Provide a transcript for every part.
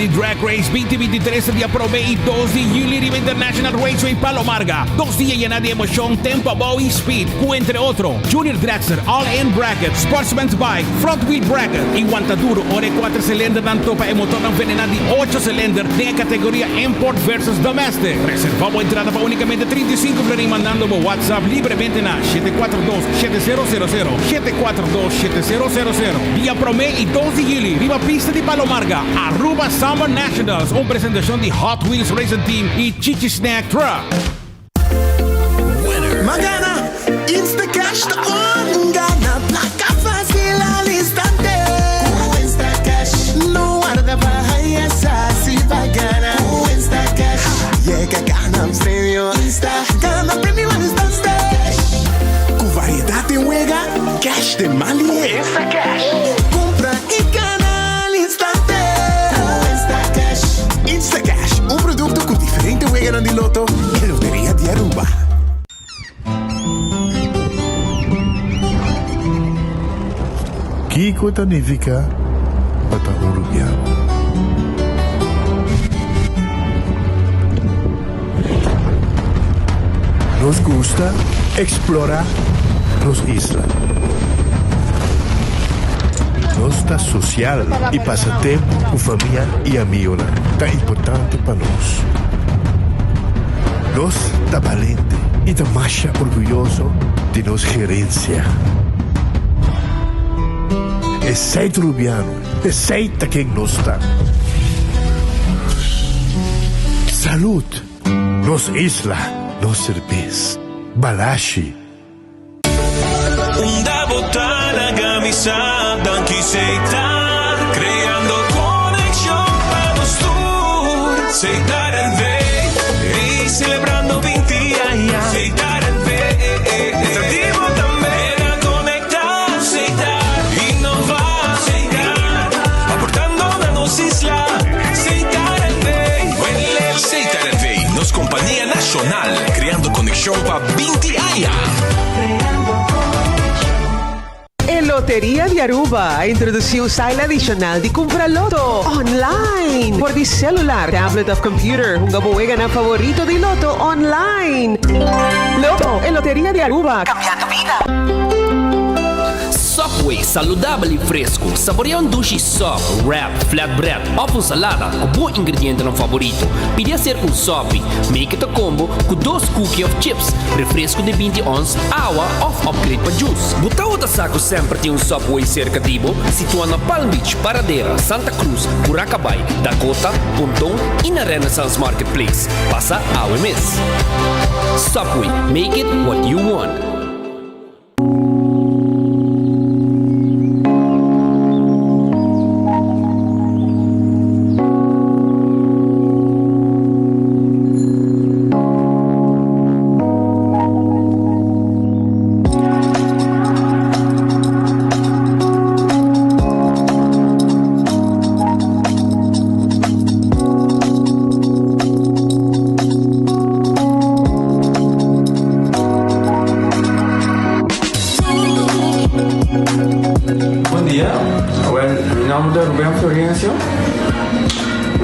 Rally Drag Race 2023 de Aprobé y 2 de Yuli Riva International Raceway Palomarga. 2 días llenos de emoción, tempo, bow y speed, entre otros Junior Dragster, All-In Bracket, Sportsman's Bike, Front Wheel Bracket y Guantaduro, ore 4 cilindros dan topa e motor envenenado de 8 cilindros de categoría Import versus Domestic. Reservamos entrada para únicamente 35 $, mandando por WhatsApp libremente na 742-7000, 742-7000. Día Aprobé y 2 de Yuli Riva Pista de Palomarga, Aruba Summer Nationals, una presentación de Hot Wheels Racing Team y Chichi Snack Truck. Magana, Instacash taon, gana, placa fácil al instante. Instacash, no guarda bahayas así pa' ganar. Instacash, llega, gana premio. Gana premio al instante. Con variedad de juega, cash de Mali. Instacash, compra y gana al instante. Instacash, Instacash, un producto con diferente juega de loto y Lotería de Aruba. Kiko Tanifica Bata Uruguaiano. Nos gusta explorar las islas. Nos está social y pasatiempo con familia y amigos tan importante para nos. Nos está valiente y está más orgulloso de nos gerencia. É seito rubiano, é seita quem nos está. Salud, nos isla, nos cerveza, balashi. Una botana camisada que seita, creando conexión para los tours. Seitar el V y celebrando 20 años. Seitar el V, estativo también a conectar. Seitar, innovar, seitar, aportando a nos isla. Seitar el V, Seitar el V, nos compañía nacional, creando conexión para 20 años. Lotería de Aruba introduziu style adicional de compra loto online por de celular, tablet of computer. Un gabuega na favorito de loto online. Loto en Lotería de Aruba, cambiando vida. Subway, saudável e fresco. Saboreia um sushi soft, wrap, flatbread ou com salada com bom ingrediente no favorito. Pide a ser um sopi, make it a combo com 2 cookies of chips, refresco de 20 ons, água ou upgrade para juice. Buta outra saco sempre tem um Subway cerca de bo, situado na Palm Beach, Paradera, Santa Cruz, Curacabai, Dakota, Pontão e na Renaissance Marketplace. Passa a OMS. Subway, make it what you want.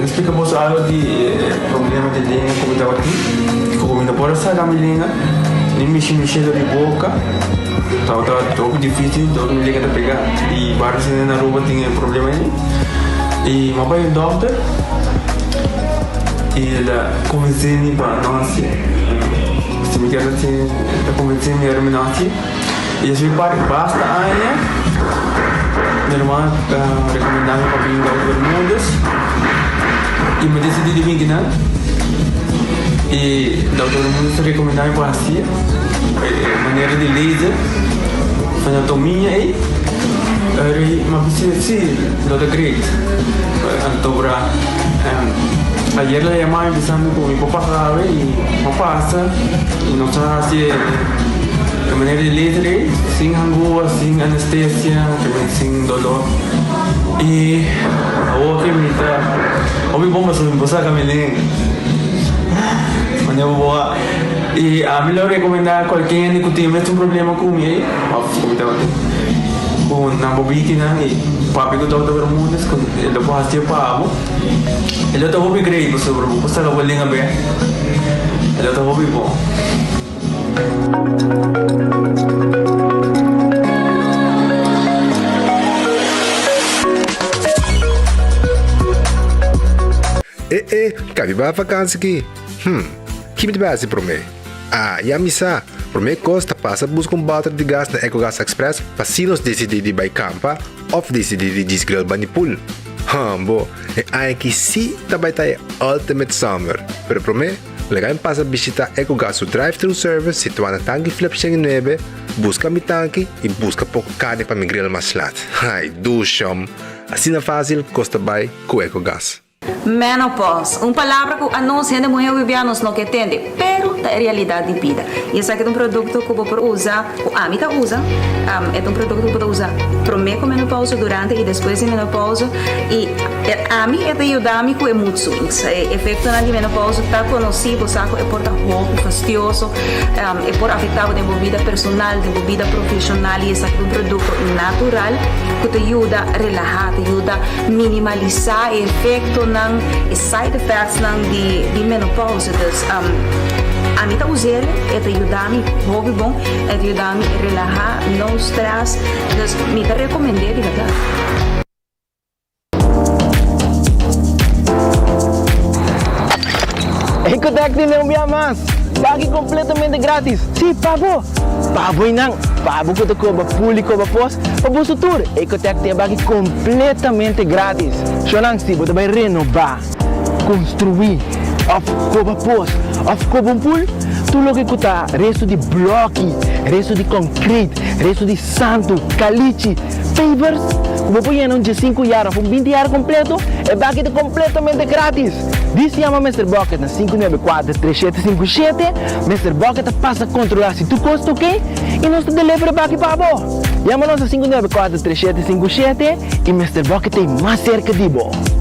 Explicamos algo de problema de linha como estava aqui. Comida por essa gamelinha, nem mexer de boca. Estava um pouco difícil, todo mundo liga para pegar. E vários na rua tinha problema aí. E meu pai é doctor. E ele convenceu-me para nós. Se me quer assim, ele convenceu-me a terminar aqui. E eu para basta aí. Minha irmã recomendava para vir para outros mundos. E me decidi de vir aqui, e o doutor Mundo recomendava para assim, maneira de laser, fazer anatomia e mas sim, doutor Great, doutora, ayer la llamaba empezando con mi papá sabe y me pasa y nos hace de maneira de laser, sin angústia, sin anestesia, sin dolor. E a outra me está, ouvi bom mas me passa caminhando, mas eu vou e a melhor recomendar qualquer que tem um problema com ele, kung nabobiki na ni papi ko daw daw ramunas kung ilo po hasti pa abo ilo to hobi grade po sobre po sa lawali nga be ilo to hobi po Capi ba vakansie ki? Que me base pro me? Ah, ya misa. Pro me costa passa busca balde de gás na EcoGas Express facilos decidir by campa of decidir de grill banipul. Bo, ai que si também tá ultimate summer. Pero pro me, legal passa visita EcoGas o drive-thru service situado na tanque flip 9, busca mi tanque e busca pouco carne para mi grill mais lat. Ai, dushom. Assim na fácil, costa by com EcoGas. Menopause, palavra que a nós ainda muito vivianos não entende, pero é realidade de vida. E esse aqui é produto que você usa, a mim usa, é produto que você usa primeiro com menopausa, durante e depois de menopausa. E a mim ajuda-me com muito. O efeito na menopausa está conhecido, sabe? É por roupa fastidioso, é por afetar a vida personal, a vida profissional. E esse aqui é produto natural que te ajuda a relaxar, te ajuda a minimalizar o efeito ng side effects ng di menopause. Dus, a mim tá usando, te ajuda-me, hobby bom, te ajuda-me a relaxar, não stress. Dus, me te recomendei, de verdade. Ecotec não me amas. Pague completamente grátis. Sim, pago. Pago não. Pago que te cobra público para pós. Para o futuro. Ecotec te pague completamente grátis. Chonang se você vai renovar, construir, of cobra pós, of cobra pool, tudo que custa resto de bloco, resto de concreto, resto de santo, caliche, pavers. Como põe em de 5 anos, 20 anos completo, é pague completamente grátis. Diz chama Mr. Bucket na 594-3757. Mr. Bucket passa a controlar se tu custa ok e nós te delivery aqui para você. Chama-nos a 594-3757 e Mr. Bucket tem mais cerca de você.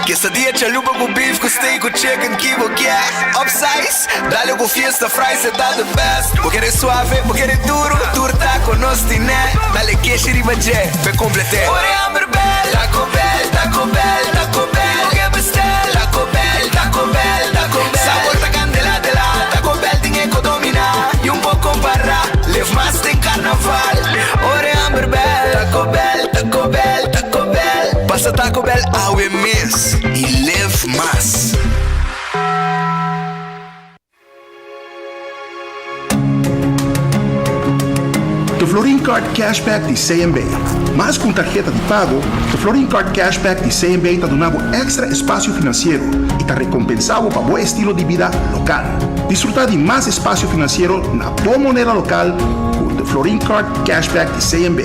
Quesadilla, chalupa com beef, com steak, com chicken, kibo, yeah. Upsize, dale com fiesta, fries, tá the best. Vou querer suave, vou querer duro, turta com nós tiné. Dale queixe e bajé, pe complete. Ore amber bell, Taco Bell, Taco Bell, Taco Bell. O que bestel, Taco Bell, Taco Bell, Taco Bell. Sabor da candela de lá, Taco Bell tem que dominar. E pouco barra, live mais tem carnaval. Ore amber bell, Taco Bell, Taco Bell, Taco Bell. Passa Taco Bell ao mês e live mais. The Florin Card Cashback de CMB. Mais com tarjeta de pago, The Florin Card Cashback de CMB está dando extra espaço financeiro e está recompensado para bom estilo de vida local. Disfrutar de mais espaço financeiro na boa moneda local com The Florin Card Cashback de CMB.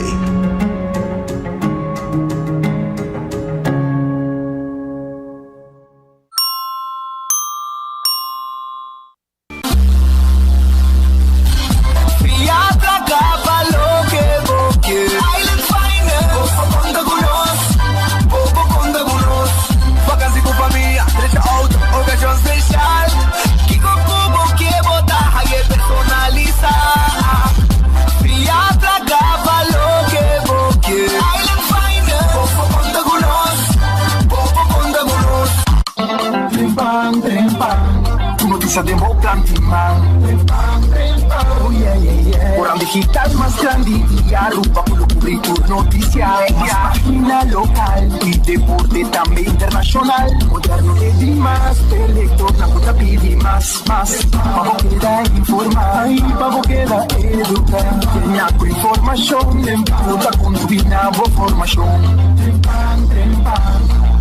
Orang digital más grande y arrupa por lo cubrir noticias. Más página local y deporte también internacional. Moderno de más, selector, la puta pide más. Pavo queda informar y pavo queda educar. Tenía con información, en puta combina formación.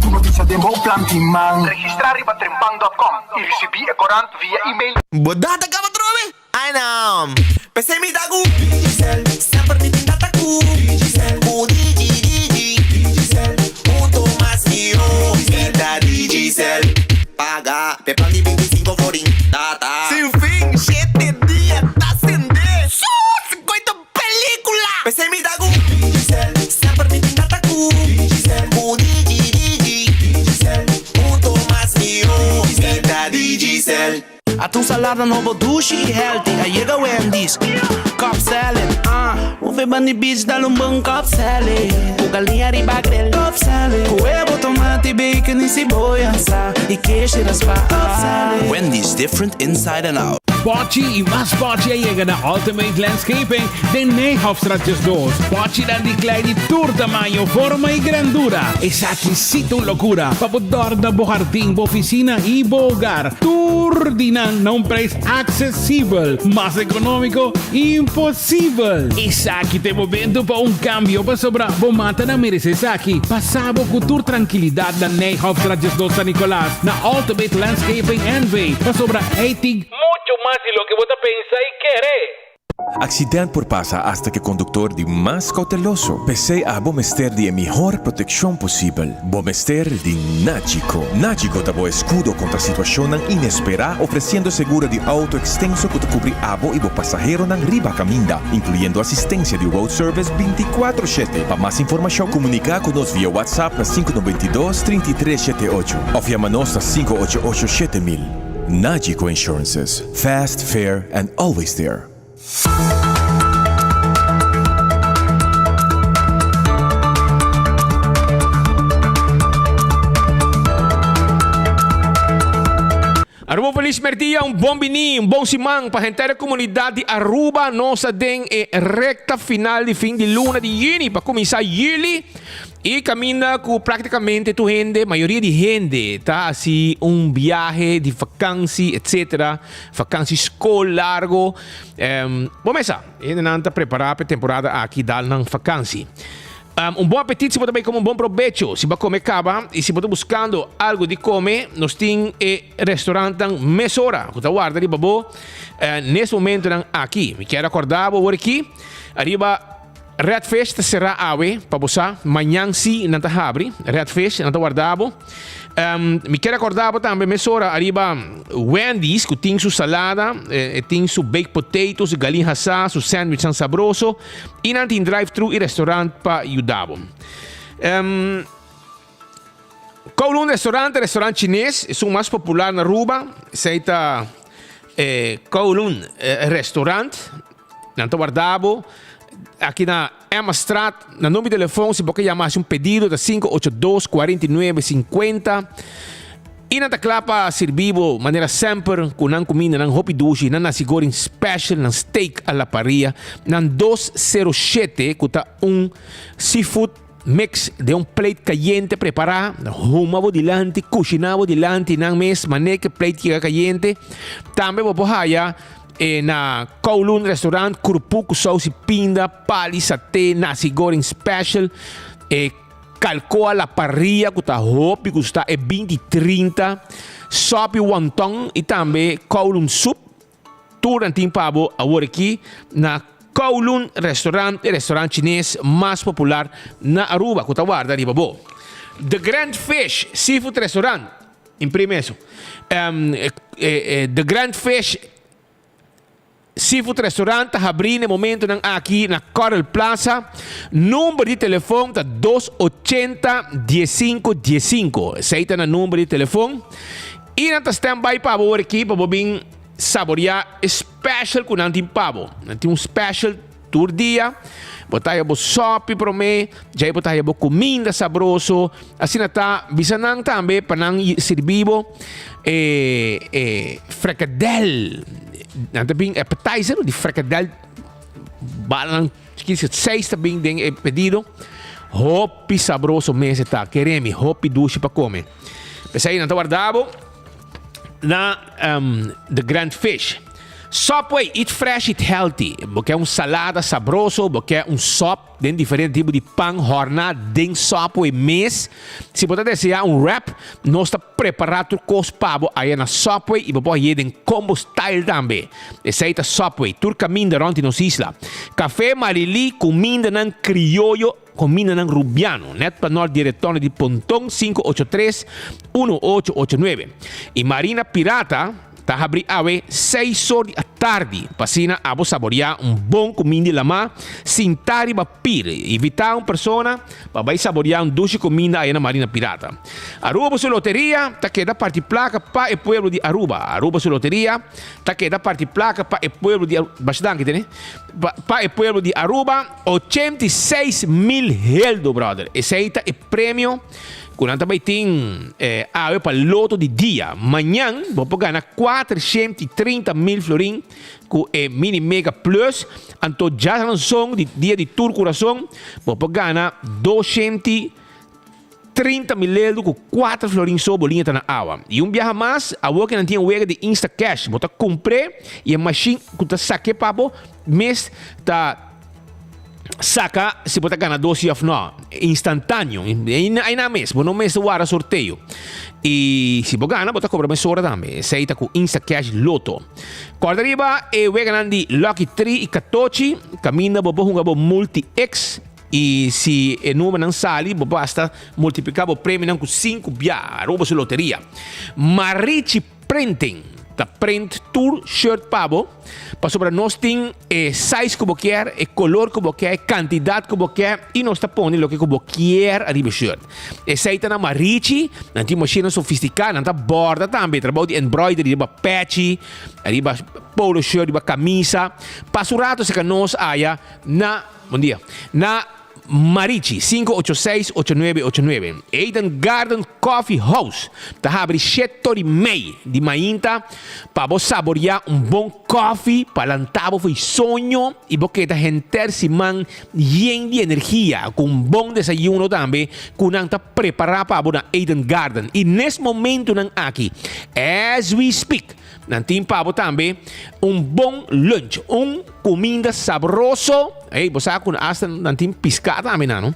Tu noticia de Plan Timang. Registrar riba trempang.com y recibir el corant via email. Bodata ka ba trobe? Ay nam. Pese mi tagu Digicel. Sempre mi tataku Digicel. Ku Digicel. Punto más mio. Vida Digicel. Paga. Pe plan de 25 florin. Tata. Sin fin. 7 días. Tá sem D. 50 película. Pese mi tagu Digicel. Sempre mi tataku Digicel. Ku Digicel. Punto más mio. Vida Digicel. Atun salada novo douche e healthy. Aí chega Wendy's. Cobb salad, o febani beach dá um bom Cobb salad. Com galinha riba grill, Cobb salad. Coelho, tomate, bacon e cebola. E queijo e raspa. Cobb salad. Wendy's, different inside and out. Pochi y más Pochi llega na Ultimate Landscaping de Nijhoffstraatjes 2. Pochi dan die kleine tour tamaño, forma y grandura. Es exquisito locura. Papudor na bo jardín, bo oficina y bo hogar. Tour dinan na un preço acessível. Más económico, impossível. Isaki te movendo pa un cambio pa sobra bo mata na mereces aqui. Passabo com tour tranquilidade na Nijhoffstraatjes 2 San Nicolás. Na Ultimate Landscaping NV. Pa sobra 80 mucho más de lo que vos pensa y querés. Accidente por pasa hasta que conductor de más cauteloso. Pese a bomester de mejor protección posible. Bomester de Nagico. Nagico dabo escudo contra situación inesperada, ofreciendo seguro de auto extenso que te cubre abo y bo pasajero nan riba caminda, incluyendo asistencia de road service 24/7. Para más información, comunica con nos vía WhatsApp a 592-3378 o llamanos a 588-7000. Nagico Insurances. Fast, fair, and always there. Aruba Feliz Mertia, um bom bini, um bom simang para a inteira comunidade de Aruba. Nossa den é recta final de fim de luna de junho para começar julho e caminha com praticamente tu gente, maioria de gente, tá assim viagem de vacância, etc. Vacância escola largo. Vamos começar. Ainda não está preparado para a temporada aqui da vacância. Bom apetite, se você também como bom provecho. Se você comer caba e se você buscando algo de comer, nós temos restaurante Mesora. Você guarda ali, babo. Nesse momento aqui, me quero acordar, vou aqui. Arriba Red Fish será ave para você. Amanhã sim, não está abre. Red Fish não está guardado. Me quero acordar também, Mesora, arriba Wendy's, que tem sua salada, tem seu baked potatoes, galinha assada, seu sandwich saboroso, e não tem drive-thru e restaurante para ajudar. Kowloon restaurante chinês, é o mais popular na Aruba, seita Kowloon restaurante, não está guardado. Aqui na Emma Street, na número de telefone, se você chamar um pedido da 582-4950. E na clapa servivo maneira sempre com uma comida, na hopi dushi, na nasigorin special, na steak à la parrilla, na 207, que tá seafood mix de plate caliente preparado, humavo dilante, cocinavo dilante, na mes maneque plate caliente. Também vou porrar na Kowloon Restaurant, curupuk, sauce pinda, pali, saté, nasi goreng special, calcoa la parrilla, que está hopi, que está 20-30, sopi wonton e também Kowloon soup. Tudo antim pabo agora aqui na Kowloon Restaurant, restaurante chinês mais popular na Aruba, que está guarda ali, babo. The Grand Fish Seafood Restaurant, em primeiro. The Grand Fish Seafood Restaurant abri no momento aqui na Coral Plaza. Número de telefone tá 280-1515. Aceita no número de telefone. E não está stand-by para agora aqui para vir saborear special com nanti pavo. Nanti special tour dia. Botar aí sopa para mim, já botar aí comida saboroso. Assim tá, bisanang também para não servir fricadelle. Também appetizer de fricadelle. Balang, que 6 também tem pedido. Hopi saboroso mesmo tá. Queremos hopi doce para comer. Mas aí não tá guardado na The Grand Fish. Subway, eat fresh, eat healthy. Porque é salada saboroso, porque é sop, tem diferentes tipos de pão, hornado, tem Subway mês. Se você desejar wrap, nós está preparado com os pavos aí na Subway e você pode ir em combo style também. Esse aí é Subway, tur caminho durante nos isla. Café Marili, comida nan criollo, comida nan rubiano. Net para nós diretor de Pontón 583-1889. E Marina Pirata, Tá abrir awe 6 horas da tarde. Passina abo saborear bom comida lama sem tarifa pir. Evitar uma pessoa para saborear doce comida aí na Marina Pirata. Aruba sua loteria, tá queda parte placa para o pueblo de Aruba. Aruba sua loteria, tá queda parte placa para o pueblo de bastante, né? Para o pueblo de Aruba, 86 mil heldo, brother. Esse aí tá o prêmio. Quando também tem para loto de dia. Amanhã, vou ganhar 430 mil florim com Mini Mega Plus. Então, já lançou de dia de Tour Coração, vou ganhar 230 mil euros com 4 florim só bolinha na água. E viaja mais, a boca não tinha wega de Insta Cash. Vou comprei e a machine que eu saquei para o mês tá saca se pode ganhar 12 of no instantâneo aí na mês não mês o ara sorteio e se pode ganhar pode cobrar mais hora também se aí tá com Insta Cash Loto corda riba e we ganhando Lucky 3 e 14 caminha bobo um multi X e se o número não sai basta multiplicar o prêmio com 5 bia rouba sua loteria Marichi Printing da print tour shirt pabo para sobre nós tem size que você quer, color que você quer, quantidade que você quer e nós está pondo o que você quer arriba shirt. Essa aí tá na Marichi, não tem machina sofisticada, não tá borda também, trabalho de embroidery, arriba patchy, arriba polo shirt, arriba camisa. Passo rato se que nós haya na, bom dia, na Marichi 586-8989 Eden Garden Coffee House tá abre 7h30 de manhã para você saborear bom coffee para lançar o sonho e porque tá gente se man lleno de energia com bom desayuno também que não tá preparado para na Eden Garden e nesse momento não aqui as we speak não tem para também bom lunch comida saboroso você com hasta não tem piscar também não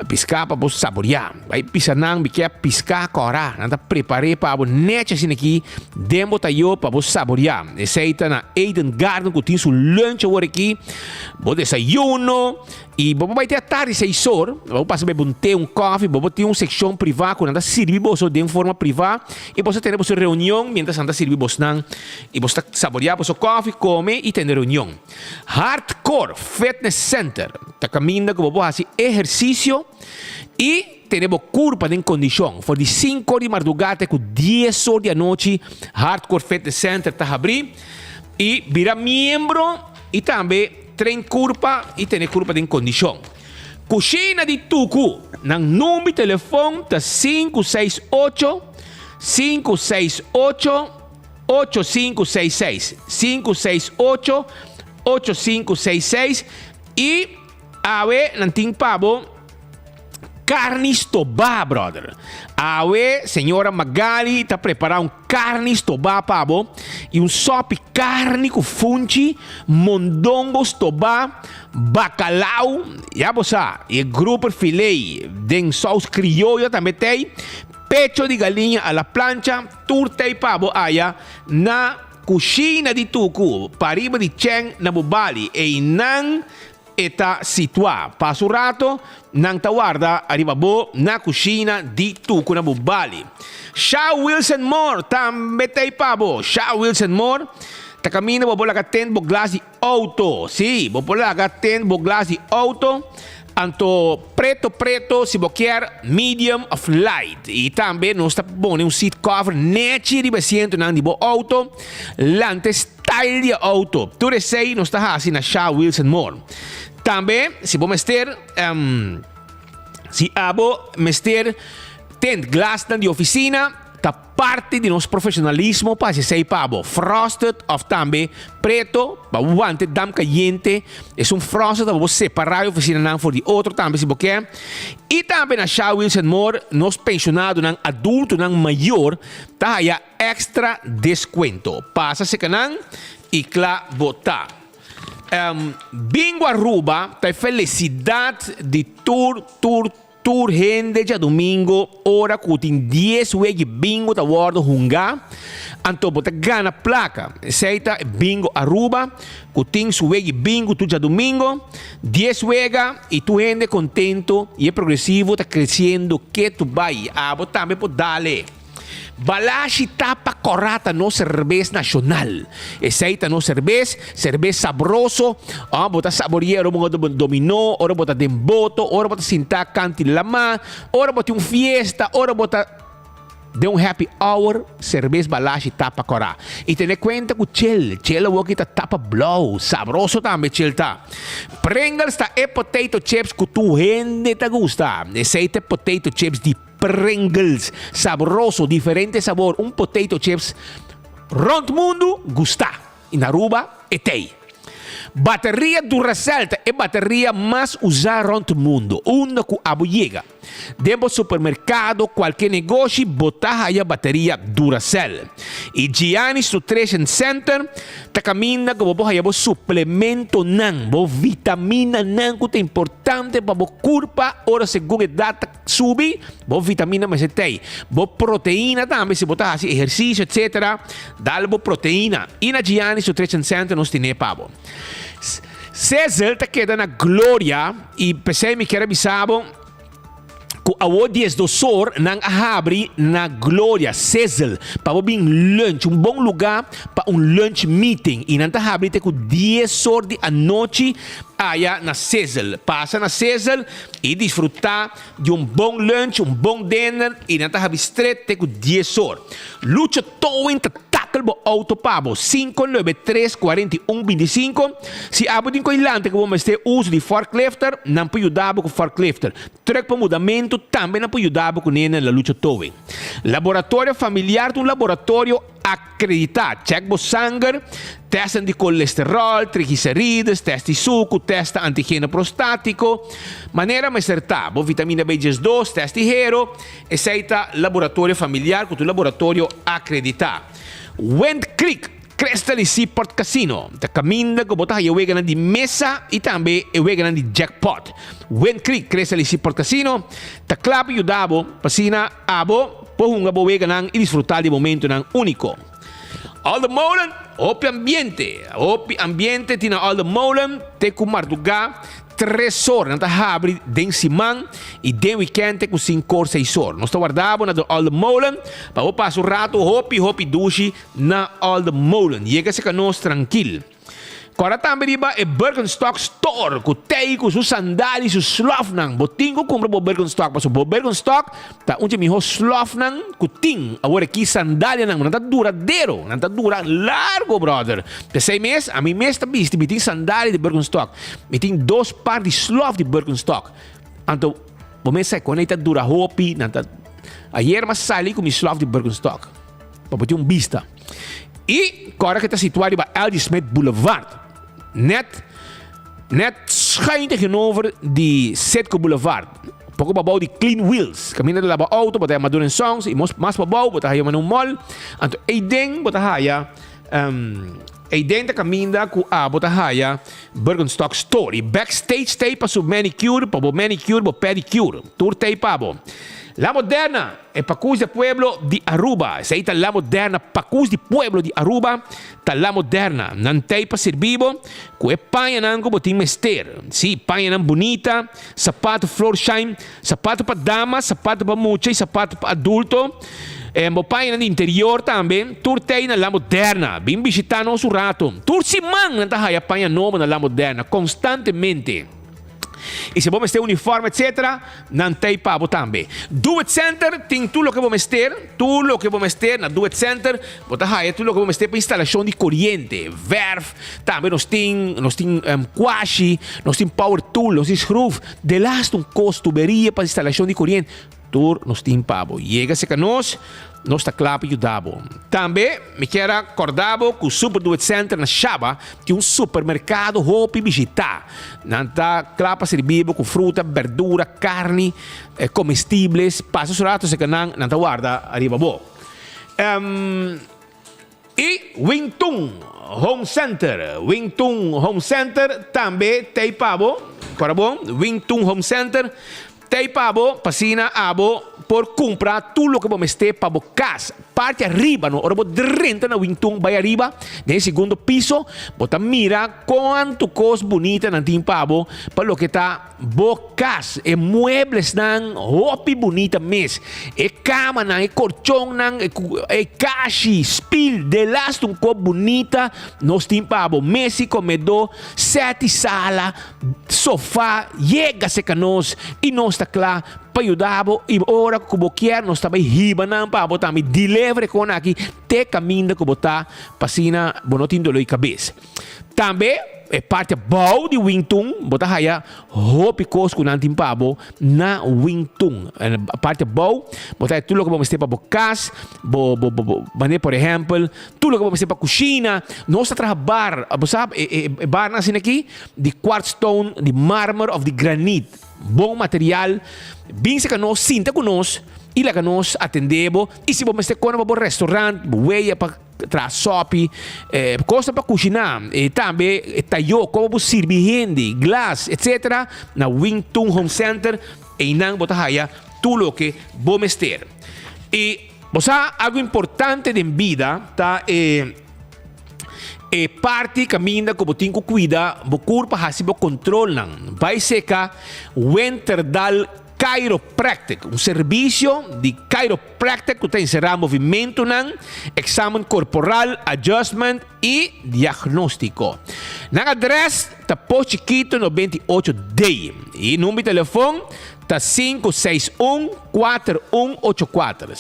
piscar para você saborear aí pisar não biquer piscar cora não tá preparei para você nete assim aqui demo tá eu para você saborear esse aí tá na Eden Garden que tem seu lunch agora aqui você desayuno e você vai ter a tarde 6 horas você passa a beber coffee você tem uma secção privada quando anda servir você de forma privada e você tem a sua reunião mientras anda servir você não e você está saborear o seu coffee come e tem reunião Hardcore Fitness Center tá caminhando que você fazer exercício e temos curva em condição for de 5 de madrugada com 10 horas da noite Hardcore Fitness Center tá abrir e vira membro e também trein curva e tem curva em condição Cucina de Tucu no número de telefone tá 568-8566 568-8566 e awe não tem pabo carnes Tobá, brother. Awe, senhora Magali, está preparando carnes Tobá, pabo, e sope carne com funchi, mondongos Tobá, bacalhau, já você, e grupo filé, den sauce criolla também tem, pecho de galinha à la plancha, turta e pabo, aya, na Cucina de Tucu, pariba de Cheng na Bubali, e nan está situado. Passo rato, nang tawarda, arriba bo na Cucina de Tucu na Bubali. Shaw Wilson Moore, também tem pabo. Shaw Wilson Moore, tá caminho, vou lá ten bo glass de auto. Sim, vou lá ten bo glass de auto. Anto preto, se você quer medium of light. E também nós está pondo seat cover nete de asiento na de auto. Lante style de auto. Tudo isso aí nós está assim na Shaw Wilson Moore. Também, se você mester, se abo mester tent glass de oficina, tá parte de nosso profissionalismo para se pabo frosted of também preto para o guante dam caliente é frosted para você separar a oficina não for de outro também se você quer e também na Shaw Wilson Moore nos pensionado não adulto não maior tá aí extra desconto passa se canang e clá botar Bingo Aruba tá felicidade de tour gente já domingo hora que tem 10 wegi bingo da bordo hunga anto bota gana placa seita bingo Aruba que tem su wegi bingo tu já domingo 10 wega e tu gente contento e é progressivo tá crescendo que tu vai a botar também pode darle Balashi tapa corata no cerveza nacional. Essa no cerveza sabroso. Bota saborear, ora bota dominó, ora bota demboto, ora bota sinta canti lama, ora bota fiesta, ora bota de happy hour, cerveza balashi tapa corá. E tenha conta com chel o que tapa blow, sabroso também chel tá. Pringles tá potato chips que tu gente te gusta. Essa potato chips de Pringles, sabroso, diferente sabor, potato chips rond mundo gusta. E na Aruba tem. Bateria Duracell bateria mais usada rond mundo, uma que abu chega. Dentro do supermercado, qualquer negócio, botar a bateria Duracell. E Giannis Nutrition Center, tá caminha que você tem suplemento nan, vitamina nan, que é importante para o corpo, ora segundo a data subir, vitamina mas tem. Proteína também, se botar assim, exercício, etc. Dá proteína. E na Giannis Nutrition Center nós temos pavo. César tá queda na glória e pensei me quer avisar que a 10 do sor nang ahabri na glória César para bem lunch, bom lugar para lunch meeting e nanta ahabri te com 10 sor de a noite allá na César. Passa na César e desfrutar de bom lunch, bom dinner e nanta ahabri straight te com 10 sor. Lucha towing bo auto pabo 593-4125. Se abo din ko ilante que vamos ter uso de forklifter, não pode ajudar com forklifter. Truck para mudamento também não pode ajudar com nena la lucha towing. Laboratório familiar de laboratório acreditado. Check bo sangue, testa de colesterol, triglicerídeos, testa de suco, testa antígeno prostático. Maneira mais certa, bo vitamina B12, testa de hero. Essa laboratório familiar com laboratório acreditado. Wind Creek Crystal Seaport Casino. Ta caminda que botar eu wega de mesa e também eu wega de jackpot. Wind Creek Crystal Seaport Casino. Ta club yudabo pasina abo por hunga bo wega nang e desfrutar de momento nang único. All the Molen, Opi Ambiente tina All the Molen, te kumarduga 3 horas, nanta habri den simang e den weekend com 5 ou 6 horas. Nós guardamos na All the Molen, para o passo rato, hopi dushi na All the Molen. Chega-se que nós tranquilo. Agora também riba é Birkenstock Store, que tem com seus sandálios, seus slofnang. Botingo compra o Birkenstock, mas o Birkenstock tá onde me slofnang, que tem agora aqui sandália não tá duradeiro, não tá dura largo, brother. De 6 meses, a mim mês tá visto, me tem sandália de Birkenstock, me tem 2 par de slof de Birkenstock. Então, o mês sai quando tá dura hopi, não tá. Ayer mas saí com mi slof de Birkenstock, para botar vista. E agora que está situado bij L.G. Smith Boulevard. Net schuin tegenover die Setco Boulevard. Pouco babau de Clean Wheels. Caminha de laba auto, bota maduro em songs, e mas babau, bota aí num mall. Então, eiden bota aí, eiden da caminha com a bota aí Birkenstock Store. E backstage tem para sub manicure, para manicure, para pedicure. Tour tem para La Moderna é Pacus de Pueblo de Aruba. Essa aí tá La Moderna, Pacus de Pueblo de Aruba, tá La Moderna. Não tem para ser vivo, que é panha não como tem mester. Sim, panha não bonita, sapato floor shine, sapato para dama, sapato para mucha e sapato para adulto. Panha no interior também, tur tem na La Moderna. Vim visitar nosso rato. Tur simang não tá aí a panha nova na La Moderna, constantemente. E se vamos ter uniforme, etc., não tem pavo também. Do It Center tem tudo o que vamos ter. Na Do It Center, tudo o que vamos ter para instalação de corrente. Verf, também nós temos quashi, nós temos power tool, nós temos groove. De last tuberia para instalação de corrente. Tudo nós temos pavo. Chega-se que nós está claro para ajudar. Também me quero acordar que o Super Do It Center na Chaba tem supermercado roupa e visitar. Não está claro para servir com fruta, verdura, carne, comestíveis. Passa os ratos que não está guarda arriba bom. E Wingtung Home Center. Wingtung Home Center também tem pavo. Para bom, Wingtung Home Center tem pavo, pasina abo por comprar tudo o que vamos ter para casa. parte arriba, no? Ora bota renta na wingtung vai arriba, no segundo piso, bota mira quanto coisa bonita na timpabo, para lo que tá bocas e muebles nang hopi bonita mes, e cama nang, e colchão nang, e caixi, spill, de last um co bonita, nos timpabo, mesi comedor, 7 sala, sofá, chega se canos, e nós tá claro, para ajudar, e ora que você quer, nós também riba não para botar me delivery com aqui te caminho que botar passina bonotindo loi cabeça. Também é parte boa de Wingtung, botar aí hopi cos com nantim pabo na Wingtung. A parte boa, botar tudo que vamos ter para bocas, mané por exemplo, tudo que vamos ter para cozinha, nós trabalhar, sabe, bar na sina aqui de quartz stone, de mármore of de granite. Bom material, bem se que nós sinta com nós e lá que nós atendemos e se você quando vai para o restaurante, vai para traz sopi, coisa para cozinhar e também talho, como você servir gente, glass, etc. na Wingtung Home Center e não botar aí tudo o que vamos ter. E você algo importante de vida tá parte caminha como tem que cuidar, o corpo assim o controlam. Vai ser que Winterdal Chiropractic, um serviço de chiropractic que tem encerrar movimento, exame corporal, adjustment e diagnóstico. Na adresse está por Chiquito 98D e número de telefone tá 561-4184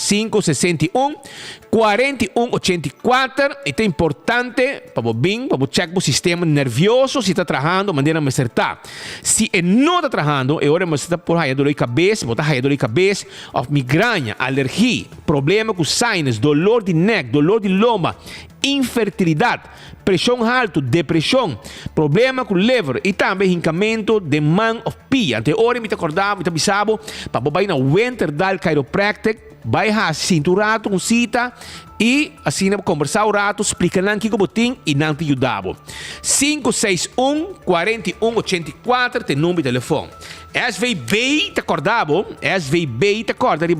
561-4184 e é importante para o bem, para o check o sistema nervioso se está trabalhando de maneira mais certa. Se não está trabalhando, é hora de estar por aí dor de cabeça, botar aí dor de cabeça, ou migraña, alergia, problema com sinus, dolor de neck, dolor de loma, infertilidade, pressão alta, depressão, problema com liver e também rincamento de mão of pia. Ante hora me acordava, me avisava, para botar na Winterdal Chiropractic, vai a cinturado com cita e assim conversar o rato, explicando o que eu tenho e não te ajudava. 561-4184 tem número de telefone. SVB te acordava, SVB te acorda, te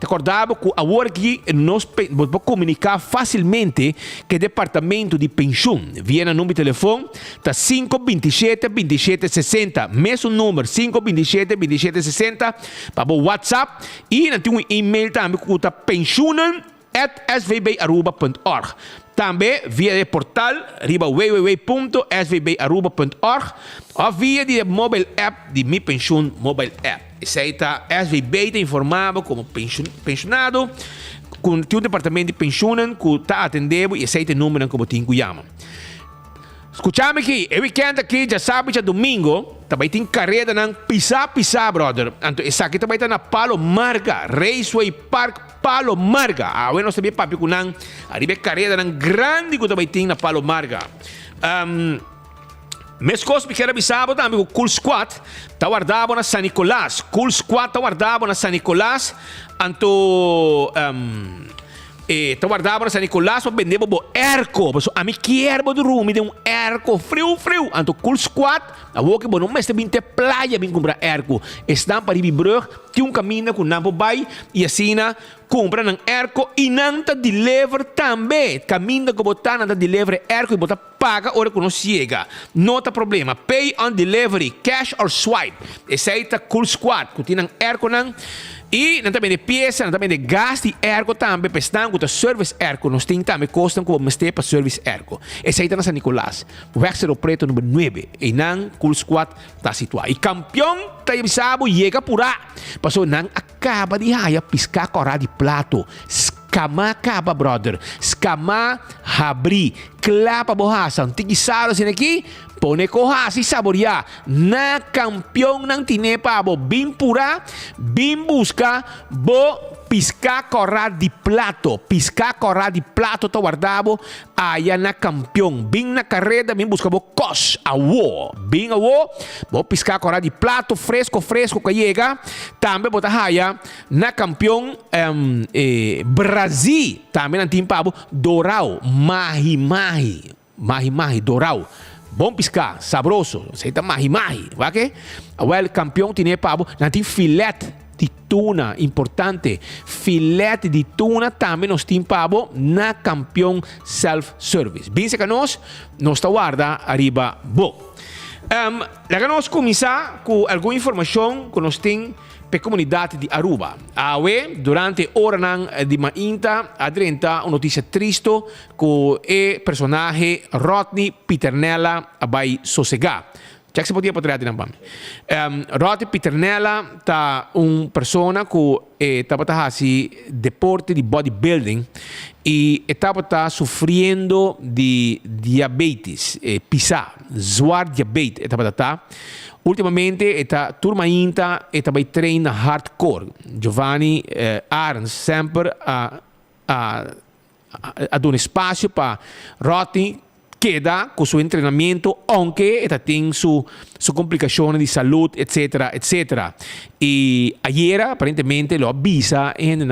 acordava que a hora que nós podemos comunicar facilmente que o departamento de pensão via no número de telefone, tá 527-2760, mesmo número, 527-2760, para o WhatsApp e tem um e-mail também que está pensionen@svbaruba.org. Também via o portal www.svbaruba.org ou via o mobile app de Mi Pension Mobile App. Isso aí está, SVB te informava como pensionado, tem um departamento de pensionen que está atendendo e esse aí tem número como tem que chamar. Escutame aqui, é weekend aqui, já sabe, já domingo, também tem carreira ng Pisa, brother. Então, essa aqui também está na Palomarga, Raceway Park Palomarga. Bueno, sabi papi ko nang arriba carreira ng grande ko também tem na Palomarga. Mes cos me quero avisar também o Cool Squad tá guardado na San Nicolás. Cool Squad tá guardado na San Nicolás. Anto tá guardado na San Nicolás para vender bo erco. A mim quero do room de um erco frio. Anto Cool Squad, a boca bo não mais tem playa bem comprar erco. Estão para Ribeirão, tem um caminho com nampo vai e assim compra ng erco e não tá deliver também. Caminho que botar não deliver erco e botar paga hora que não chega. Não tá problema. Pay on delivery, cash or swipe. Esse aí tá Cool Squad, que tem ng erco nang e não também de peça, não também de gasto de erco também, pestan com o service erco, nós tem também custam como mestre para service erco. Esse aí tá na San Nicolás, o Vexero Preto número 9, e não Cool Squad tá situado. E campeão tá avisado, chega por lá. Passou não acaba de haya piscar corá de plato. Skama acaba, brother. Skama abri, clapa borracha, antiquisado assim aqui. Pone coja si saborear na campeão não tiene pavo bim pura bim busca bo piscar corra de plato tá guardado aí na campeão bim na carreira bim busca bo cos awo bim awo bo piscar corra de plato fresco que chega também bota haya na campeão Brasil também não tem pavo dorau mahi dorau bom piscar, sabroso, aceita mahi-mahi, ok? Well, campeão tinha pabo, não tem filete de tuna, importante. Filete de tuna também nós temos pabo na campeão self-service. Bem, que nós está guarda arriba bom. Lá nós começar com alguma informação que nós temos para a comunidade de Aruba. Durante a hora de Mainta, adrenta uma notícia triste com o personagem Rodney Pitternella vai sossegar. Já que se podia poder dizer Rodney Pitternella está uma pessoa que estava fazendo deporte de bodybuilding e estava sofrendo de diabetes, PISA, zwar diabetes. Ultimamente, esta turma inta vai treinar hardcore. Giovanni Arns sempre a dar espaço para Rodney queda com seu treinamento, aunque tem sua complicação de saúde, etc, etc. E ayer, aparentemente, lo avisa en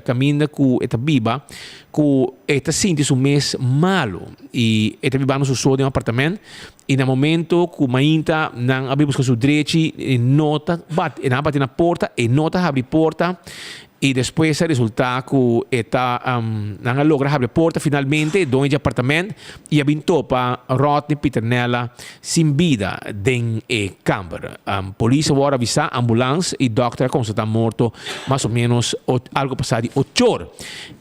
caminho com esta biba, que esta sente um mês malo. E esta biba no seu apartamento. E no momento que o mainta não abre buscar seu direito, nota, bate na porta, e nota abre a porta. E depois resulta que esta não logra abrir a porta finalmente dono de apartamento e avintou para Rodney Pitternella sem vida dentro da câmara. Polícia agora avisa ambulância e doutor constata morto mais ou menos algo passado de 8 horas.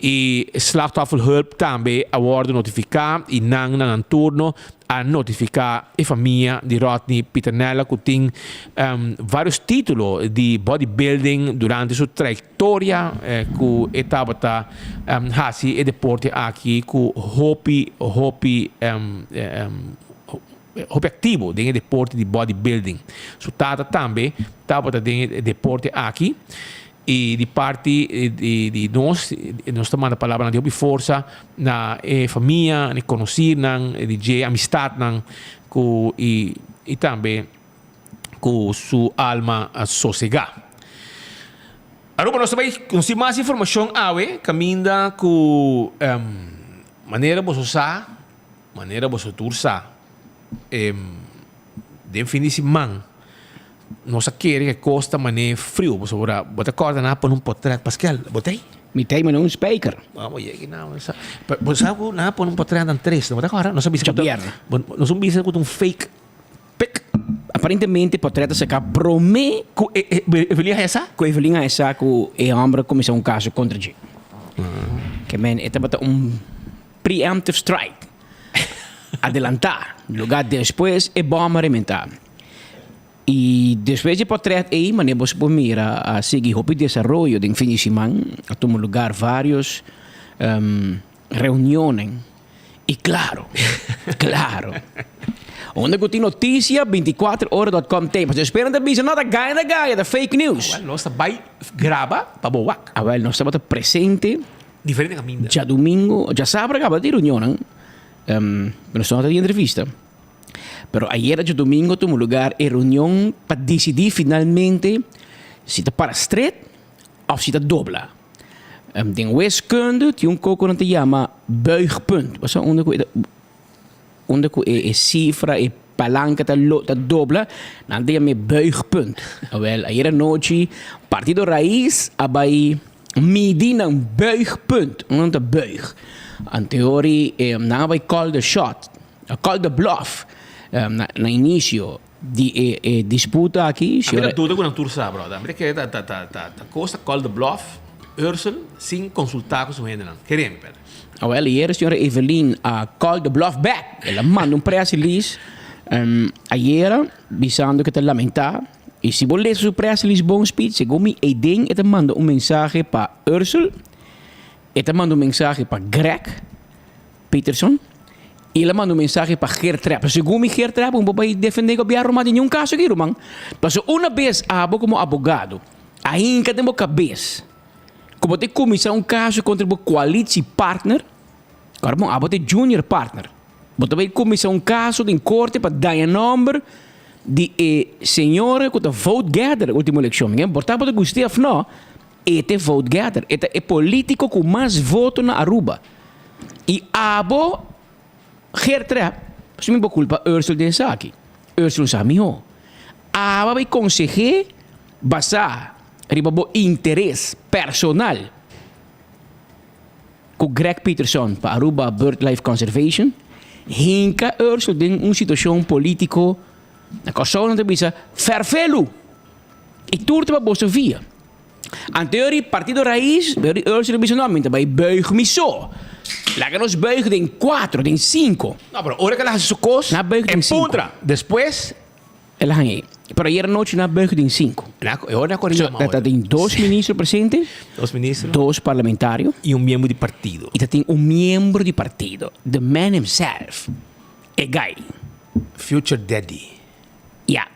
E Slachtofferhulp também agora notificar e não turno a notificar a família de Rodney Pitternella que tem vários títulos de bodybuilding durante sua trajetória que estava fazendo deporte aqui com hobby ativo dentro do deporte de bodybuilding. Sua tata também estava dentro do deporte aqui. E de parte de nós tomamos a palavra de força na família, na conhecer, de amistade, e também com sua alma sossegada. Agora, nós também temos mais informação caminha com maneira de usar, maneira de usar, de fim de semana. Nós queremos que costa mané frio, você bota corda na por potret Pascal, botei? Me tem um speaker. Vamos aí não, você sabe na por potret dan 3, bota corda, nós sabemos que nós sabemos que fake pick. Aparentemente potret se cá promê com Evelina essa? Com Evelina essa que é homem começou um caso contra ele. Que man, é bota preemptive strike. Adelantar, lugar depois é bom arrementar. E depois de portrait aí, mas você pode mirar a seguir o desenvolvimento de fim de semana, a tomar lugar vários reuniões. E claro, onde eu tenho notícia, 24horas.com tem. Mas esperam da bisa, não da gaia, da fake news. Nós vai grava para boa. Nós estamos presente. Diferente caminho. Já domingo, já sábado acaba de reunião, nós estamos de entrevista. Pero ayer de domingo tomamos lugar em reunião para decidir finalmente se está para straight ou se está dobla. Den wiskunde tem coco que se chama buigpunt. Onde é cifra e palanca da dobla, não tem me buigpunt. Ayer à noite, partido raiz abai medir um buigpunt, não é buig. Anteori não vai call the shot, call the bluff. Na início de disputa aqui. A tudo com a turça, brother. A que da costa call the bluff, Ursula, sem consultar com sua gente. Queremos, pera. E a senhora Evelyn call the bluff back. Ela manda press release ayer, dizendo que está lamentar. E se você ler seu press release bom speed, segundo a ideia, ela manda mensagem para Ursula, ela manda mensagem para Greg Peterson. E ele manda mensagem para Gertrap. Segundo Gertrap, vai defender o governo, mas nenhum caso aqui, irmão. Mas uma vez, como advogado, ainda temos cabeça. Como tem começar caso contra o quality partner, agora vamos ter junior partner. Você vai começar caso em corte para dar o nome de senhora que está vote gather na última eleição. Portanto, você gostei ou não, é vote gather. É político com mais votos na Aruba. E Gertrap Mas me culpa Ursula den saki. Ursula sa miho. Aba vai conseguir basar riba bo interesse personal com Greg Peterson para Aruba BirdLife Conservation. Hinka Ursula den situação político na coisa não bisa vervelo. Ik toerte para bossa via. Anterior Partido Raiz, bij Ursula bisa não, minta vai buig me so. Laga nos buig den 4, den 5. No, pero ahora que las hace su cosa, Na buig den 5. puntra. Después, Ela hangi. Pero ayer noche na buig den 5. ahora corrigimos. So, dat tem 2 ministros presentes, Dos ministros 2 parlamentarios y un miembro de partido. e tem membro de partido. The man himself. A guy. Future Daddy. Ja.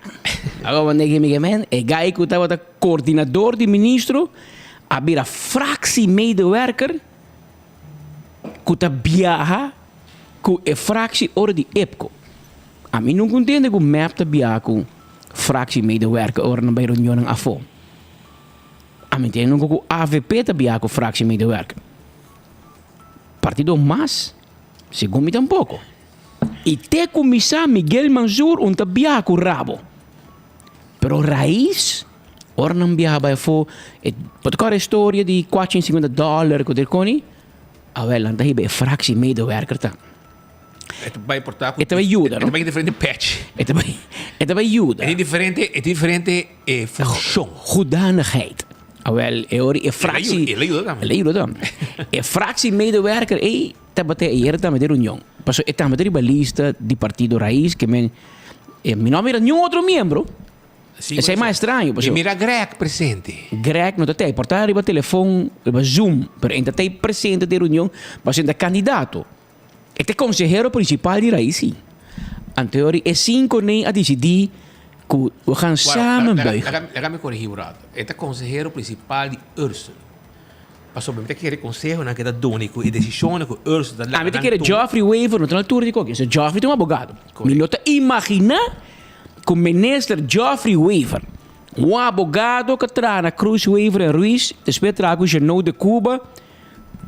Agora wanneer ik me man, a guy que estava coördinador de ministro, abira fractiemedewerker, que está viaja, que é fractie ora de EPCO. A mim não entende que o map está viaja com fractiemedewerker ora na reunião ng AFO. A mim entende que o AVP está viaja com fractiemedewerker. Partido Mas, segundo me tampouco. E te comisar Miguel Manzur un tabia com rabo. Pero Raiz, ora não viaja for, pode contar a história de $450 que ele ah, wel, dan heb je een fractie medewerker. Het vai portar Het vai ajuda, Het no? vai diferente patch. Het vai ajuda. Het is diferente função. Hoedanigheid. Ah, wel, een fractie. Ele ajuda também. Ele ajuda dan. Een fractie medewerker, te bate hier dan met de reunião. Paso, está met de lista de Partido Raiz, que men, mi nome era nenhum outro membro. Esse é mais estranho. E mira Greg presente. Greg não tem, portar riba telefone, riba Zoom, pero ainda tem presente de reunião, mas ainda candidato. Este consejero principal de Raiz, sim. Anterior, é 5 nem a decidir que we gaan samen buigen. Laat me corrigir, Rato. Este consejero principal de Ursula. Passou bem, tem que conselho na que da donico e decisione que Ursula da. Ah, mas tem que ir Geoffrey Weaver, não tem altura de qualquer. Geoffrey tem advogado. Me nota imaginar que o ministro Geoffrey Weaver, um advogado que traz na Cruz Weaver em Ruiz, depois traz o Genoa de Cuba,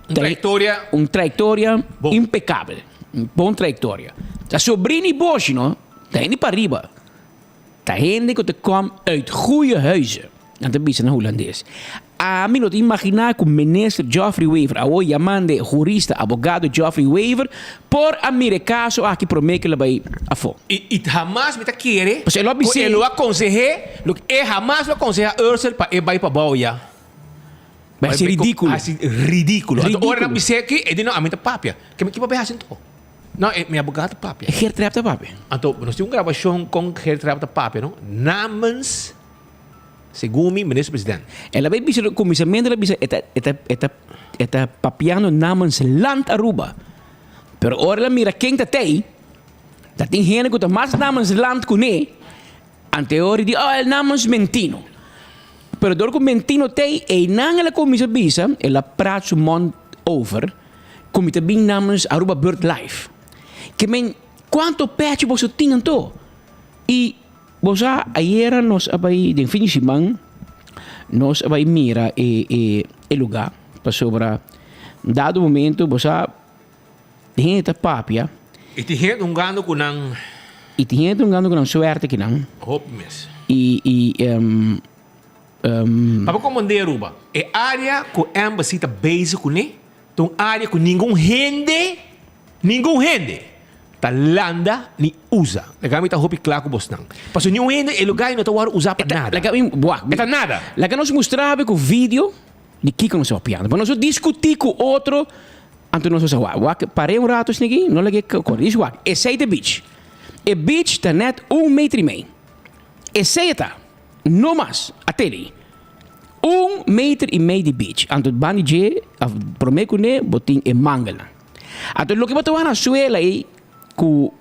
uma trajetória impecável, uma boa trajetória. A sobrinha e Bosch, não? Está indo para arriba. Está indo que te komt uit goede huizen. En dat is een Hollandees. A mim não te imaginar que o ministro Geoffrey Weaver, a hoje chamando jurista, advogado Geoffrey Weaver, por americano aqui promete que ele vai a fora. E jamais me querer. Pues ele lo aconseje, lo que jamás lo aconseja Ursula para ir para Bauia. Vai ser ridículo. Ridículo. Agora não me que ele não amenta papia. Que vai ver assim então. Não, é meu advogado papia. Geert Trapta papia. Então, nós temos uma gravação com Geert Trapta papia, não? Namens segundo o ministro-presidente. Ela vai dizer o comissamento, ela diz eta papiano namens land Aruba. Pero ora ela mira quem tá tem. Dat tem gente que tá mais namens land que ne. Anterior de el namens Mentino. Pero door que Mentino tem e não ela comissa bisa, ela praat mond over. Comita bem namens Aruba BirdLife. Que men quanto pet você tinha to? E você ayer nos abai de fim de semana nos abai mira e lugar para sobre dado momento você tem ta papia e tem gente gando com não e tem gente gando com não suerte que não hope mes Papa como de Aruba é área que o embassy está bezig com né então área que ninguém rende Talanda ni usa. Lagami ta hopi claro com não. Passo nenhum ainda é lugar não tá usar para nada. Lagami boa. Eta nada. Laga nos mostrava com vídeo de Kiko nos piano. Mas nós discutir com outro antes nós sa wa parei um rato snigi, não lagi com isso wa. É sei de beach. E beach tá net 1,5 metro. E sei tá. No mais, ateli. 1,5 metro de beach. Anto bani je, prometo ne botin e mangala. Anto lo que botou na suela aí que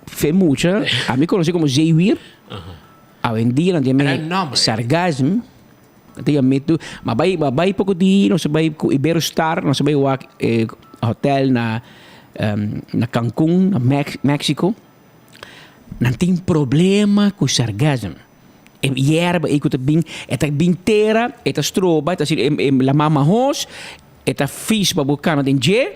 fez mucha, a mim conheci como Zeywir, a vendia na sargasmo, até medo, mas vai pouco de, nós vai com Iberostar, nós vai o hotel na Cancún, na México, não tem problema com sargasmo. E erba, ik het bing, eta bintera, eta stroba, eta la mama hos, eta fish babucana den je.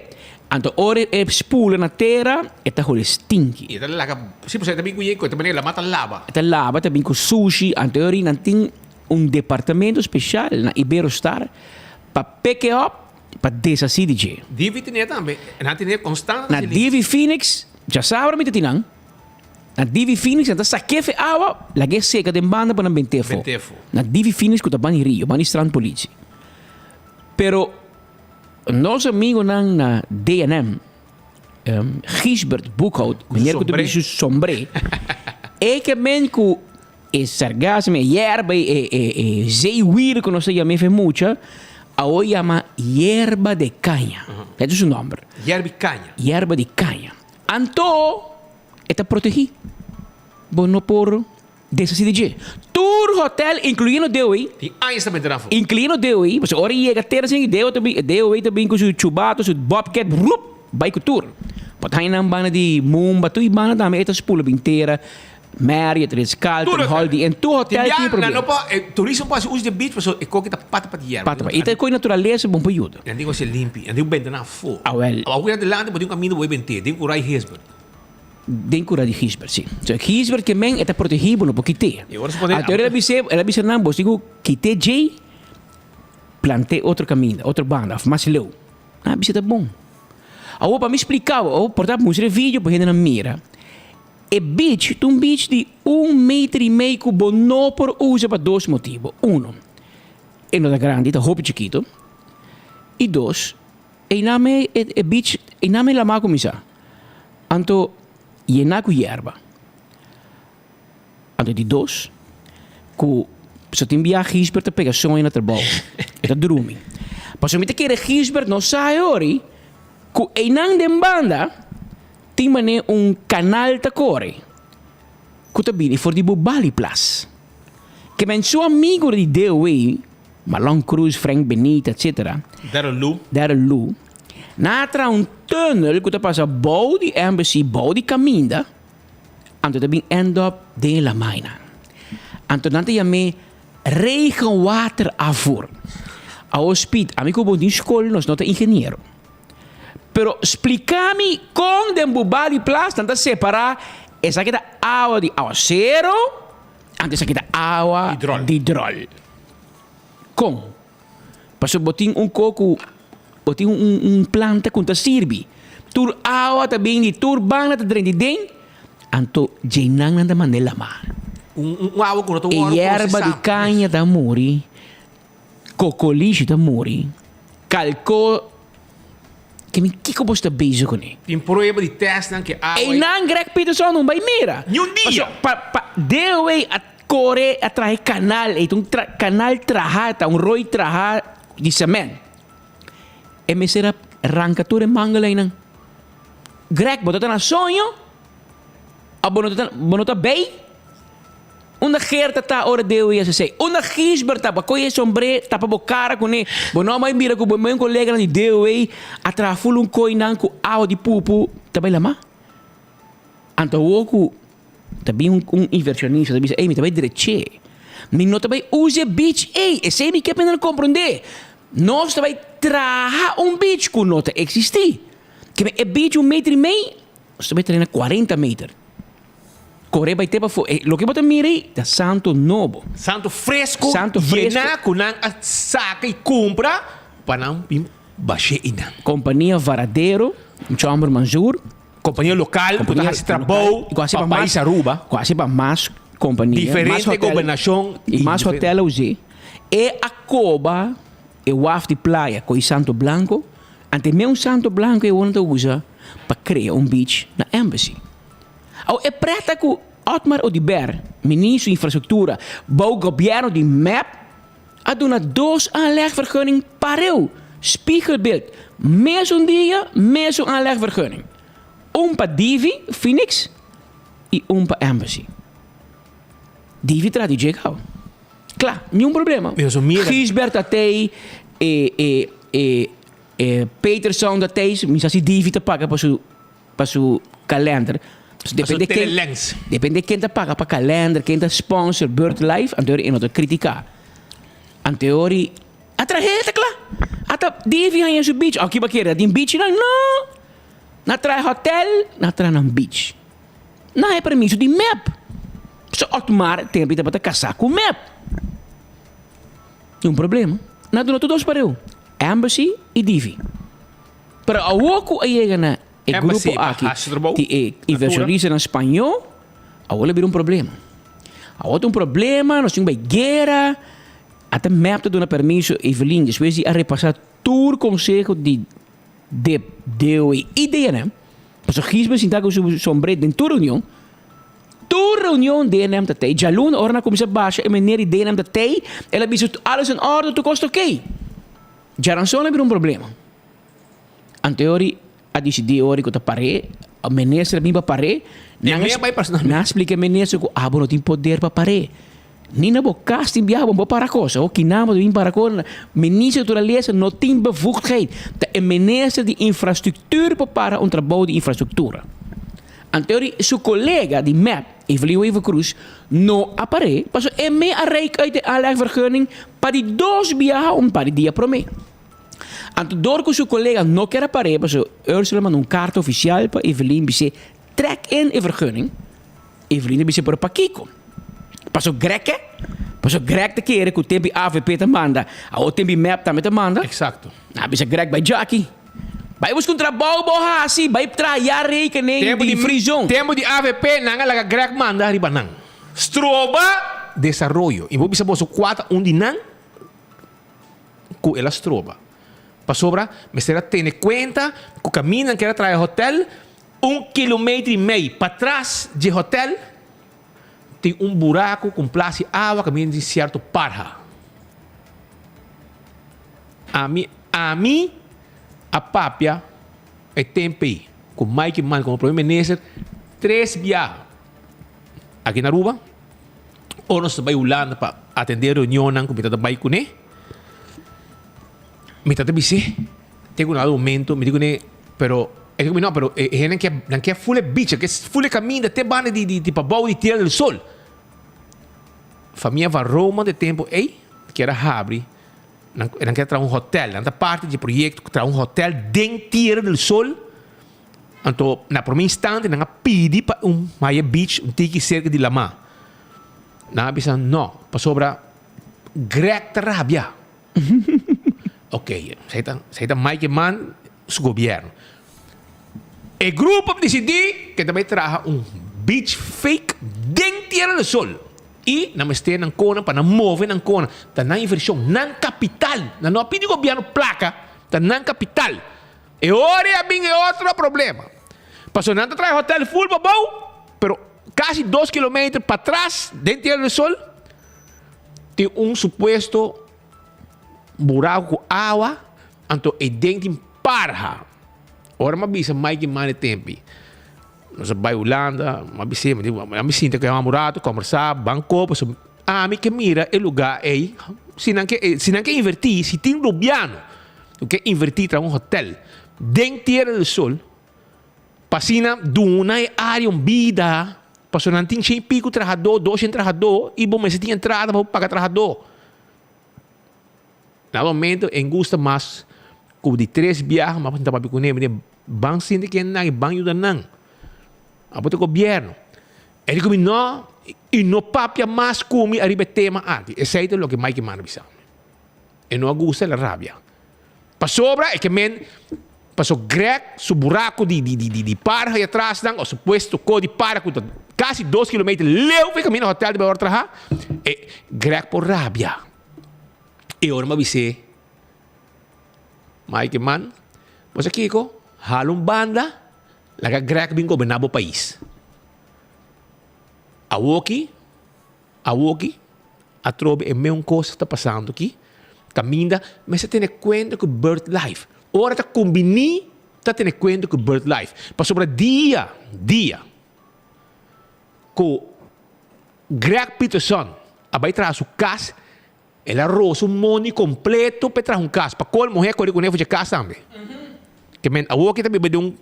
Anto ore e spule na terra e ta hole stinky. E talaga, si possiede também cuidar com também la mata lava. Ta lava ta binko sushi, anto ori nanting un departamento special na Iberostar pa pick up pa desasidige. Divi tinha também, nanti tinha constante. Na Divi Phoenix, já sabe me tinang. Na Divi Phoenix anta sakefe awa, lagi seca de banda pa na Bentefo. Na Divi Phoenix ko ta bani Rio, bani strand politie. Pero nosso amigo na D&M, Gisbert Boekhout, meneer ko de sombre, e que men ku e sargasme, hierba e zeewier, que não sei me fe mucha, a hoy llama hierba de caña. Esse é o seu nome. Hierba de caña. Hierba de caña. Anto, está protegido. Bueno por desasidige. Tour hotel, incluindo DOI. Die anos também terá fogo. Incluindo DOI. Mas ora chega ter assim, DOI também com seu chubato, seu bobcat, vai com tour. Pode aí na banda de Mumba, tu e banda também, esta spula inteira. Marriott, Ritz-Carlton, Holiday, en tu hotel tem problema. Turismo pode usar de beach, mas é coisa que pata para dinheiro. Pata, e tem coisa natureza bom para ajuda. Eu digo se limpo, eu digo bem na fogo. Ah, well. Alguém adelante pode um caminho bem bem, digo curar Gisbert. Den cura de Gisbert, sim. So Gisbert que men está protegido no porque te. Até ela disse não, vos digo que te J plantei outro caminho, outro banda, mas leu. Ah, isso tá bom. Aí para me explicar, eu portar mostrar vídeo para gente na mira. E beach, um beach de 1,5 metro que não por usa para dois motivos. É não é grande, é roupa chiquito. E dois, é beach, e não é la má comisa. Anto, e na com hierba. Anto de dois, que se tem viagem Gisbert a pegar sonho na trabalho. É dormir. Mas se me te quer Gisbert não sai ori, que e não de banda, tem mané canal ta corre. Que tá bem, for de Bali Plus. Que men seu amigo de DOE, Malon Cruz, Frank Benita, etc. Daryl Lu. Na tra tunnel que tá passa bouw die embassy, bouw die caminda. Anto tá bem end up de la mina. Anto nante ja me regenwater afvoer. A hospit, amigo bom de school, nós não tá engenheiro. Pero explica-me como de Bali Plus tenta separar essa aqui da água de aguaceiro antes aqui da água de hidrol. Como? Para botar coco, botar planta com sirve. Tur água também de tur bana de dentro de dentro, anto jenang nanda manela ma. Água com outro e erva de canha da muri, cocoliche da muri, calco que me que bosta beijo com ele. Tem prova de teste que água. E não Greg Peterson não vai mira. Nenhum dia. Deu a correr atrás canal, e canal trajata, roi traja de cimento. E me será arrancatura manga lá não. Greg, botou na sonho. A bonota bem. Uma gerta tá hora deu e assim. Uma Gisbert tá para coisa sombre, tá para bocara com ele. Bono mais mira com o meu colega ali deu e atrás full coinan com água de pupu, tá bem lá má. Anto oku também inversionista, também ei, me também direche. Me não também use beach, ei, e sei me que pena compreender. Nós também traha beach com nota existir. Que é beach 1,5 metro, nós também treina 40 metros. Corre vai ter para lo que bota mirei da Santo Novo. Santo fresco. Llena com a saca e compra para não baixar ina. Companhia Varadeiro, Chamber Manjur. Companhia local, que está trabalho para país Aruba. Quase para mais companhia. Diferente governação. E mais hotel usei. E a Coba, e o WAF de praia, com o Santo Blanco. Ante meu Santo Blanco eu não usa para criar beach na embassy. Ao é preta que Otmar Odiber, ministro de Infraestrutura, bouw governo de MAP, a doen 2 aanlegvergunning pareu. Spiegelbeeld. Meer dia, meer aanlegvergunning. Para Divi, Phoenix, e para Embassy. Divi tra di Jekau. Claro, nenhum problema. Gisbert atei, Peterson atei, mas se Divi te paga para seu calendar. Depende de quem te paga para calendar, quem te sponsor, Bird Life, anterior e não te criticar. Anterior, atrás, claro. Até Divi aí em seu beach. Aqui para querer, de beach não. Na trai hotel, na trai ng beach. Na é permisso de map. So, automatic, tempo para casar com map. Tem problema. Na dona todos pareu. Embassy e Divi. Para a woku aí na e Embassy, grupo aqui, Hasselbouw, que evangeliza em espanhol, agora vira problema. Agora problema, nós temos guerra, até map te dona permisso, Evelyn, depois de repassar todo o conselho de ideia, né? Mas o gisme sinta com o sombreiro em toda reunião. Toda reunião de nem dat hij. Jalun orna começa baixa e meneer die nem dat hij. Ela diz alles in orde, tu kost oké. Jaranson hebben een probleem. An teorie, a decidir ori que pare, a ministra bimba pare. Na explica ministra que abo não tem poder para pare. Nem na boca casting biabo bo para coisa. O que namo de para coisa. Ministra de natureza não tem bevoegdheid. De ministra de infrastructuur para um trabalho de infraestructura. An teorie, zijn collega die map, Evelien Weverkroes, no appare, pas e me a reik uit de aanlegvergunning para die dos biaha para die dia prome. En door que zijn collega no quer appare, pas Ursula man kaart official para Evelien bise trek in e vergunning. Evelien bise por pakiko. Pas o grek te keren que o tempo AVP te manda, o tempo map também te manda. Exacto. Na bise grek bij Jackie. Vai buscar trabalho boa assim, vai trabalhar rekening Tempo de frisão. Tempo de AVP, nanga laga grek manda riba nang. Stroba, desarrollo. E vou bisa boso 4 undi nang, ku ela stroba. Pa sobra, me será tener cuenta, que caminam que era traer hotel, 1,5 km para trás de hotel, tem buraco com place água, caminho de certo parra. A mim, a papia é tempo com Mike Man como primeiro-ministro 3 viagens aqui na Aruba ou nós vai Holanda para atender reunião com o vai com ele me tá disse tem um argumento me digo né pero é que não pero não quer full beach que full caminho até banda de para de Tierra del Sol família vai Roma de tempo que era abre não quer trazer hotel, não parte do projeto que trazer hotel dentro Tierra del Sol. Então, na primeira instante, não pedi para Maya Beach, tiki cerca de Lama. Não bisa não, para sobra grek rabia. Ok, sai Mike Man, o governo. O grupo decidiu que também traga beach fake dentro Tierra del Sol. E na mestre ng kona para move ng kona ta na inversão ng capital na não pedi governo placa ta ng capital e ora é outro problema passou não traz hotel full babau pero quase 2 km para trás dentro do sol tem suposto buraco com água então é dentro parha ora mas bisa mais que mais tempo nós vai Holanda, mas me sinto que é amorado, conversar, banco, me que mira o lugar aí, se não quer invertir, se tem governo, que invertir para hotel, dentro Tierra del Sol, passina duna área vida, passou não tem 100 pico trabalhador, 200 trabalhador, e bom, mas se tem entrada para pagar trabalhador. No momento, gusta mais, como de 3 viagens, mas não está para com ele, banco sindicato não, banco ajuda não. Apo o governo. Ele come no e no papia mais come arriba tema aqui. Esse é o que Mike Man bisa. E não gusta a rabia. Pa sobra é que men passou grek su buraco de parra aí atrás dan o suposto co de parra com quase 2 km leu foi caminho hotel de outra e grek por rabia. E ora bisa Mike Man. Mas aqui ko halong banda laga grek bin governabo país. Awoki, a trobe é mesmo coisa que está passando aqui. Caminha, mas você tem conta com birth life. Ora tá combini, tá tendo conta com birth life. Para sobre dia, com Greg Peterson, a vai trazer o caso, ele arroz money completo para trazer caso. Para qual mulher corre com ele de casa também. Que men, Awoki também vai de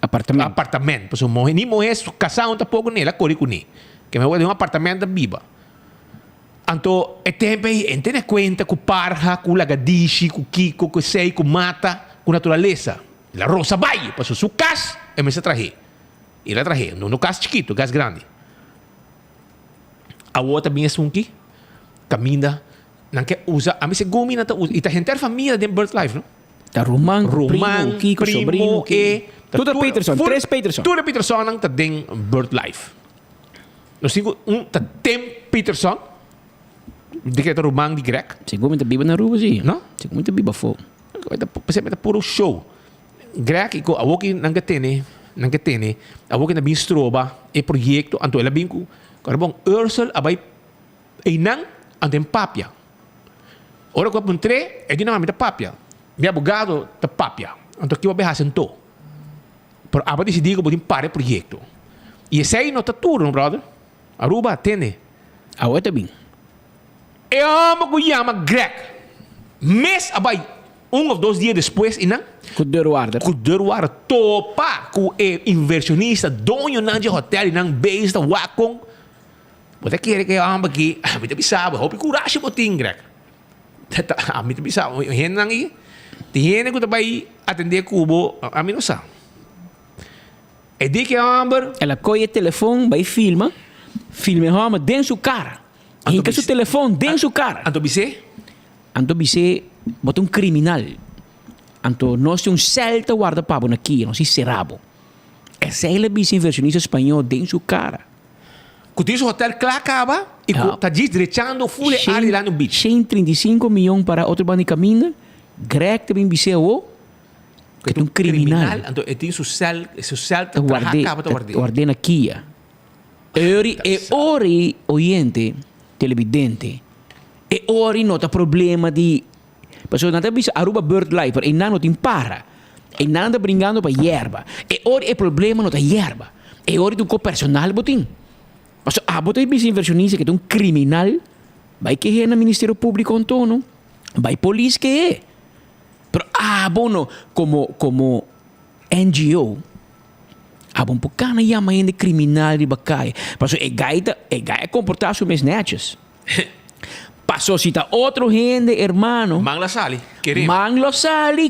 apartamento. Porque morrer nem morrer casar tá pouco nela corre com ele. Que me vai de apartamento viva. Então, é tempo aí, entende conta com parra, com lagadishi, com kiko, com sei, com mata, com natureza. La rosa vai, para sua casa. e me se traje. E la traje. No gas chiquito, gas grande. A outra minha sunki, caminha, não quer usar, a mim se gumi não tá usa. E tá gente família de BirdLife, não? Tá Roman, Roman, Kiko, sobrino, tudo Peterson, três Peterson. Tudo Peterson não tá den BirdLife. No cinco, tá tem Peterson, de que tá Roman de Greg. Segundo tá biba na rua, sim. Não? Segundo tá biba fo. Você tá puro show. Greg, a woki não que tem, a woki na bistroba, e projeto, anto ela binku, Carbon, Ursel, abay, inang, andem papia. Ora ko puntre, e di naman mita papia. Mi abogado, ta papia. Anto kiwa behasen to. Pero aba decidi ko butin pare proyecto. E esse aí não tá tudo, no brother. Aruba, atende. A outra bem. E amo ko yama Greg. Mês abay, ou 2 dias depois, inang, Kuderuarda topa com inversionista, dono de hotel e não base da Wakong. Você quer que eu ame aqui? Me te bisaba, hope coragem botin, Greg. Me te bisaba, hen nang i. Tiene que também atender cubo, a mim não sabe. E di que amber, ela coge o telefone, vai filma homa dentro sua cara. E que seu telefone dentro sua cara. Anto bise, bota criminal. Anto nós temos celta guarda-pabo aqui, nós temos serabo. Essa é a bise inversionista espanhol dentro sua cara. Cutis hotel clacaba e tá direitando fule ali lá no beach. 135 milhões para outro bando de caminho. Greg também biseu que é um criminal. Então, tem seu celta guardei na Kia. E ori oyente, televidente. E ori nota problema de pessoa não tá bisa Aruba BirdLife, e não tem para. E não tá brincando para hierba. E ori é problema nota hierba. E ori do personal botin. Mas botar bis inversionista que é um criminal, vai que é no Ministério Público Antônio, vai polícia que é. Pero bono como NGO, bom poucana chama ainda criminal de bacai. Passou é gaita comportar-se mais netos. Passou se tá outro gente, hermano. Mangla sali,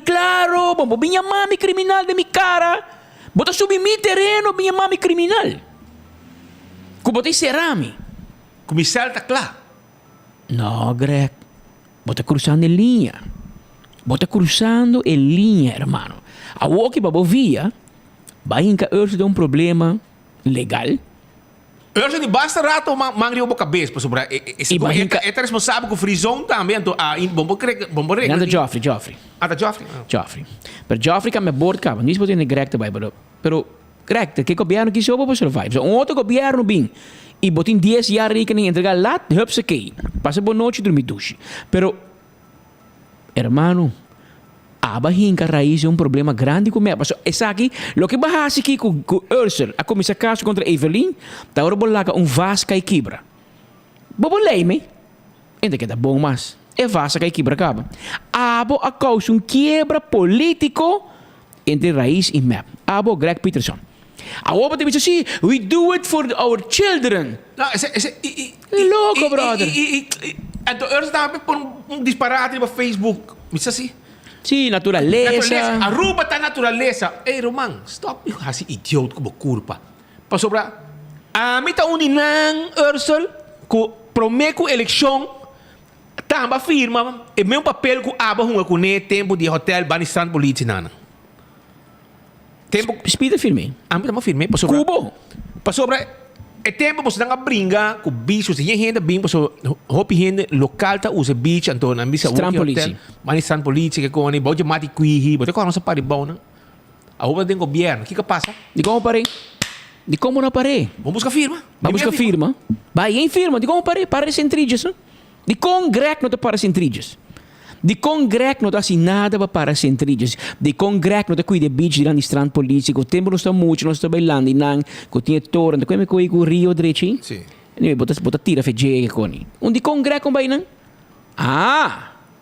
claro. Bom, minha mami criminal de minha cara. Bota subir meu terreno, minha mami criminal. Que botei cerame. Que me salta claro. Não, Greg. Bota cruzando em linha. Bota cruzando em linha, hermano. A walkie babo via, vai encaixar de um problema legal. Urso de basta rato mangri o cabeça para sobrar. É responsável com o frisão também. Então, bombo rega. Não, Joffrey. Da Joffrey? Joffrey. Pero Joffrey que me bordo cava. Não se pode Greg também, pero Greg, que governo que soube para survive. Um outro governo bem. E botin 10 anos rekening entregar lá, hupsa que. Passa boa noite dormir duche. Pero hermano, aba hinka raiz é um problema grande com essa aqui, lo que bahasi aqui com Ursel, a começar caso contra Evelyn, tá ora bolaga vasca e quebra. Bobo leime, ainda que tá bom mas, vasca e quebra acaba. Abo a causa quebra político entre raiz e map. Abo Greg Peterson. A outra tem assim, we do it for our children. Não, louco, brother. Então, Ursel estava por disparate no Facebook. Me assim. Sim, natureza. Aruba tá natureza. Ei, Roman, stop. Assim, idiota como culpa. Para sobrar. A mim tá uninang, Ursel, que promete a eleição, tamba firma, e meu papel que aba hunga com tempo de hotel, banistan polícia nana. Tempo. Spida firme. A mim tá firme. Para sobrar. Cubo. Para sobrar. É tempo você não brinca com bichos, se gente bem, você hope gente local tá usa bicho, então na missa o hotel, mas estran polícia que com bode mati cuihi, bode com nossa pari bom, não? A roupa tem governo, que passa? De como parei? De como não parei? Vamos buscar firma. Vamos buscar firma. Vai em firma, de como parei? Para centrígios, de congresso não te para centrígios. De congresso não te assinada para centrígios. De congresso não te cuida bicho de estran polícia, o tempo não está muito, não está bailando, não, que tinha torre, não come com o rio direito. Sim. E bota tira feijão com ele. De congresso com vai não?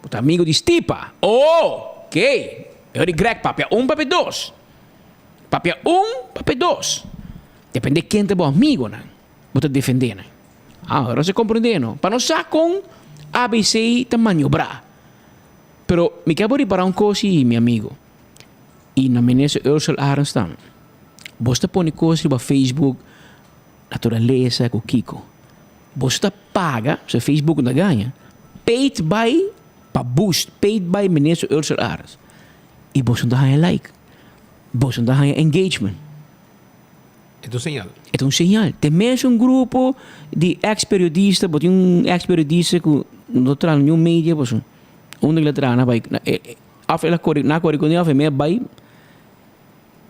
Bota amigo de Stipa. Ok. Eu de Greg, papel 1, papel 2. Papel 1, papel 2. Depende de quem é bom amigo, não? Bota defender, não? Agora você compreende, não? Para não sair com ABC te maniobrar. Pero me quero reparar coisa, meu amigo. E na menesa Ursel Arenstam. Bosta põe coisas no Facebook, natureza, com Kiko. Bosta paga, se Facebook não ganha. Paid by, para boost, paid by ministro Ursula Aras. E bosta não ganha like. Bosta não ganha engagement. É um sinal. Tem mesmo grupo de ex-periodistas, botem ex-periodista que não traz nenhum mídia, bosta. Onde ele traz, vai. Na correção, vai.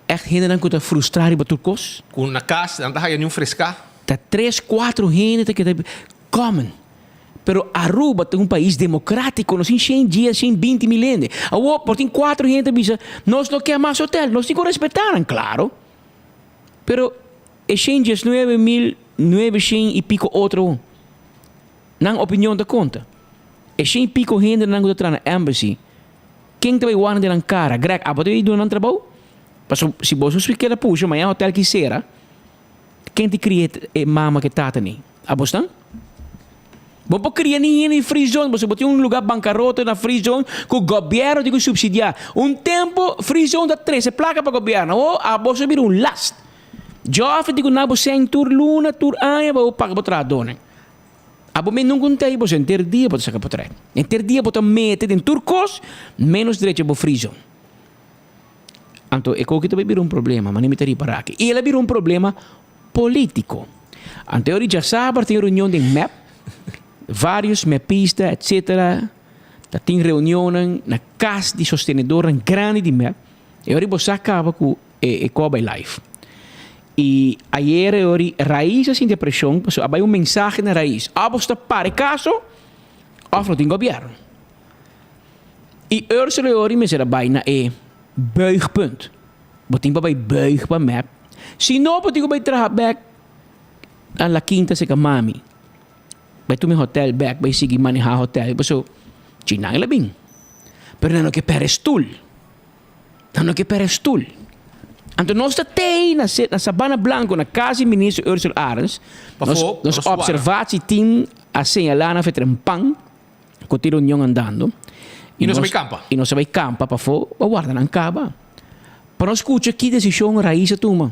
Echt gente não está frustrado por tudo coisa. Com na casa, não está nenhum frescar. Tá 3, 4 gente que comem. Pero Aruba tem um país democrático, nós temos 100 dias, 120 milhões. Por tem 4 gente que nós não queremos mais hotel, nós temos que respeitar, claro. Pero é 100 dias, 9.900 e pico outro. Não opinião da conta. É 100 e pico gente que não está na embassy. Quem vai guardar de cara? Greg, pode ir do não trabalho? Se você quer puxa, mas é hotel que será. Quem te cria mama que tá nem? Abostan? Bom, para criar ninguém em free zone, você botou um lugar bancarrota na free zone que o governo tem que subsidiar. Tempo free zone da 13 placa para o governo. Você vira last. Jovem digo na você em tur luna, tur anha, para pagar para trás dona. Mas não contei, você em ter dia para sacar para trás. Em ter dia para meter em turcos menos direito para free zone. Então, é que também virou problema, mas não me teria para aqui. E ele virou problema político. Então, eu já sabe, tem reunião de MEP, vários MEPistas, etc. Tem reunião na casa de sostenedor grande de MEP. E eu vou sacar com o Kobe Live. E ayer eu raiz assim de pressão, havia mensagem na raiz. Você para caso, ou não tem governo. E Ursula eu me será baina buigpunt. Boting pa buig pa map. Se não boting ko trabalhar back a la quinta se mami. Vai tu mi hotel back, vai sige manejar hotel. So, chinang labing. Pero não que per stool. Não que per stool. Anto nós tem na Sabana Blanco, na casa do ministro Ursula Aras, nós observatieteam a señalar na Fetrempang, com tiro união andando. E não sabe campa. E não sabe campa para fora, para guardar na caba. Para nós escutar que decisão raiz a toma.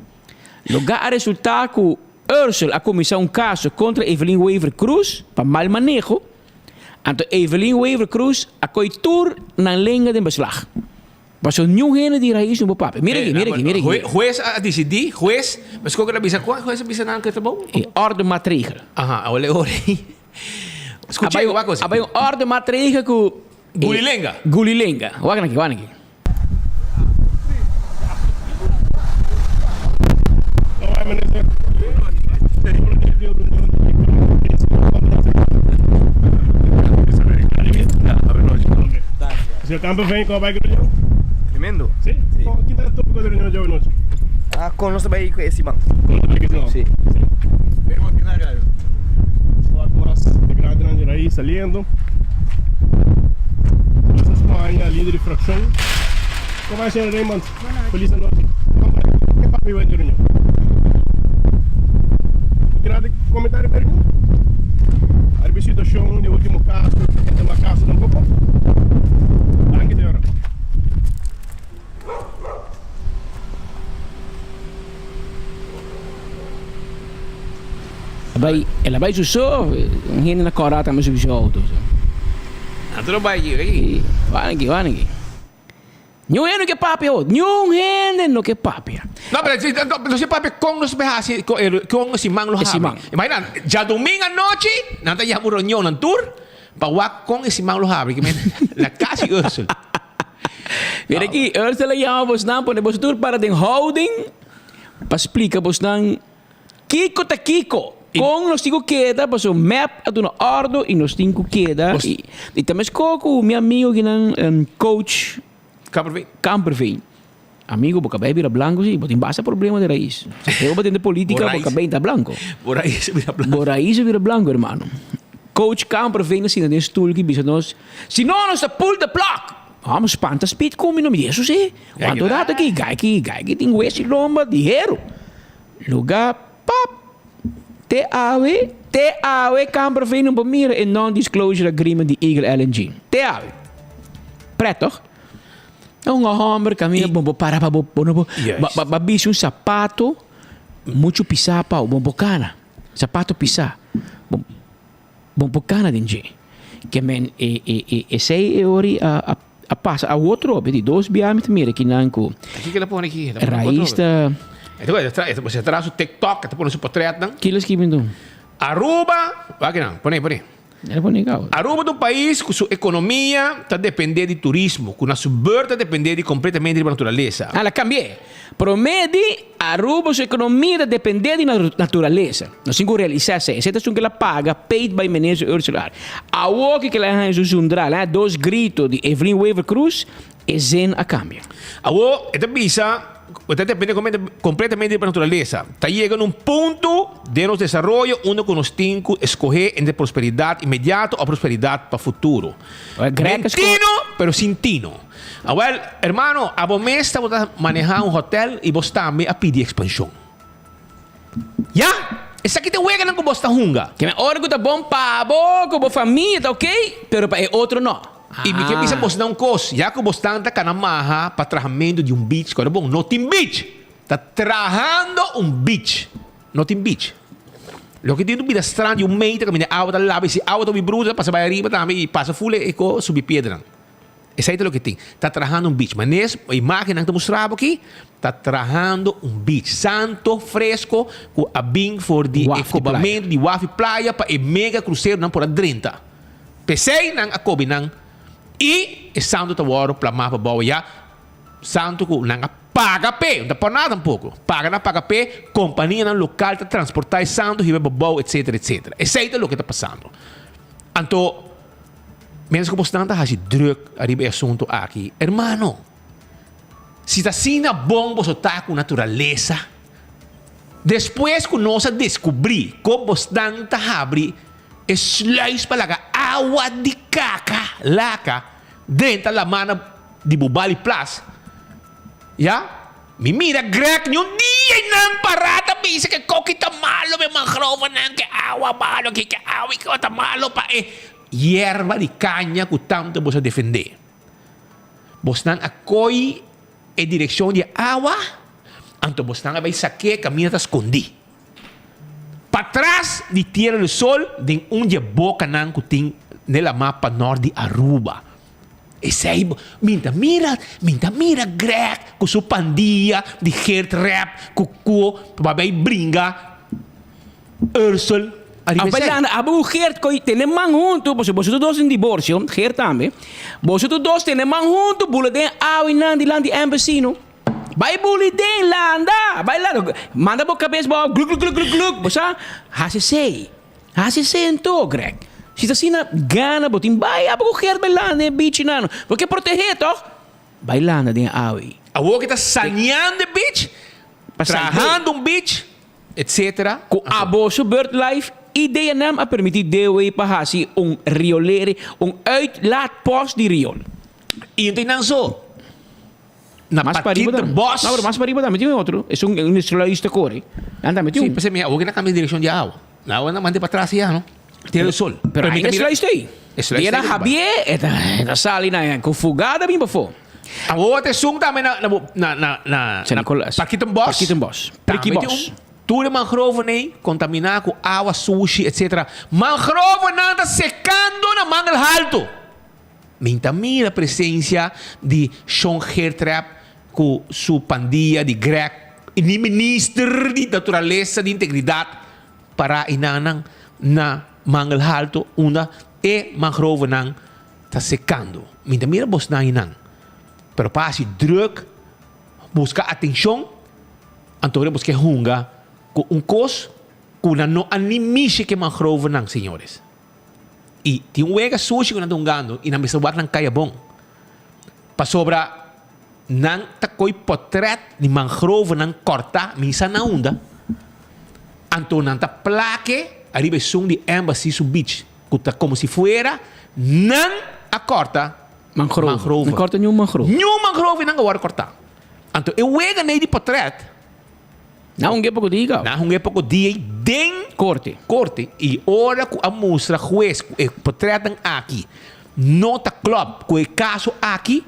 Lugar a resultar que Ursula a começar caso contra Evelyn Weaver Cruz para mal manejo. Então Evelyn Weaver Cruz a coitur na lenga de beslag. Mas o nenhum gente de raiz no papel. Mira aqui. Juez a decidir, juez, mas como que avisa qual? Juez avisa nada que tá bom? Ordem matriz. Aha, olha. Escuta uma coisa. Abai ordem matriz que Gulilenga. Wagan aqui. Seu campo vem com a bike do Tremendo. Sim? Que está o tópico da reunião de hoje noite? Com nosso bike esse man. Sim. Vemos aqui na galera. Quatro de grande raiz saliendo. Nossa Espanha, líder de fração. Como vai ser, Raymond? Feliz noite. Que papo vai ter reunião? Tirado comentário para mim. A situação de último caso, de uma casa não pouco. Danke dir. Ela vai só gente na corata mas o jogo. Antro vai aqui. Vai aqui. Nenhum ano que papel, nenhum ano que papel. Não, mas você papel com os behasi com esse manglo habi. Imagina, já domingo à noite, nada já por reunião na tour, para walk com esse manglo habi, que na casa Ursula. Mira aqui, Ursula chama vos não para vos tour para den holding, para explicar vos não Kiko ta Kiko. Com nós temos que queda, para o map a uma ordem e nós temos que queda. E também com o meu amigo que é coach Camperveen. Amigo, porque vai virar branco, sim, porque tem bastante problema de raiz. Se eu de política, porque vai estar branco. Por aí se vira branco, irmão. Coach Camperveen, assim, nesse tool que bisa nós. Se não, nós pull the plug. Vamos espanta speed com o nome disso, sim. Quanto data aqui, gai que tem esse lomba de hero. Lugar, pap. TAW Camperveen não mira em non-disclosure agreement de Eagle LNG. TAW. Prettig? Um homem caminha bom para babis sapato muito pisar pau bom bocana. Sapato pisar. Bom bocana dinje. Que men sei ori a passa a outro de 2 diâmetros mira que nanco. Aqui que ela põe aqui. Raiz da Você traz o TikTok, você põe o portrait não? Que eles que vendam. Aruba, vai que não, põe. Aruba do país com sua economia está dependendo de turismo, com a sua está dependendo completamente da natureza. Ela cambiei. Promete Aruba sua economia está dependendo da natureza. Não se realizar isso. Essa é que ela paga paid by Menezes Ursular. A outra que ela arranja juntar, 2 gritos de Evelyn Weaver Cruz, é zen a cambio. A outra, esta visa Usted depende completamente de la naturaleza. Está llegando a un punto de nuestro desarrollo donde nos tenemos que escoger entre prosperidad inmediata o prosperidad para el futuro. Tino, pero sin tino. Well, hermano, a vos me está manejar un hotel y vos también a pedir expansión. ¿Ya? Essa aqui te juega com vos junga. Que me orgo tá bom para vos, com a família, tá ok? Pero para outro não. E me que pisa você dar coisa, já que você está canamaha para trabalhamento de beach, que é bom, não tem beach. Está trabalhando beach, não tem beach. Lo que tem vida estranha de meter, que me água da lava, se água do bruta, passa para arriba também e passa full e subir pedra. Esse aí é o que tem. Está trabalhando beach, mas nessa imagem que eu mostrava aqui, está trabalhando beach, santo, fresco, com a bing for de equipamento de wafi playa para e mega cruzeiro não por 30. Pensei nang ako binang e santo tawaro plamapa bawa ya santo ko nang paga pe não por nada tampouco paga na paga pe companhia na local tá transportar santo hibe babaw etc etc esse é o que está passando anto menos que bastante hasi druk arriba assunto aqui hermano se está sina bom você tá com natureza depois que nós descobrir como bastante abre sluis palaga água de caca, laca, dentro da mana de Bubali Plus. Ya? Me mira, Greg, ni un dia nang parada, bisa que coquita malo, me mangrova nang que água malo, que água que tá malo pa hierba de caña que tanto você defender. Você não acolhe a direção de água, então você não vai saquear caminho tá escondido. Para trás de Tierra do Sol, tem onde boca não tem nela mapa norte de Aruba. Esse aí, minta mira, Greg, com sua pandilha de Gert Rap, Cucu, para brincar, Ursula. Apalhando, abu Gert, que tem man junto, você dois em divórcio, Gert também, você dois tem man junto, bula den água e não de lá de embacino. Vai bulidin landa, vai lá, manda boca cabeça, gluk gluk gluk gluk, bosa, hase sei então, Greg. Se assim na gana, botin, vai a buquer belanda, beach nano, porque proteger to, vai lá na den awi. A wo que tá saneando o beach, trajando beach, etc. Com aboso BirdLife, ideia nam a permitir dewe para hasi riolere, uitlaatpost de riol. E então so. Na mais para riba boss. Não, mais para riba também tem outro. É um estrelista core. Anda metido. Sim, pensei minha, hoje na cambia de direção de água. Na hora mande para trás já, não? Tira o sol. Pero aí estrelista aí. E era Javier, era sali na com fugada bem para fora. A outra sung também na Parquiton Boss. Parquiton Boss. Tudo mangrove nem contaminar com água, sushi, etc. Mangrove não está secando na Mangal Alto. Mira a presença de Sean Hertrap com sua pandilha de Greg e ministro de natureza de integridade para inanang na Mangal Alto onde mangrove não está secando. Mira bos na inang. Pero pasi druk busca atenção antore busca hunga com cos com não animisce que mangrove não, senhores. E tem wega sushi que não estão e na mesa não cai bom. Para sobra, não tá coi portrait de mangrove não corta, misa na onda. Então não tá plaque, arriba sum de embassy su beach, como se fuera, não a corta mangrove. Não corta nenhum mangrove. Nenhum mangrove não agora cortar. Então eu wega nem de portrait. Não é pouco dia. Não é pouco dia den corte. E ora que a mostra juiz que portretam aqui nota club com o caso aqui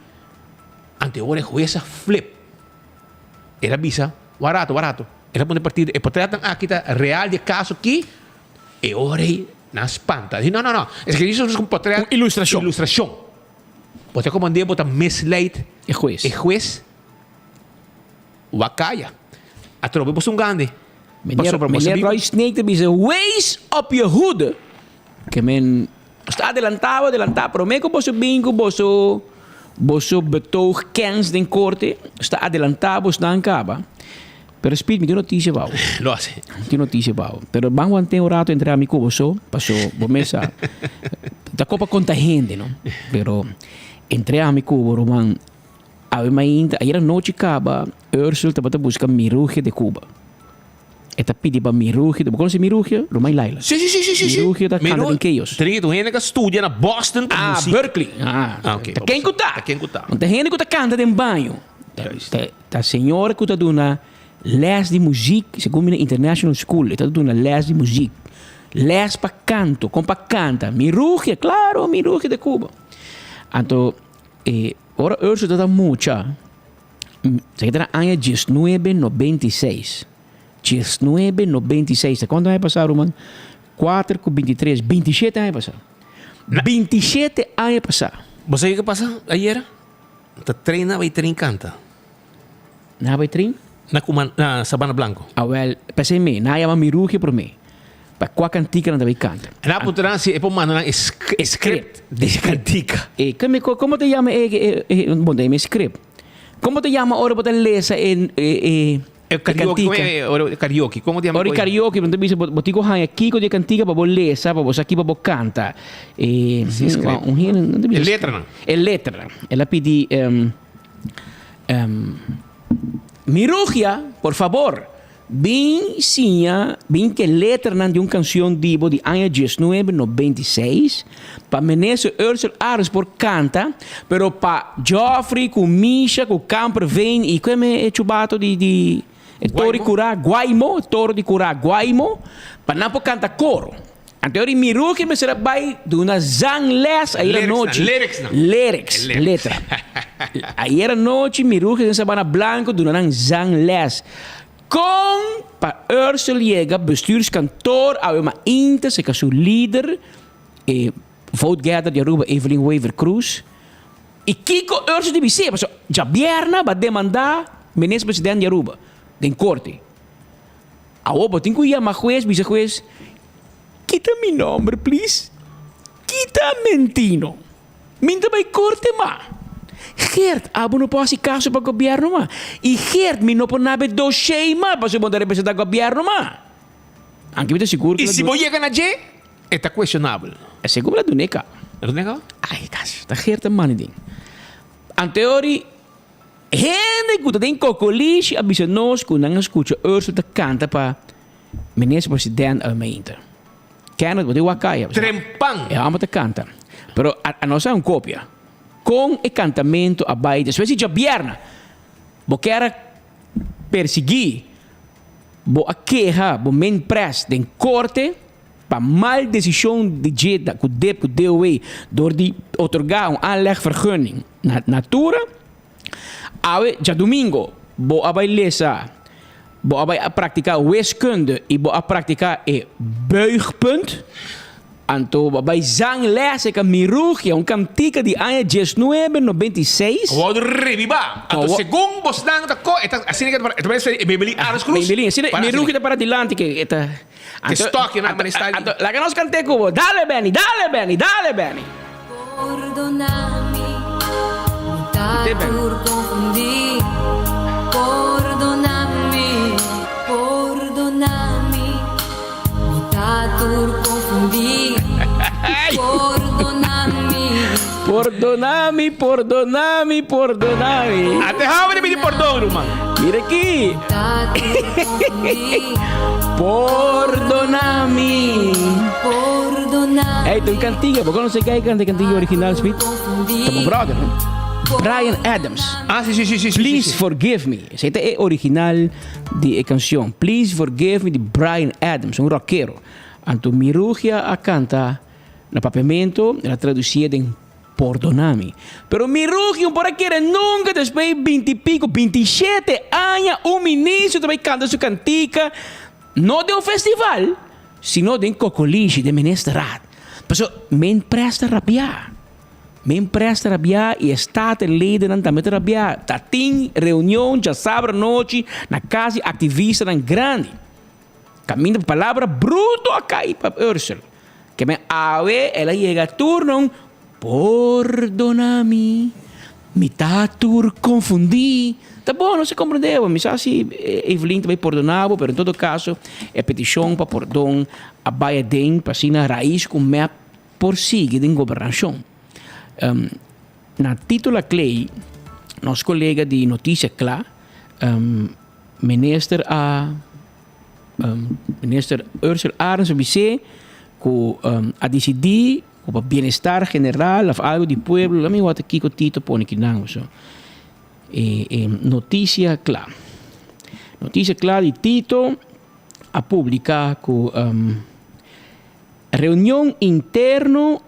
ante ora jueza flip. Era bisa, barato. Era pone partido, e potratan aqui tá real de caso aqui, e ora na espanta. No. Es que isso é um portrait ilustração. Você como andei botar misleid e juez. Wakaya. A trobe bos grande. Meneer Roy Snake dice, wees op je hoede. Que men está adelantado, pero me que boso bingo, boso betoog kens den corte, está adelantado, bos dan caba. Pero speed me dio noticia bau. Lo hace. Dio noticia bau. Pero van a tener un rato entre a mi cubo so, pasó, bomesa. Da copa conta gente, ¿no? Pero entre a mi cubo, Roman, ayer noche caba, Ursula te bota buscar miruge de Cuba. Eta pidi para miruge, de conoce miruge? Romay Laila. Sí. Miruge da canta en Chaos. Tem tu gente que estudia na Boston. Berkeley. Ok. Tá quem cuta? Tem gente que canta em banho. Tá senhora que tá dando les de muziek, se come in international school, está dando les de muziek. Les para canto, com para canta. Miruge, claro, miruge de Cuba. Então, ora Ursula tá mucha. Se que tá año 1996. 1996. Quanto vai passar, Roman? 4 com 23. 27 anos passar. 27 anos passar. Você que passa ayer? Tá treina vai trin canta. Na vai trin? Na Sabana Blanco. Well, pensei me, na ia miruge por me. Para qual cantica não vai canta. Na putra se é por mandar script de cantica. Como te chama bom, de script. Como te chama ora para ler karaoke, como te llama? Ora karaoke, então você botico hang aqui com de cantiga para ler, para você aqui para canta. Letra não. Letra. Ela pedi Mirugia, por favor. Bem que letra de uma canção de año 1996 para Menezes Ursula Ares por canta, pero para Joffrey, com Misha, com Camper Vane e como é chubato de Tori Curá Guaimo, Toro de Curá Guaimo, para não canta coro. Anterior Mirugia me será vai de uma zangles aí era noite. Lyrics, letra. Aí era noite Mirugia em Sabana Blanco de uma zangles. Com para Ursula llega bestuurskantoor ao uma inter se caso líder vote gather de Aruba Evelyn Waver Cruz e Kiko Ursula de Bicep so já vierna vai demandar ministro presidente de Aruba den corte a obo tem que ir a juez quita mi nombre please quita mentino minta vai corte ma Gert, abo não pode caso para o governo, ma. E Gert, me não pode nabe dossiê, ma, para se poder representar o governo, ma. Anche me seguro que... E se você chega na G, está questionável. É seguro do Neca. Do Neca? Ai, caso, está Gert, mano, ding. Anteori, gente que tem cocoliche, avisa nós que não escuta Ursula canta para ministro presidente ao Mainter. Quer não, eu acaia. Trempang. É, amo te canta. Pero a nossa é uma cópia. Com o cantamento a baile, se já vierna, bo quer perseguir, bo a queja, bo men press den corte, para mal decisão de jeda, que o DOE, door de otorgar aanlegvergunning na natura, já domingo, bo a bailesa, bo a praticar wiskunde e bo a praticar buigpunt. Anto bij zangles que Mirugia, cantica de año 1996. Vou revivar. Anto según vos dan assim que parece Bebeli Ares Cruz. Bebeli, assim Mirugia para adelante que está. Stock na manestali. La que nos cante cubo. Dale Benny. Perdonami, por confundir. Perdonami, por confundir. Perdonami. Até how me pedir perdão, irmão. Mira aqui. Perdonami. Hey, tu cantiga, porque não sei quem canta cantiga original, Speed. Como brother, não? Bryan Adams. Sí. Please forgive me. Essa é original de canção. Please forgive me de Bryan Adams, um rockero. Anto Mirugia a canta no papamento, ela traduzia em perdonami. Pero mi rugio por aqui nunca después 20 y pico, 27 años, un ministro também canta su cantica, no de un festival, sino de un cocoliche, de ministerat. Pero men presta rabiar. Men presta rabiar e statenleden também rabiar. Tatin reunião já sábado noite na casa ativista na grande. Caminho palavra bruto a cair para Ursula. Que me ave ela chega a turno, perdonami, me tatur confundi. Tá bom, não se compreendeu. Mas assim, Evelyn também perdonava, mas em todo caso, é petição para perdão a Biden, para assim, na raiz com me por seguir em governação. Na título Clay, nosso colega de Notícia Clá, minister Ursula Arens disse que a decidir o bem-estar general of algo do pueblo, lá me vou aqui com o Tito põe aqui não, Notícia Clá. Notícia Clá de Tito a publicar que reunião interna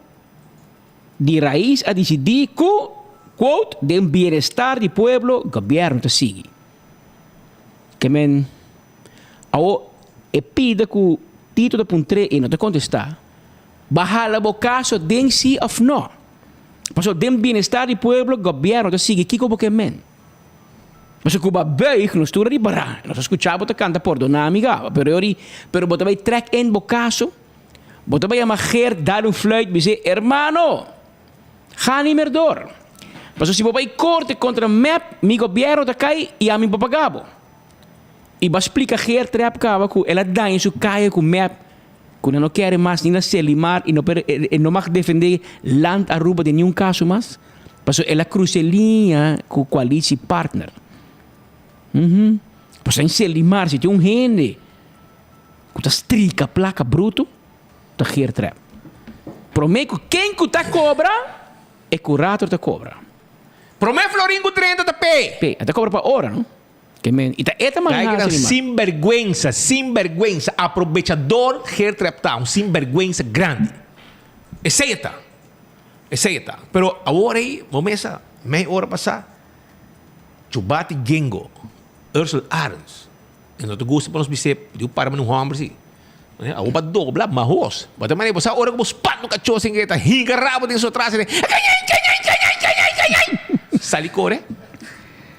de raiz a decidir que, quote, de bem-estar do pueblo, o governo te sigue. Que men, pide que o Tito de Puntre e não te contestar, bajar o caso de sim ou não. Porque de bem-estar do pueblo, o governo te sigue. Que como que men? Porque Cuba veio, não estou de barra. Nós escutamos te canta por donar amiga, pero você vai track em o caso, você vai amager, dar fluit, dizer, hermano, ga niet meer door. Mas se você corte contra mi governo te cai e a mim papagabo. E vai explicar que trap cava que ela dá em sua caia com map que não quer mais nem se limar e não mais defender land Aruba de nenhum caso mais. Mas ela cruzelinha com coalição partner. Mas sem se limar se tem gente que tá strica placa bruto tá hier trap. Prometo quem que tá cobra é curator tá cobra. Prometo Floringo 30 tá pay. Até cobra para hora, não? Que men, esta manhã sinvergüenza, aprovechador Hertraptown, sinvergüenza grande. Esse está. Pero agora aí, momesa, meia hora passar, Chubati Gengo, Ursula Arens, e não te gusta para nos dizer, eu para no homem assim. A upa dobla, mahos. Bata mané, você hora como spat no cachorro sem greta, hinga rabo dentro sua traça, salicore.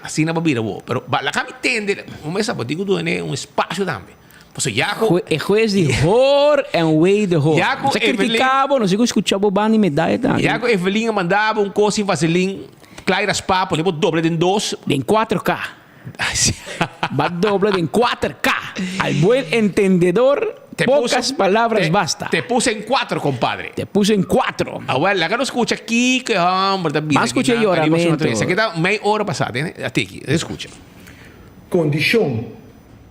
Assim na babira, pero la kami tende, momesa, pati ko doon espaço também. Porque Jaco é juez de horror é way de horror. Jaco criticava, não sei como escutava o bani medalha também. Jaco Evelyn mandava coisa em vaselin, claras papo, levou doble em 2, em 4K. Va doble em 4K. Al buen entendedor, poucas palavras basta. Te puse em 4, compadre. Te puse em 4. Agora, lá que não escuta aqui, que homem, tá mas escuta aí oramento. Aqui tá meia hora passada, né? Até aqui, escuta. Condição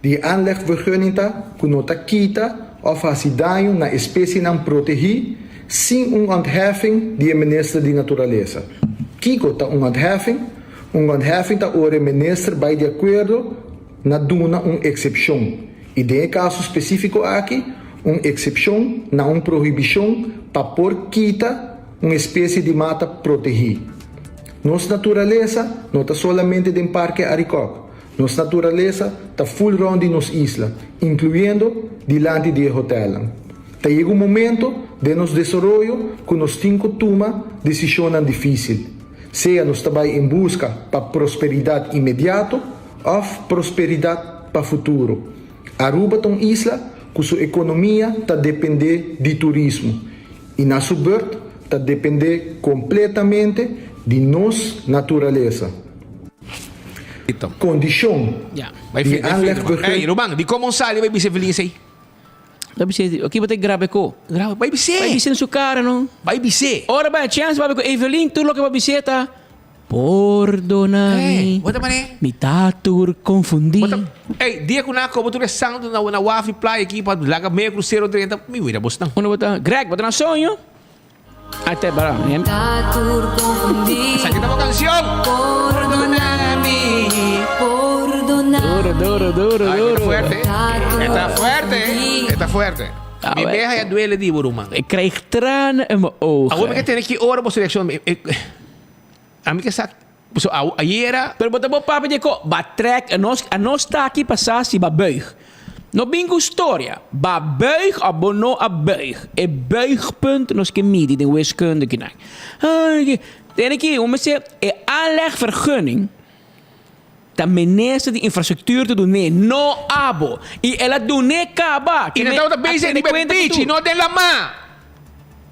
de aanlegvergunning que nota quita of hasidaio na espécie não proteger sem ontheffing de minister de natureza. Kiko tá ontheffing tá ore minister vai de acordo na duna excepção. E de caso específico aqui, excepção na proibição para por quita espécie de mata proteger. Nossa natureza não está solamente em Parque Aricoc. Nossa natureza está full round em nossa isla, incluindo delante de hotel. Chega momento de nosso desenvolvimento que nós temos que tomar decisões difíceis. Seja nós trabalhamos em busca para prosperidade imediata ou prosperidade para futuro. Aruba é uma isla que sua economia está dependendo de turismo e na sua vez está dependendo completamente de nossa natureza. Então. Condição de aanlegvergunning. Romang, di como sali vai bise feliz aí? Vai bise, aqui vai ter grave ko. Grave, vai bise. Vai bise na sua cara, não? Vai bise. Ora vai chance vai com Evelyn, tudo que vai bise tá. Perdonami. Bota mané. Me tatur confundi. Ei, dia que nako botou sound na Wafi Play aqui para laga meio cruzeiro 30, me vira bostão. Uma bota, Greg, bota na sonho. Até para. Tatur confundi. Essa aqui tá uma canção. Perdonami. Perdonami. Duro. Está fuerte. Está fuerte. Mi beja ya duele di man. Ik krijg tranen in mijn ogen. Agora que tem que ora por seleção. A mim que sabe, so ayer Pero bota bo papa de ko, ba trek a nós tá aqui passar se ba buig. No bingo história, ba buig a bono a buig. E buigpunt nos que midi den wiskunde knak. Tem aqui, você é aanlegvergunning. Da minister de infrastructuur te doen. Nee, no abo. E ela doen nee kaba. E não tá bezig de beach, não tem la ma.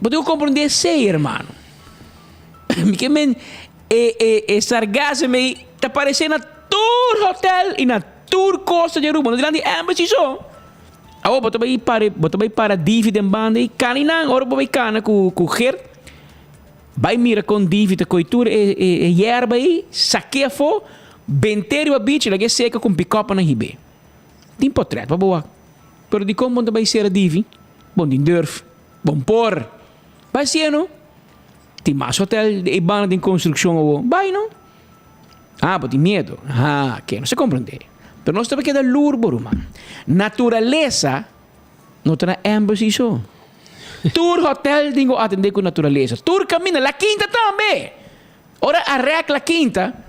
Mas eu compreender sei, irmão. Porque men sargasme tá parecendo na tour hotel e na tour Costa de Aruba. Não tem lá embassy so. Awo bota vai para dividend bande e caninang ora vai cana com ger. Vai mira com dividend coitura e yerba aí, saqueia fo. Benterio a beach, lagi seca com pick-up na hibe. Tem portret, baboa. Pero di como vai ser a divi? Bom din durf. Bom por. Vai ser, não? Tem mais hotel e bana de construção. Vai, não? Ah, mas tem medo. Ah, que não se compreende. Pero nós temos que dar lurbo, man. Natureza não tem embassy so. Tour hotel dingo atender com natureza. Tour caminha, la quinta também. Ora arrec la quinta.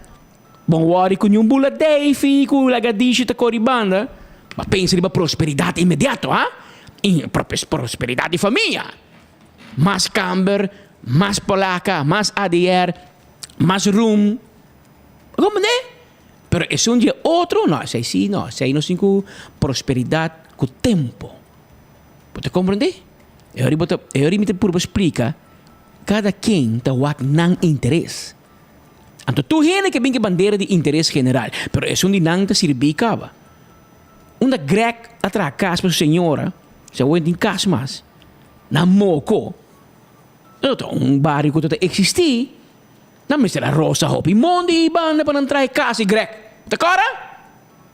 Bom, wari com um bula Davey, com a gadiche da coribanda. Mas pensa em prosperidade imediata, ah? E prosperidade de família. Mais camber, mais polaca, mais ADR, mais room. Como né? Pero é um dia outro, não. Sei sim, não. Sei não com prosperidade com o tempo. Você compreende? Eu me por explicar. Cada quem tem o interesse. Então, tu hene que bem bandeira de interesse general, pero é um de não te servir cava. Uma grec atrás casa para a senhora, se eu entendo casa mais, na moco, então bairro que existir, na mistura rosa hopi mondi banda para entrar em casa grec, tá cara?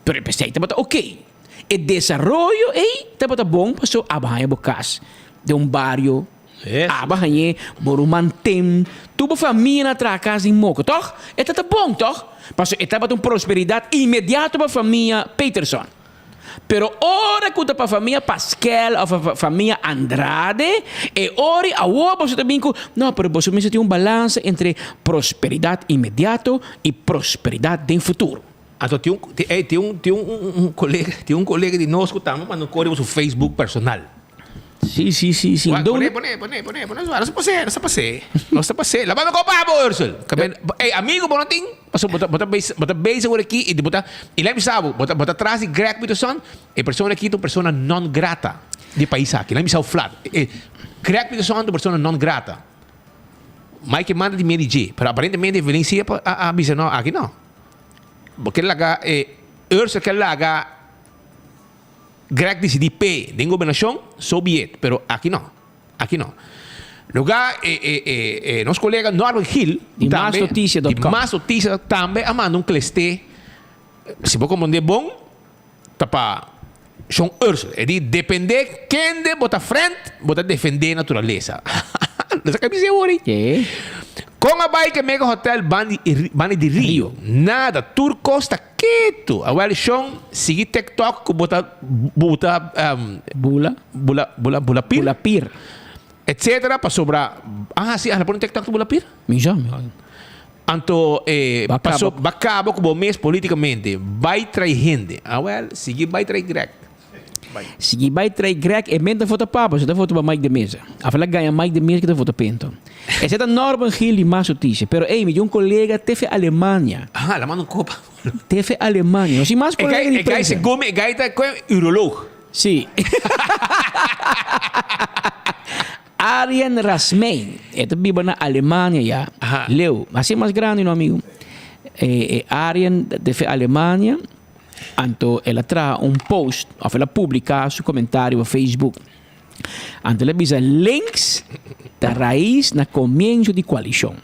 Pero pensei que tá ok. E desenvolvimento tá bom para so abaixo do casa de bairro. Abahanye, borumantem, tubo família na tra casa em moco, toch? É tá bom, toch? Passo etapa de prosperidade imediata para a família Peterson. Pero ora que para a família Pascal ou para a família Andrade, e ora a você também com, não, pero você me tem balanço entre prosperidade imediata e prosperidade de futuro. Então tem um colega de nós que estamos mandando código no Facebook personal. Sim. Pone. Não se passe. Lavando com o pabo, Ursula. Amigo, bom ting. Bota base agora aqui e lembra sabe, bota atrás de Greg Peterson, e pessoa aqui é uma pessoa não grata de país aqui. Lembra sabe flat. Greg Peterson é uma pessoa não grata. Mike manda de MDG, pero aparentemente Valencia a dizer não, aqui não. Porque lá Ursula que lá Greg decidi pay de governação, so be it. Pero aqui não. Lugar, nosso colega Norman Hill, de mais notícia também, amando cliste. Se você compreender bom, tá para Sean Ursula. É de depender quem de botar frente, botar defender a natureza. Não sei o que dizer hoje. Com a bike mega hotel Bani de Rio. Nada, tour costa quieto. Agora Sean seguir TikTok com botar bula pir. Etc. para sobrar. Sim, ela põe TikTok bula pir? Mijão. Então, passou bacabo com o mês politicamente. Vai trair gente. Agora, seguir vai trair Greg. Se vai trair Greg, é mesmo foto papa, se dá foto para Mike de Mesa. A falar ganha Mike de Mesa que dá foto pento. Esse é Norman Hill e mais notícia. Pero me um colega teve Alemanha. Ela manda um copa. Teve Alemanha. Não sei mais colega de prensa. Gai tá com urologo. Sim. Arjen Rasmein. Ito biba na Alemanha ya. Leo. Assim mais grande, no amigo. Arjen teve Alemanha. Anto ela traz post, ou ela publica seu comentário no Facebook. Anto ela visa links da raiz na comienzo de coalição.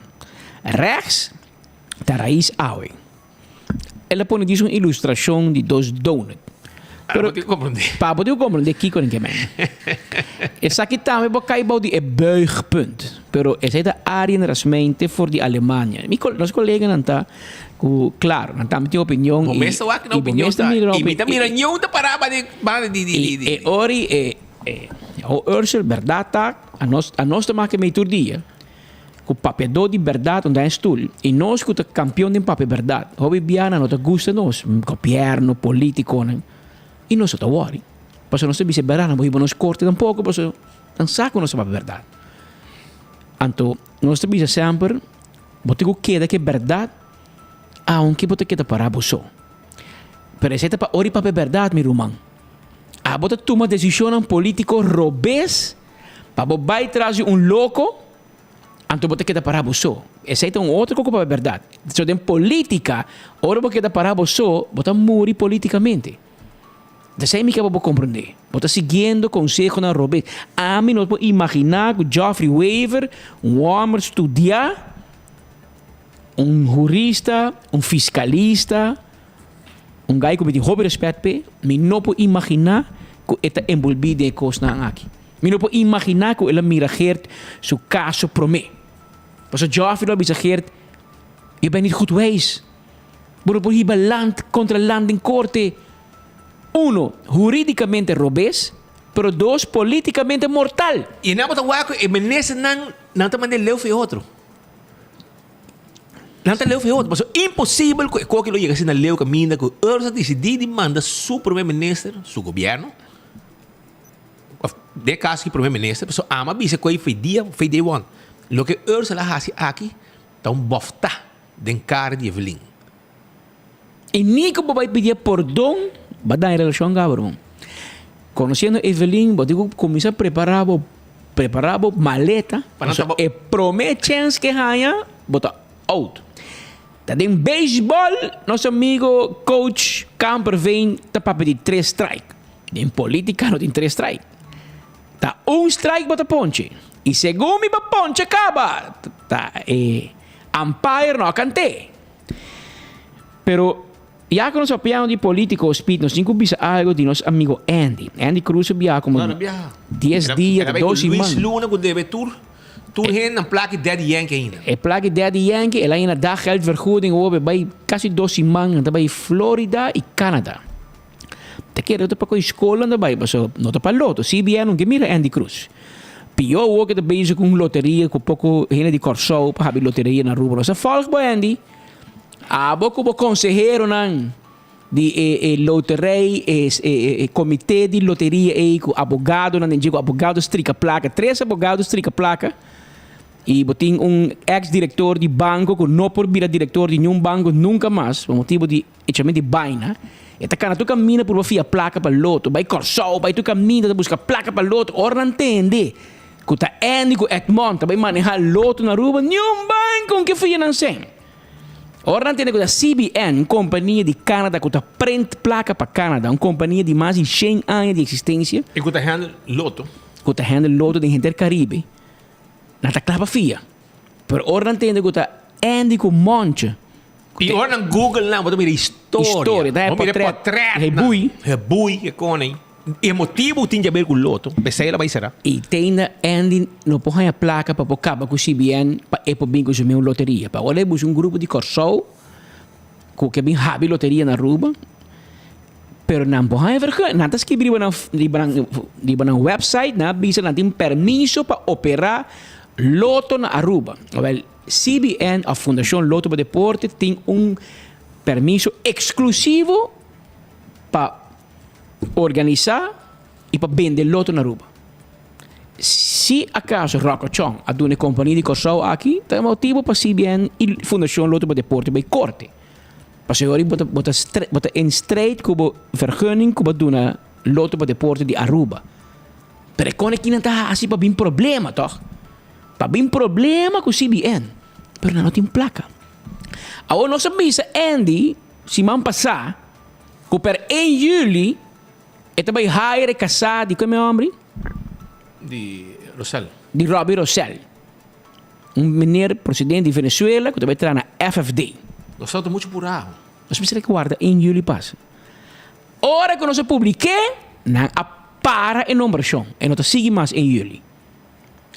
Rechts da raiz aue. Ela põe disso uma ilustração de dois donuts. Para poder compreender aqui com ninguém. Essa aqui também vai cair de buigpunt. Pero essa é da Arjen Rasmein voor de Alemanha. Nosso colega não está claro, não está tem opinião. Começa a opinião. E também não está para de. E ori o Ursel, verdade, tá? A nós te maken mee dia. Com papel de verdade onde é stoel. E nós que o campeão de papel verdade. Hobby biana não te gusta nós. Governo, político, né? E nós te worry. Porque nós temos verdade, não vamos corte tampouco, porque não saco nós papel verdade. Então, nós temos sempre, bote que queda que verdade, aunque bote queda para você. Pero esse para ori papel verdade, meu irmão. A bote toma decisão político robês, para vai trazer louco. Então, você queda para você. Esse é outro coisa para a verdade. Se tem política, ora você queda para você, você morre politicamente. Isso é o que você compreender. Você seguindo conselho na Robert. A mim não pode imaginar que Geoffrey Weaver, homem estudar, jurista, fiscalista, gajo que tem hobby respeito, me não pode imaginar que está envolvido em coisas aqui. Me não pode imaginar que ele mira seu caso promete. Mas Geoffrey lo bezig, je bent niet goed geweest. Waarop je land contra land in corte. Uno, juridicamente robes, pero dos, politicamente mortal. E não botar waco e menese não também leu foi outro. Não te leu foi outro, mas é impossível que qualquer loi assim na leu caminha que Ursa decidir demanda su primeiro-ministro, su governo. De caso que primeiro-ministro, pessoa ama bisa coi foi dia one. Lo que Ursula hace aqui está bofta de cara de Evelyn. E nem que vai pedir perdão, vai dar em relação a irmão. Conhecendo Evelyn, vou digo começar a preparar maleta, e promete que ganha, bota out. Tá em beisebol, nosso amigo coach Camper vem tá para pedir 3 strike. Em política não tem 3 strike. Tá strike bota ponche. E segundo me ponche acaba. Tá, umpire não cante. Pero já que nós falamos de político, speed, nós temos que algo de nosso amigo Andy. Andy Cruz viaja como 10 dias, 12 semanas. Luis Luna que deve tour heen en plaque Daddy Yankee ainda. E plaque Daddy Yankee, ela ainda dá geldvergoeding over bij quasi 12 semanas, bij Florida e Canada. Te quero para com escola daarbij, mas não para loto. CBN não que mira Andy Cruz. Pior ook de bezig com loteria, com pouco gente de Corso, para haver loteria na rua. Você fala com Andy, a pouco o consejero nan de loteria, comitê de loteria e com abogado, nan digo abogado strica placa, 3 abogados strica placa. E botin ex-diretor de banco que não por vir diretor de nenhum banco nunca mais, por motivo de echamento de baina. Eta kana tu caminha por via placa para loto, vai Corso, vai tu caminha para buscar placa para loto, ora entende. Que tá Andy com Edmond, vai manejar loto na rua, nenhum banco que fia não sem. Ora entende que a CBN, companhia de Canadá, que tá print placa para Canadá, uma companhia de mais de 100 anos de existência. E que tá handle loto. Que tá handle loto de gente do Caribe. Não tá claro fia. Pero ora entende que tá Andy com Monte. E ora no Google não, vou ver história. Vamos ver portrait. É bui, é cone. E motivo tem a ver com loto. Pensei ela vai ser. E tem Andy não põe a placa para acabar com o CBN para ir para bingo de uma loteria. Para olhar um grupo de Corso que bem habi loteria na rua. Pero não põe a vergonha. Nada que escrever na website, na bisa não tem permisso para operar loto na Aruba. Well, CBN, a Fundação Loto para Deporte, tem permisso exclusivo para organizar e para vender loto na Aruba. Se acaso Rocochon a uma companhia de Corso aqui, tem motivo para CBN e Fundação Loto para Deporte bij corte. Para agora bota em strijd com vergunning com doen Loto para Deporte de Aruba. Pero quando aqui não está assim para bem problema, toch? Para bem problema com CBN. Pero não tem placa. Agora nós sabemos Andy, se man passar, que per 1 juli ito ba hire casado de como é o nome? De Rosell. De Robbie Rosell. Meneer presidente de Venezuela que também está na FFD. Nós estamos muito apurados. Nós precisamos que guarda 1 juli passa. Ora que nós publiquei, não para a numeração. E não sigue mais 1 juli.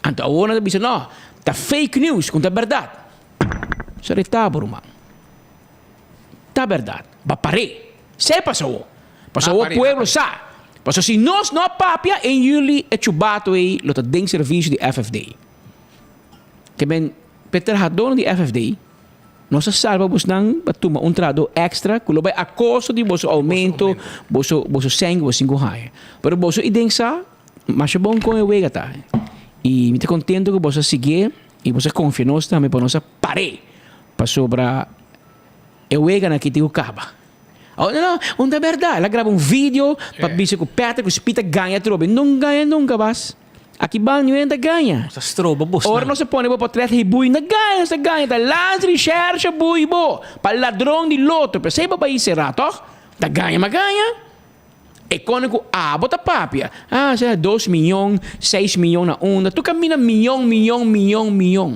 Então agora nós dizemos, não, está fake news, com a verdade. Isso é tábua, irmão. Está verdade. Vai parar. Se passou. Passou o povo, sabe? Mas se nós não papia em julho é chubato aí lo tem serviço de FFD. Que ben Peter Hadon de FFD. Nós salvamos não para tomar trado extra que vai a custo de vosso aumento, vosso sangue, vosso high. Pero vosso idensa, mas é bom com o wega tá. E me te contento que vosso seguir e vosso confia nós também para nós pare para sobra o wega na que te acaba. Oh, não é verdade. Ela grava vídeo para dizer que o Peter que o Spita ganha trobe. Não ganha nunca, vas. Aqui banho ainda ganha. Sa stroba, boss. Ora não se põe para trás e bui, não ganha, se ganha. Tá lança recherche, bui, bo. Para ladrão de loto. Perceba para isso, rato? Tá ganha, mas ganha. E quando que bota papia. Já 2 milhões, 6 milhões na onda. Tu camina milhão.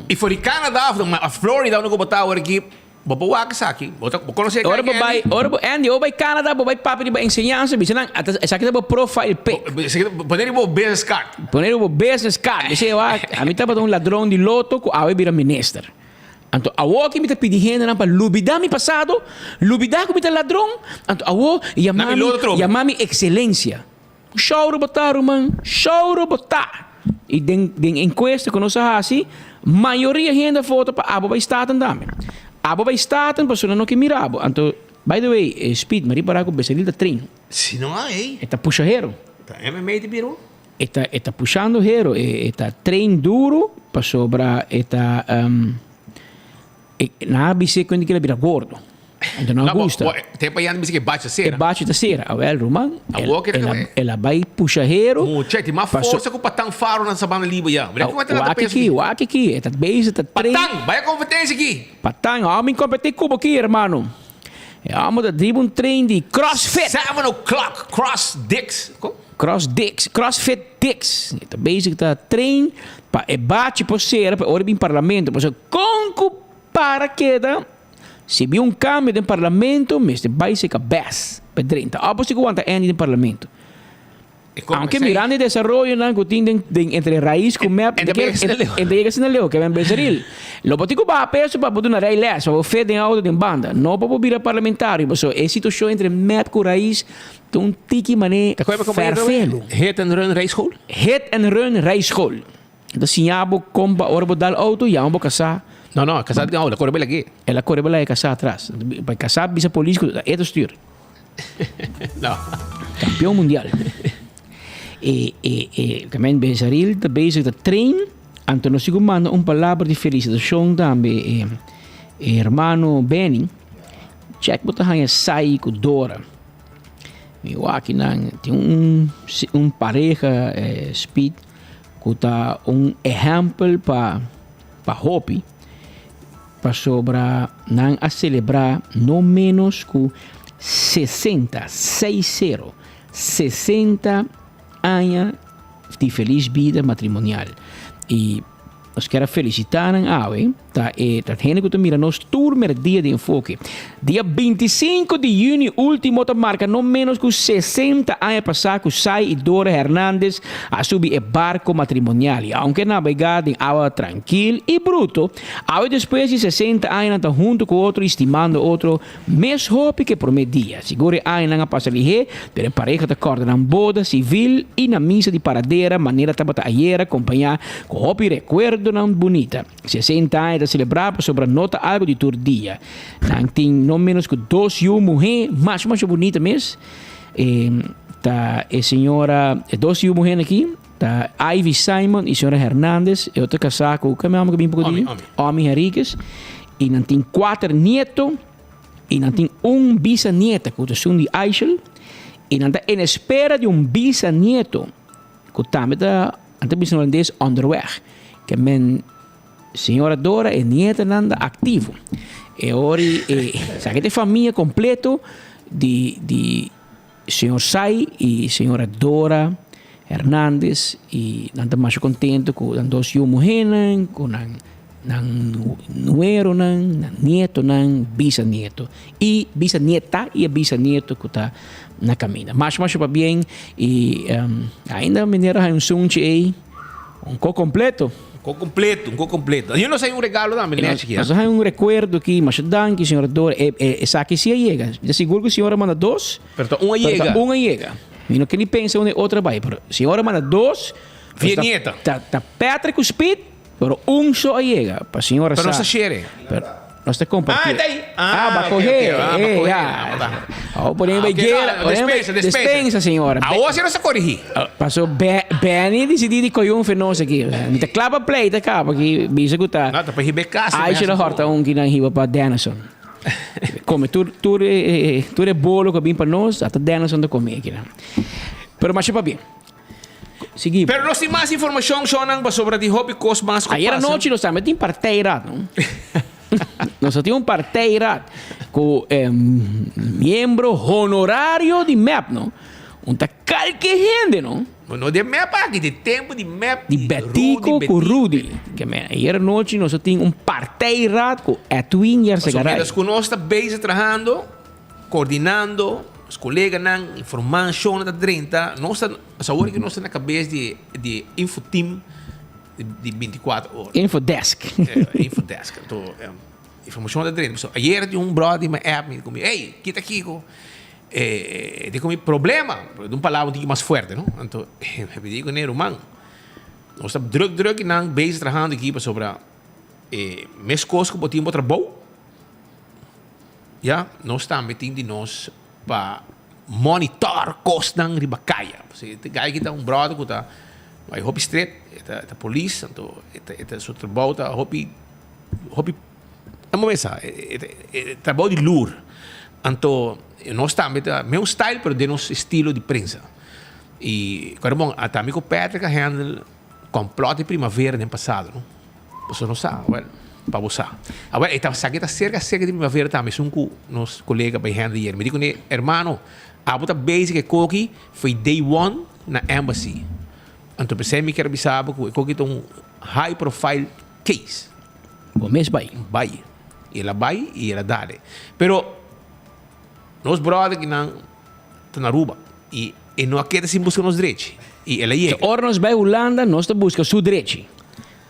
E for de Canadá, a Florida, onde eu botar aqui. Babawa ka sa akin. Ora babay, Andy, vai Canada, babay papi ba enseñanza, bisa nang sa kita ba profile pic. Poner mo business card. Poner mo business card. Bisa a mí tava um ladrão de loto ko awe bira minister. Anto awo ki mita pidihin na pa lubida mi pasado, lubida ko mita ladrão. Anto awo yamami excelencia. Show botar man, show botar. E den encuesta que nós assim, maioria renda foto pa abo ba staten dame. Abo vai estar tan pessoa não que mirabo. Então, by the way, Speed, mari para ko besalil da treino. Se não há, Eta puxa hero. Tá MMA de biro. Eta puxando hero, eta trein duro para sobra eta na bise quando que ele vira gordo. Então não gosta. Tem para ir que bate a cera. Que bate a cera. Well, Roman. Ela vai puxa hero. Mucha, tem uma força com patang faro na sabana liba já. O aqui, eta base, eta trein. Patang, vai a competência aqui. Patang, homem compete cubo aqui, irmão. Vamos a drible um trein de CrossFit. 7 o'clock, CrossFit Dicks. Eta base eta trein pa bate por cera, para orbir em parlamento, para conco para queda. Se viu um câmbio no parlamento, mas vai ser cabeça. Pedrenta. Após que aguenta no parlamento. Aunque mirando o desenvolvimento não que tem entre raiz com map, entre que leu, que vem bezeril. Lo botico ba peso para botar na rei les, para fede em auto de banda, não para virar parlamentário, mas é situação entre map com raiz, tem um tiki mané perfeito. Hit and run race school. Hit and run race school. Então se yabo comba orbo dal auto, yabo casar. Não, casado não, ela corre aqui. Ela corre bem casar atrás. Vai casar bisa político, é do styr. Não. Campeão mundial. Também Bezaril, também se trein, então nós manda palavra de felicitação também, irmão Benny, check bota hanha sai com Dora. Eu aqui tem pareja Speed, que tá exemplo para hobby. Para sobra não a celebrar no menos que 60 anos de feliz vida matrimonial. E nós queremos felicitar a tá gente que mira nos turmer dia de enfoque. Dia 25 de junho, último marca no menos que 60 anos passar que Sai e Dora Hernandes a subir o barco matrimonial. E aunque navegar em água tranquila e bruto, depois de 60 anos está junto com outro, estimando outro, mais hope que prometia. Segure anos na passa lihe, pero pareja de corda na boda civil e na missa de paradeira, maneira tabata ayer acompanhar com hope recuerdo não bonita. 60 anos de celebrar sobre a nota algo de tur dia. Tem no menos que 2 mulheres, mais bonita mesmo. Tá a senhora, 2 mulheres aqui, tá Ivy Simon e a senhora Hernandes, eu tô casado com o nome que bem pouco homem Henriquez, e não tem 4 netos, e não tem bisnieta, que é de Eichel, e não está em espera de bisnieto, que também está holandês underweg, que men senhora Dora e nieta nanda ativo. E ora sabe de família completo de senhor Sai e senhora Dora Hernandes e nanda mais contento com as 2 mulheres, com nuero nan nieto nan bisnieto e bisnieta e bisnieto que está na caminha. Mas para bem e ainda mineiro um sunche aí completo. Um completo. Eu não sei regalo também, né, chiquinha? Nós temos recuerdo aqui, mas danke, senhora Dora. Essa aqui se chega. De seguro que a senhora manda 2. Pero uma chega. Mino que nem pensa onde outra vai. Pero senhora manda 2. Vienieta. Tá Patrick o speed, pero só chega. Para senhora Pero não sa. se cheire. Nós te compartilhamos. daí. Vai correr. Porém, vai despensa, senhora. A hoje não se corrigir. Passou Benny decidiu de coium fenômeno aqui. Me te clava play, te capa que bisa guta. Não, tá para Ribeca. Aí já horta que não riba para Denison. Come tu é bolo que bem para nós, até Denison de comer aqui. Pero mas para bem. Seguimos. Pero nós temos mais informação sobre de hobby cos mais. Ayer noite nós também tem parteira, não? Nós temos parteira com membro honorário de MEP, não? Tá qualquer gente, não? Não de MEP aqui, de tempo de MEP. De Betico com Rudy. Ayer noite nós temos parteira com Edwin e Arcegaray. Nós estamos bem trabalhando, coordenando, os colegas não informação da 30. Nós estamos que nós estamos na cabeça de infoteam de 24 horas. Infodesk. Infodesk. Então, informação da 30. Ayer tinha brother me app me comigo. Ei, kita Kiko. Tem comigo problema. De palavra um pouquinho mais forte, não? Então, eu pedi com ele, mano. Nós estamos drug não bem trabalhando aqui sobre mes coisas que botimos outra boa. Ja, nós estamos metendo nós para monitor costas de bacaia. Você tem que ter brother que está vai hobby street, a polícia, então é seu trabalho, tá hobby, é uma vez, trabalho de lure, então nós estamos meu style, pero de nosso estilo de prensa. E quando bom, até amigo Patrick handle complot de primavera no passado, não? Você não sabe, para você. Agora, estava cerca de primavera também, com nos colegas para handle hier. Me digo, hermano, a bota basic coque foi day one na embassy. Então, pensei que era bisabo que eu high profile case. O mês vai. Vai. Ela vai e ela dá. Pero, nós brother que não estão na Aruba e não quer se buscar nos direitos. E ela chega. Ora nós vai Holanda, nós buscamos o direito.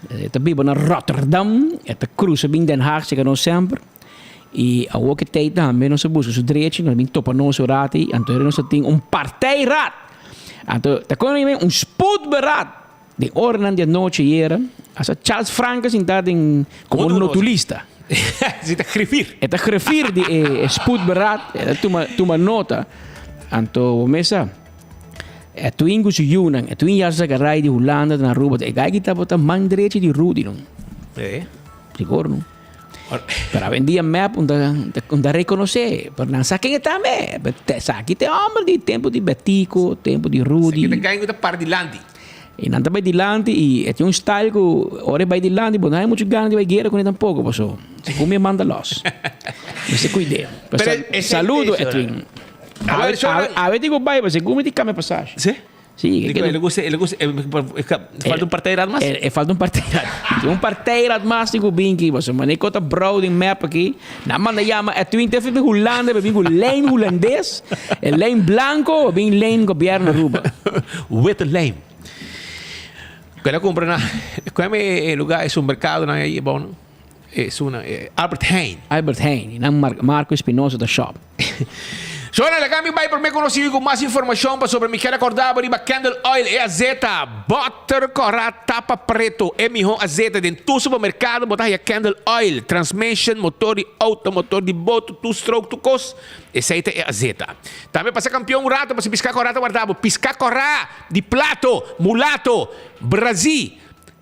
Está vivo na Rotterdam, está cruza bem Den Haag, chega nós sempre. E a outra tijd também nós buscamos o direito, nós vamos topar nosso rati, então nós temos partijrat. Então, tá com spoedberaad de ordem de noite era, essa Charles Francis está como um notulista. Ze está escrever. Está escrever de spoedberaad, toma nota. Então, mesa, tu ingus Yunan, tu injas Arcegaray de Holanda na Aruba, e gai kita bota man direito de Rudy, não? Seguro, não? Para vendia map onde reconhecer, para não saber quem está me, sabe tem homem de tempo de Betico, tempo de Rudy. Que ganha da parte de Landi. E não vai de Landi e tem style que ora vai de Landi, mas não é muito ganho de vai guerra com ele tampouco, passou. Se come manda los. Você cuide. Saludo Edwin. A ver digo vai, você come de cama passagem. Sim. Sim, ele gosta, falta parteirado mais. Falta parteirado. Tem parteirado mais digo bem que você mas nem conta browsing map aqui. Na manda chama Edwin teve de Holanda, bem com lane holandês, lane blanco, bem lane governo Aruba. With lane. Quando compra na, qual é o lugar? É um mercado na aí bom. É uma Albert Heijn. Albert Heijn, não Marco Espinosa da shop. Joana, la cambio vai por me conocido con más información sobre mi queda acordada riba Candle Oil e azeta butter corra tapa preto e mijo azeta den tu supermercado botar ya Candle Oil transmission motor de auto motor de boto tu stroke tu cos aceita e azeta também passa campeão um rato para se piscar corrata guardado piscar corra de plato mulato Brasil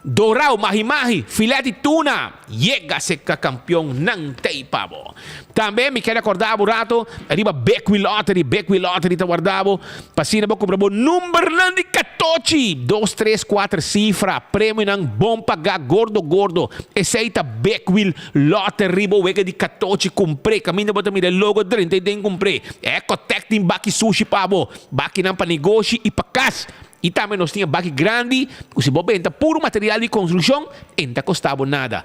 Dorau, mahi-mahi, filé de tuna. Chega seca campeão, não tem pavo. Também me quero acordar burato. Arriba Beckwith Lottery tá guardado. Passina para comprar número de 14. 2, 3, 4 cifra. Prêmio não bom pagar gordo. Aceita Beckwith Lottery. Wega de 14 comprei. Caminho para mim logo 30 tem comprei. Ecotec tem baki sushi pavo. Baki não para negócio e para casa. E também nós tínhamos bag grande, se você vende puro material de construção, não custava nada.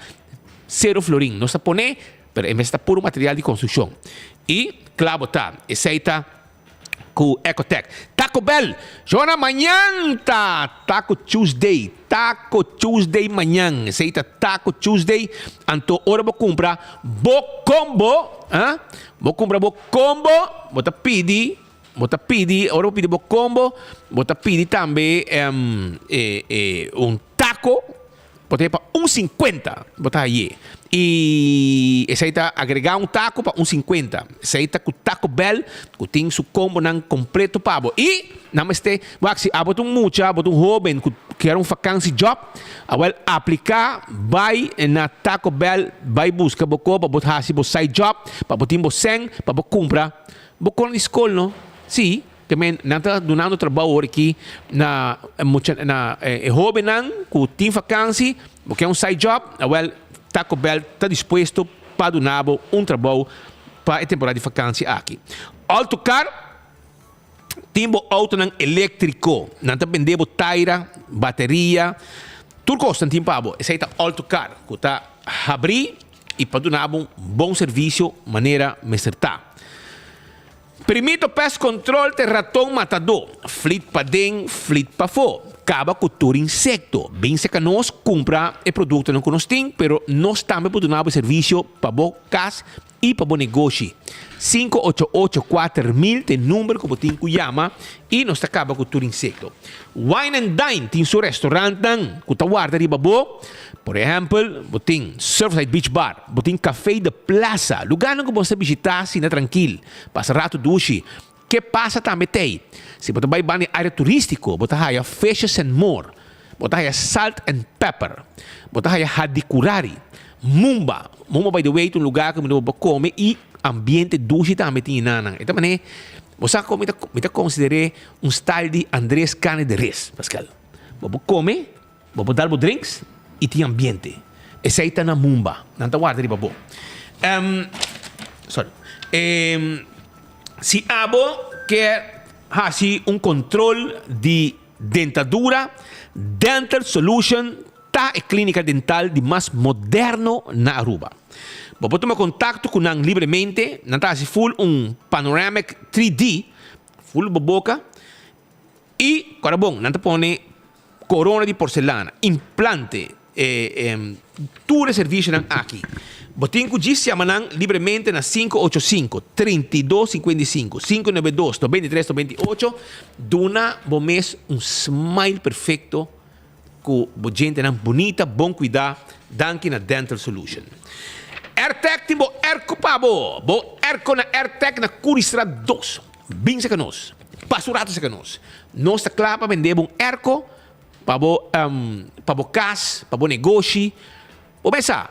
0 florim. Nós põe, mas está puro material de construção. E, claro, tá, aceita com Ecotec. Taco Bell, Joana, amanhã tá Taco Tuesday amanhã. Aceita Taco Tuesday. Então, hora vou comprar bo combo, vou comprar bo combo, vou pedir bota pidi, ora pidi bo combo, bota pidi também um taco, bota para 1,50, bota aí. E essa aí tá agregar um taco para 1,50. Essa aí tá com Taco Bell, que tem seu combo não completo pabo. E namaste, se abot mucha, abot jovem que quer vacancy job, awal aplicar, vai na Taco Bell, vai buscar boko, para botar hasi bo side job, para botar bo seng, para bo compra, bo con escola, no? Sim. Que nanta donando trabalho aqui na jovem não, que tem vacancy, porque é um side job, awal Taco Bell está disposto para donar um trabalho para a temporada de vacância aqui. Autocar, tem auto elétrico, não está vendendo taira, bateria, tudo custa tem pabo. Esse aí está autocar, que está abrir e para donar bom serviço, maneira mesertar. Permito pest control de ratão matador, flit para dentro, flit para fora. Acaba com todo insecto. Bem se que nós compra o produto não que nós temos, pero nós também podemos dar serviço para o casa e para o negócio. 588-4000 tem número que você chama e nós acaba com todo insecto. Wine and Dine tem seu restaurante que está guarda de babo. Por exemplo, você tem Surfside Beach Bar, você tem café de praça, lugar que você visitar assim, tranquilo, passa rato duche. Que passa também tem? Se você vai para área turística, você vai Fishes and More, você vai Salt and Pepper, você vai Hadicurari, Mumba. Mumba, by the way, é um lugar que você come e ambiente duche também tem nana. Então, você considera um style de Andrés Carne de Res, Pascal. Você come, você dá drinks e tem ambiente. Esse aí está na Mumba, não está guarda de babo. Se abo quer fazer controle de dentadura, Dental Solution tá a clínica dental de mais moderno na Aruba. Você toma contato com nós livremente, não está full panoramic 3D, full boca e, cara bom, não põe corona de porcelana, implante, tudo serviço aqui. Botinco diz chamanang livremente na 585-3255, 592-93-98, dona bom mês smile perfeito com gente bonita, bom cuidar, danke na Dental Solution. AirTech tem bo Erco pabo, bo Erco na AirTech na Curistra 2, bem se canos, pasurato se canos. Nós está claro para vender um Erco, pabo cas, pabo negócio, ou pensa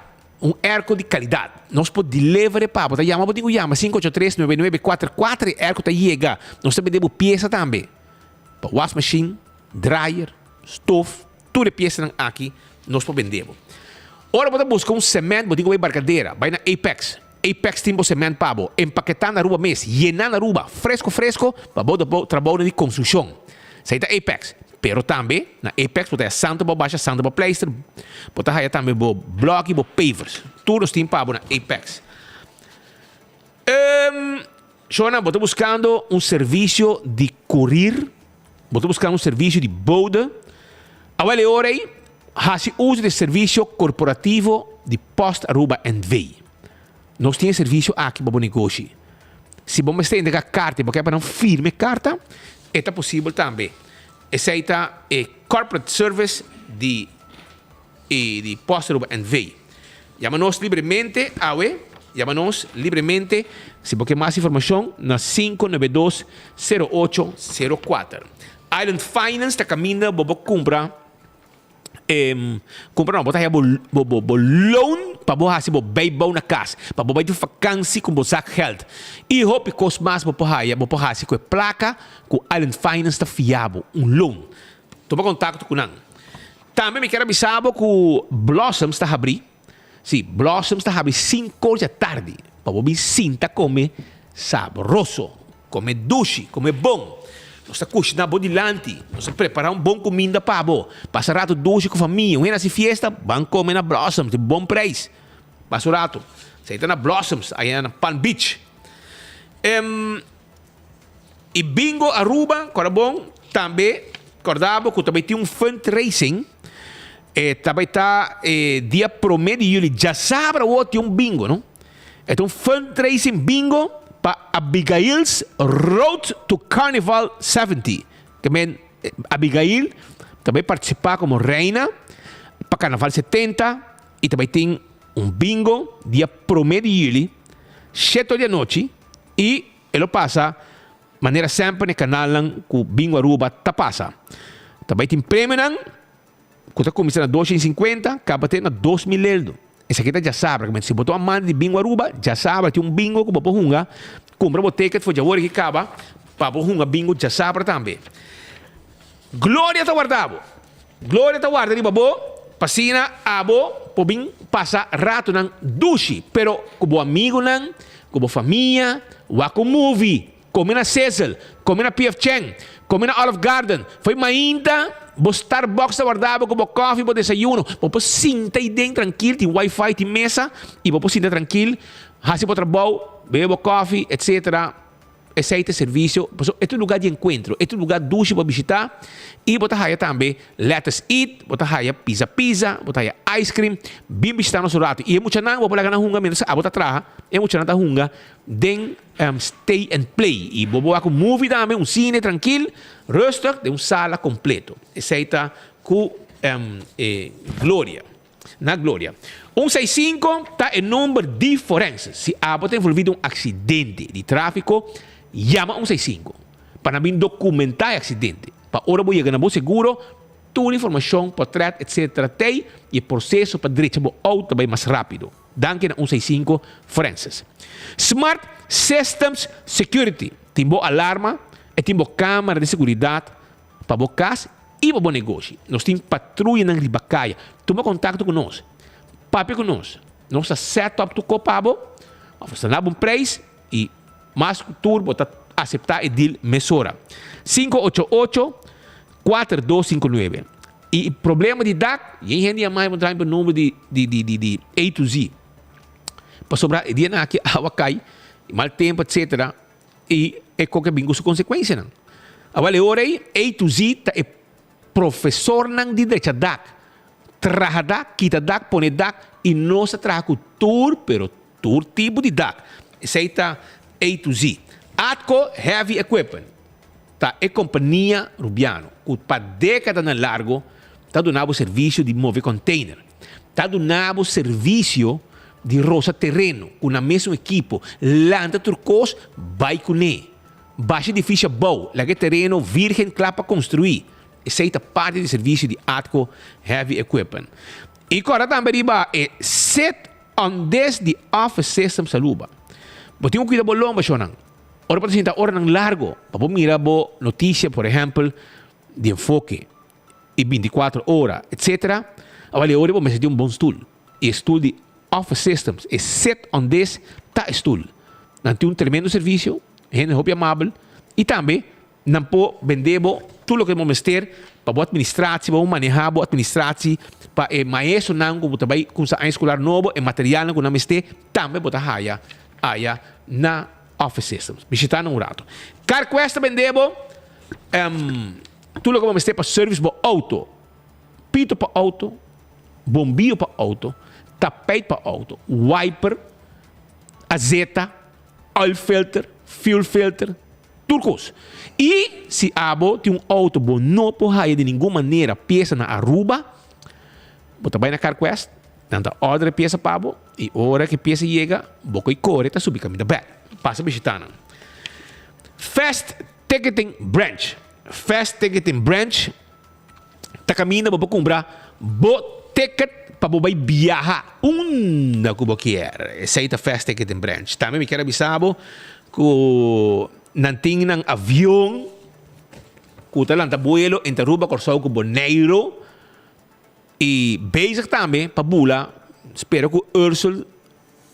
Erco de qualidade. Nós podemos delivery para você chama, pode chamar 583-9944, Erco tá chega. Nós também temos peça também. Para wash machine, dryer, stove, tudo peça aqui, nós podemos vender. Ora você busca cemento, pode ir barcadeira, vai na Apex. Apex tem cemento para empaquetar na rua mês, llenar na rua, fresco, para o trabalho de construção. Isso aí é Apex. Pero também, na Apex, você tem Santa Baixa, Santa Pleister, você tem também bloco e pavers. Tudo tem para na Apex. Shona, você está buscando serviço de courier, você está buscando serviço de boda. Agora, hora aí, faz uso de serviço corporativo de Post Aruba and Way. Nós temos serviço aqui para o negócio. Se você tem a carta, porque para não firme carta, é possível também. Esse aí está corporate service de Post Aruba and Way. Chama-nos livremente, se você quer mais informação, na 592-0804. Island Finance está caminhando para comprar botar loan para você fazer bom na casa, para você fazer vacância com você health. E hope que os mais você fazer com a placa com Island Finance está fiável, loan. Toma contato com nós. Também me quero avisar que Blossoms está abrindo. Sim, Blossoms está abrindo 5 da tarde. Para você sinta comer saboroso, comer doce, comer bom. Nós cozinhamos dilante, nós preparamos bom comida para você. Passa rato doce com a família, uma festa, vão comer na Blossoms, de bom preço. Passa rato. Você está na Blossoms, aí na Palm Beach. E Bingo Aruba, cara bom, também, acordava que também tem fundraising. Também está dia 1 de julho, já sabe o tem bingo, não? É fundraising bingo para Abigail's Road to Carnival 70. Também Abigail também participar como reina para Carnaval 70 e também tem bingo dia 1 de julho, 7 da noite e ele passa maneira sempre no canal com bingo Aruba tá passa. Também tem prêmio que está começando a 250, acaba tendo 2.000 euros. Esse aqui já sabe, se botou a mão de bingo Aruba, já sabe, tem bingo que você hunga, compra o ticket, foi já hora que acaba, para você hunga bingo, já sabe também. Glória tá guardado. Glória tá guardado, babo, passina, abo, pobin, passa rato nang dushi, pero como amigo nang, como família, wako movie, come na Cecil, come na PF Cheng, come na Olive Garden, foi mainda, bo Starbucks tá guardado, como coffee, bo desayuno, bo sinta aí dentro tranquilo, tem Wi-Fi, tem mesa, e bo sinta tranquilo, hasi po trabalho, bebo coffee, etc. Esse serviço, é um lugar de encontro, é um lugar duche para visitar e botar aí também let's eat, botar aí pizza, botar aí ice cream, bem visitar nosso rato. E é muito não, vou pegar na hunga menos, a botar atrás, é muito não da hunga, den stay and play e vou botar com movie também, cine tranquilo, rustig, de sala completo. Esse com Glória. Na Glória. 165 está em número de forenses. Se a botar envolvido acidente de tráfico, llama 165 para mim documentar o acidente. Para hora vou chegar no seguro, toda a informação, portrait, etc. Tem e o processo para direito ao auto vai mais rápido. Danke na 165 forenses. Smart Systems Security. Tem boa alarma e tem boa câmera de segurança para boa casa e para bom negócio. Nós temos patrulha na Ribacaia. Toma contato conosco. Papi conosco. Nossa setup do copabo. Oferecemos um preço e mais turbo está aceitar e deal mesura. 588-4259. E problema de DAC, e gente mais mudar o número de A to Z. Para sobrar, e dia na que a água cai, mal tempo, etc. E é qualquer bingo sua consequência. Não. A vale hora aí, A to Z é professor não de direita DAC. Traja DAC, quita DAC, põe DAC, e nossa traja com tour, pero tour tipo de DAC. Esse aí está A to Z. Atco Heavy Equipment. Tá, é companhia Rubiano. Que para décadas na largo, está dando serviço de mover container. Está dando serviço de roça terreno. Com a mesma equipo. Landa turcos, vai com ele. Baixa difícil bom. Lá que terreno virgem claro para construir. Essa é parte do serviço de Atco Heavy Equipment. E agora também é set on this the office system saluba. Mas tem cuidado longo, Shonan. Ora para sentar hora largo. Para mirar a notícia, por exemplo, de enfoque. E 24 horas, etc. Avali ora para meter bom stool. E stool de office systems. E set on this tá stool. Não tem tremendo serviço. Gente muito amável. E também não pode vender tudo o que vamos ter para a administração, para manejar a administração, para o maestro não como também com a escolar novo, e material não como ter também botar raia na office systems. Visitar no rato. CarQuest vendemos tudo o que vamos ter para serviço para auto, pito para auto, bombilho para auto, tapete para auto, wiper, azeta, oil filter, fuel filter, turcos. E se abo tem auto bom não pode de nenhuma maneira peça na Aruba, bota bem na CarQuest, tanta outra peça para abo, e hora que peça chega, boca e corre, tá subir caminho da back. Passa visitando. Fast Ticketing Branch. Fast Ticketing Branch tá caminhando para comprar ticket para você viajar. Uma que você quer. Essa é a Fast Ticketing Branch. Também me quero avisar que não tem um avião que está lá no vuelo entre Aruba, Corsau, com Boneiro e basic também para bula. Espero que o Ursula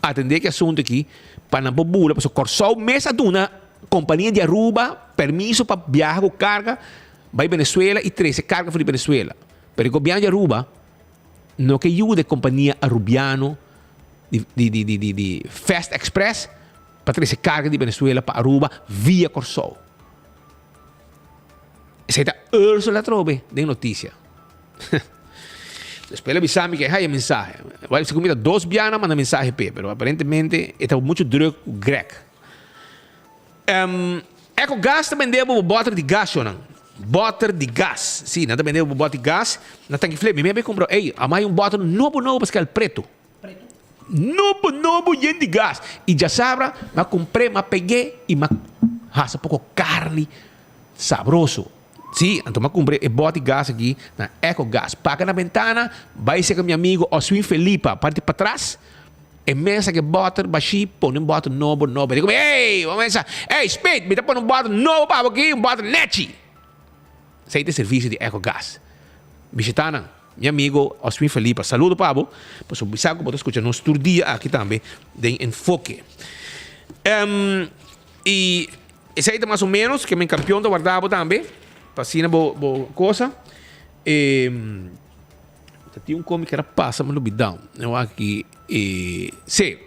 atender que assunto aqui para não bula, porque o Corsau mesa duna companhia de Aruba permisso para viajar com carga vai Venezuela e 13 carga para Venezuela. Pero o governo de Aruba não que ajuda a companhia arubiano de Fast Express para 13 carga de Venezuela para Aruba via Corsau. Essa é a Ursula Trobe de notícia. Después avisarme que hay mensaje. Se comida 2 bianas, manda mensaje, pero aparentemente está mucho drug grec. Ecco gas também devo botar de gás, não. Botar de gás. Sim, nada também devo botar de gás. Na tanque flame, me comprou. Ei, a mais botar novo porque é preto. Novo yen de gás. E já sabe, mas comprei, mas peguei e mas raça pouco carne sabroso. Sim, então eu comprei e bote gás aqui na EcoGás. Paga na ventana, vai ser com meu amigo Oswin Felipe, parte para trás. E mesa que bota, baixi, põe um bota novo. Digo, ei, vamos pensar. Ei, Speed, me tá pondo um bota novo para aqui, um bota neti. Sei de serviço de EcoGás. Visitana, meu amigo Oswin Felipe. Saludo, Pablo. Pois o bisago, pode escutar nosso tour dia aqui também, de enfoque. E esse aí mais ou menos, que meu campeão do guardado também. Passina boa coisa. Tem cômico que era passa, mas não me dá. Eu aqui. Sim.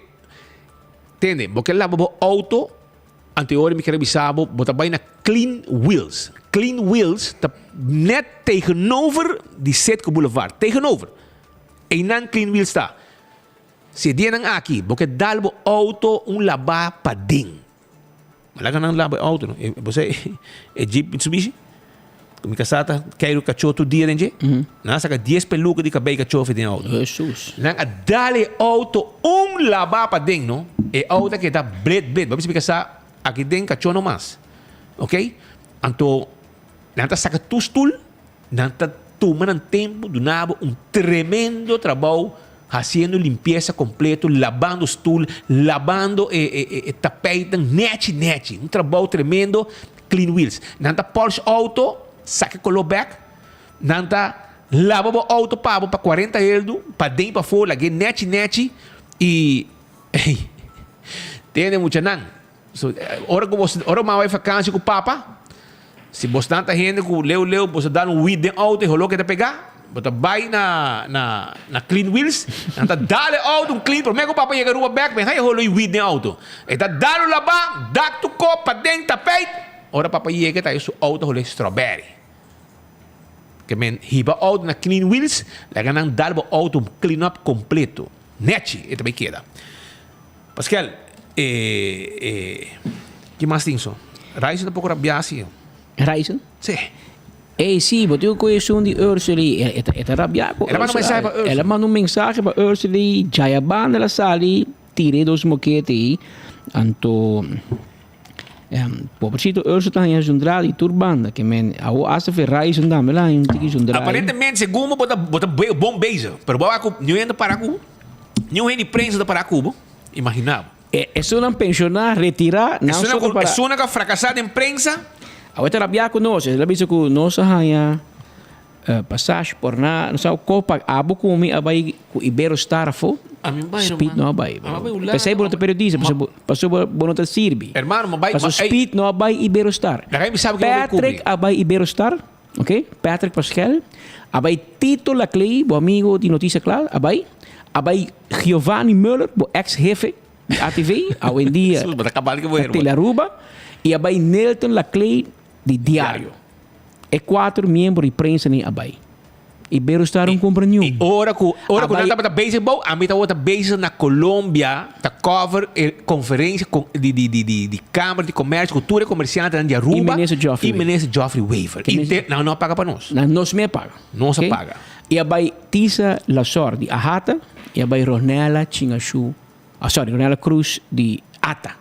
Entende? Porque lá o auto, anterior me queria avisar, botar bem na Clean Wheels. Clean Wheels está net tegenover die Setco Boulevard. Tegenover. E não Clean Wheels está. Se dienam aqui, porque dá o auto laba para ding. Mas lá não laba auto, não? Você é Jeep Mitsubishi? Como casata, quero cachorro todo dia, né? Saca 10 pelucas de cabelo cachorro de auto. Jesus. Dá-lhe auto laba para ding, não? É auto que está bled. Vamos explicar aqui dentro cachorro não mais. Ok? Então, nanta saca tu stool, nanta tomando tempo do nabo tremendo trabalho fazendo limpeza completa, lavando stool, lavando tapete, net. Trabalho tremendo, Clean Wheels. Nanta Porsche Auto, saca color back, nanta lava o auto para 40 euros, para dentro, para fora, net, e tem muita não. Ora vai vacância com o papa, se você tanta gente que leu, você dá um weed de auto e rolou que te pegar, você vai na Clean Wheels, então dá-lhe auto clean, por meio que o papa chega no back, mas aí rolou o weed de auto. Então dá-lhe lavar, dá tu copa dentro tapete, ora papa chega tá isso auto rolou strawberry. Que men hiba auto na Clean Wheels, lá ganham dar o auto clean up completo, net, e também queda. Pascal, que mais tem isso? Ryzen tá pouco rabiasi. Ryzen? Sim. Sim, mas eu conheço um de Ursuli. Ela rabiaco. Ela mandou mensagem para Ursuli. Jayaban ela sali. Tirei dos moquetes. Anto... pobrecito Ursula tá jundrado e turbanda. Que men... Asa foi Ryzen dame lá. Aparentemente, segundo bota bom beijo. Pero eu não ainda para Cuba. Não ainda prensa para Cuba. Imaginava. É uma pensionar, retirar. É uma fracassada em prensa. Agora rabia com nós. Ela disse que nós hanya passagem por na, não sabe copa abo comi abai com Iberostar fo. Speed não abai. Pensei por outro periodista, passou por outro sirbi. Hermano, abai. Passou Speed não abai Iberostar. Patrick abai Iberostar, ok? Patrick Pascal abai Tito Laclay, bo amigo de notícia clara, abai Giovanni Müller, bo ex-jefe de ATV, ao em dia Telaruba, e abai Nelton Laclay de Diário. É 4 membros de prensa nem abai. Iberostar não compra nenhum. Ora que não está para beisebol, a mim está outra beisebol na Colômbia, está cover conferência de Câmara de Comércio, Cultura e Comerciante de Aruba e Menezes Geoffrey Waver. Não paga para nós. Nós me paga. Não se paga. E abai Tisa Lasor de Ahata, e abai Ronela Chingashu, Ronela Cruz de Ata.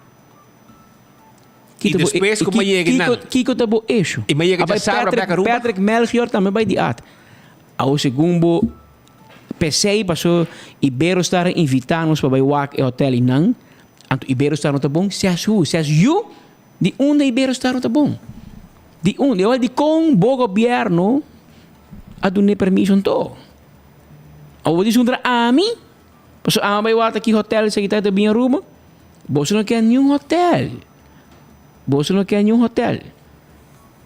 E depois como chega Kiko tabo eixo. E me chega Patrick Melchior também vai de Ata. Ao segundo PC passou Iberostar invitar-nos para o hotel em Nang. Anto Iberostar não tá bom. Se as you de onde Iberostar não tá bom. De onde? Eu de com o governo a dar permissão to. Ao diz contra a mim. Passou a vai aqui hotel se kita bem Aruba. Você não quer nenhum hotel. Você não quer nenhum hotel.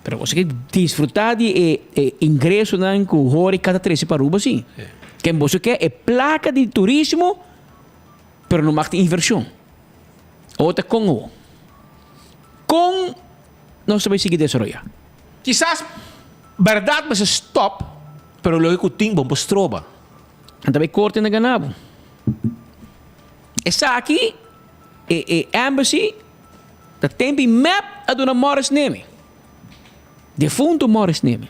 Pero você quer desfrutar de ingresso com o hora cada 13 para Aruba, sim. Que você quer é placa de turismo, pero não marca inversão. Outra com não se vai seguir desenvolver. Quizás, verdade, mas stop, pero logo que o timbo postroba. Então vai corte na ganabo. Essa aqui é embassy Dat tempi map a dona Morris neme. Defunto Morris neme.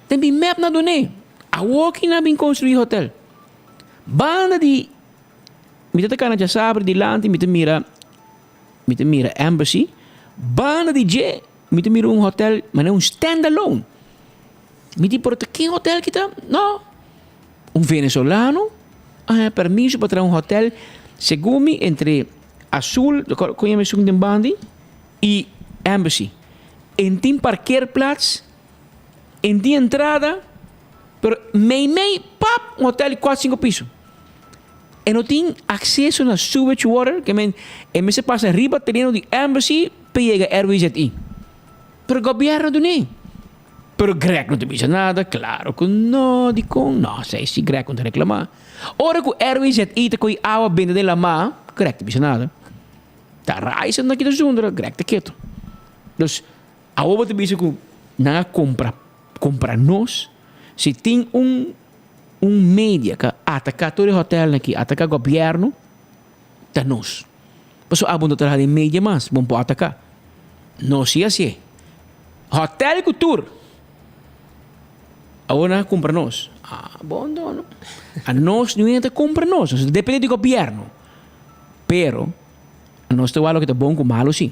Tempi map na done. A walking na bin construir hotel. Banda di mita kana ja sabre di lanti mita mira embassy. Banda di je mita mira un hotel, mas não um standalone. Mita por que hotel kita? No. Um venezolano permiso para um hotel segumi entre Azul, conhece um bandi e embassy. En tem parkeerplaats, en die entrada, pero meio, pap, um hotel de 4-5 pisos. E não tem acesso na sewage water, que se passa riba terreno de embassy, pega RWZI. Pero o governo do nem. Pero o Greg não te diz nada, claro que não, não sei se Greg não te reclamar. Ora que o RWZI te coi água bem de la má, Greg te diz nada. Tá reisando aqui da zona, Greg te quieto. Dus, a outra te diz que não compra nós, se tem media que ataca todo o hotel aqui, ataca o governo, tá nós. Mas o abundo trabalha de media mais, bom pode atacar. Não se assim. Hotel Couture. Agora compra nós. Bom dono. A nós não entra compra nós. Depende do governo. Pero, nós te falo que tá bom com malo sim.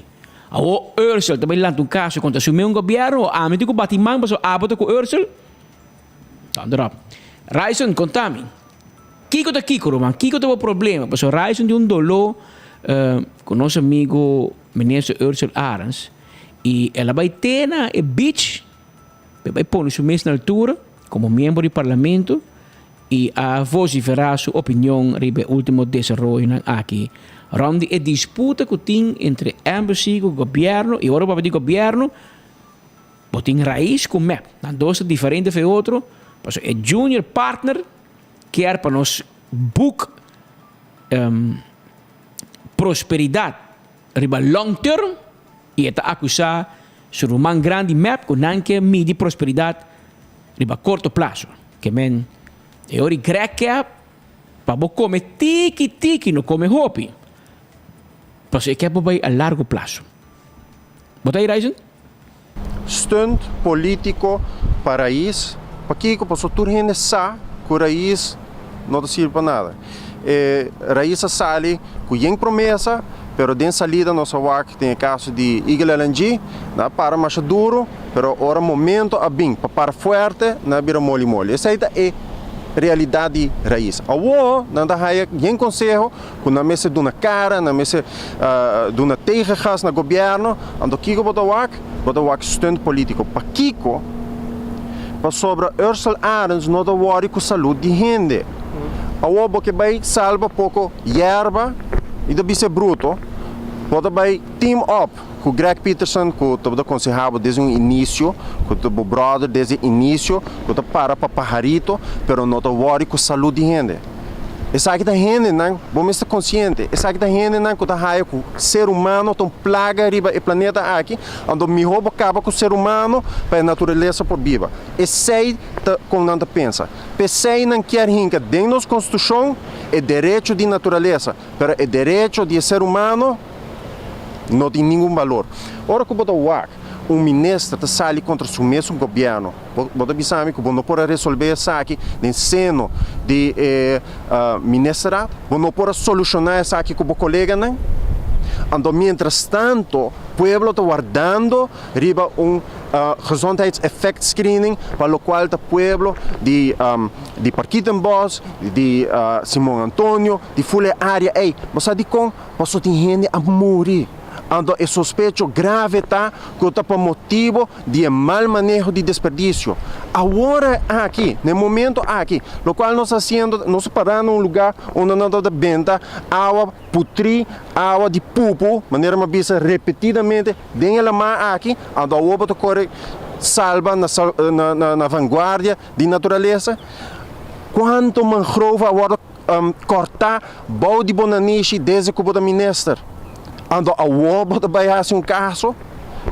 O Ursel também lá um caso contra assumir governo, a mim que batimang paso abot com Ursel. Tandra. Raison contami. Kiko tá o problema, paso Raison de dolor com nosso amigo ministro Ursel Arens e ela vai ter na beach, vai pôr sua mesa na altura como membro do parlamento e a vociferar sua opinião sobre o último desenvolvimento aqui. Rond a disputa que tem entre embassy e o governo, e agora para o governo, tem raiz com MEP. Dois diferentes de outro, mas é junior partner, que é para nós book prosperidade, riba long term, e está acusar sobre um grande MEP, que não quer medir prosperidade, riba curto prazo. Que men, e agora Greg para comer tiki, não come hopi. Pas ik heb erbij a largo prazo. Wat aí, Raison? Stunt político para país, para que o pastor gente sa, que o raiz não serve para nada. Raiz sali, com yen promessa, pero den salida nossa wak tem caso de Iglelangi, na para mais duro, pero ora momento a bem, para forte, na bira mole. Essa é realidade raiz. Awo, nanda haya yen conselho, com na mesa de uma cara, na mesa de uma tegengas na governo, ando kiko botawak stunt político. Pa kiko, pa sobre Ursel Arens não da worry com saúde de gente. Awo porque vai salva pouco yerba e da bise bruto, pode vai team up com Greg Peterson, que eu aconselhava desde o início, que o brother desde o início, que eu para pajarito, pero não worry com saúde de gente. Essa aqui da gente, não, vamos estar consciente. Essa aqui da gente, não, que tá com ser humano, tão plaga riba o planeta aqui, onde me roubo acaba com o ser humano para a natureza por viva. Esse aí como não pensa. Esse não quer rinca dentro da Constituição é direito de natureza, mas é direito de ser humano não tem nenhum valor. Ora que o ministro está saindo contra o mesmo governo, você sabe que não pode resolver isso aqui no seno de ministra, não pode solucionar isso aqui com o colega, não? Então, mientras tanto, o povo está guardando riba gezondheidseffect screening, para o qual o povo de Parquitenbos, de Simão Antônio, de Fule área, você sabe como? Você tem gente a morrer. Então, é suspeito grave que está por motivo de mau manejo de desperdício. Agora, aqui, no momento aqui, o qual nós estamos parando em um lugar onde nós estamos vendo água putri, água de pupo, maneira uma vez repetidamente, dentro da mar aqui, onde a água está salva na vanguarda de natureza. Quanto mangrove agora cortar bom de bonaniche desde que o ministro. Ando a wobo da baiasse caso,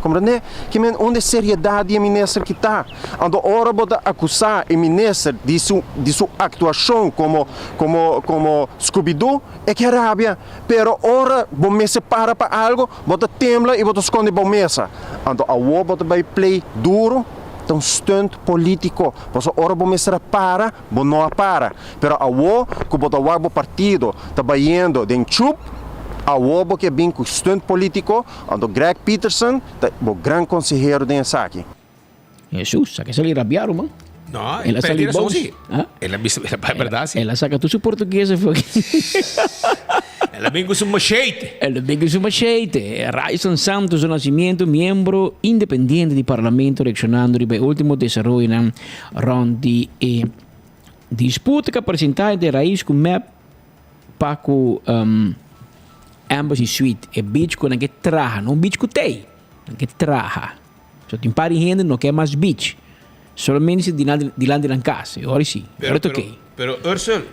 Compreende? Que men onde seriedade o ministro que está. Ando ora bota acusar o ministro de sua atuação como Scooby-Doo é que é rábia. Pero ora bom me separa para algo, bota tembla e bota esconde bom mesa. Ando a wo bota vai play duro. Um stunt político. Pois ora bom mestra para, bom não para. Pero a wo que bota o partido trabalhando de chup, a wo que bem com stunt político, ando Greg Peterson, o grande conselheiro de aqui. Jesus, que se lhe rabiaram, mano. No, ela perdi sale a sí. Ela é verdade, sim. Ela saca tudo seu português. Ela vem com seu machete. Ela vem com seu machete. Raison Santos do Nascimento, membro independente do Parlamento, reaccionando para o último desenvolvimento na ronda de disputa que apresentar de raiz com MEP para o Embassy Suite. É beach com que traja, não beach com tei, que traja. Só tem pari gente não quer mais beach. Solamente se de lá de casa. Agora sim. Agora é ok. Pero Ursula,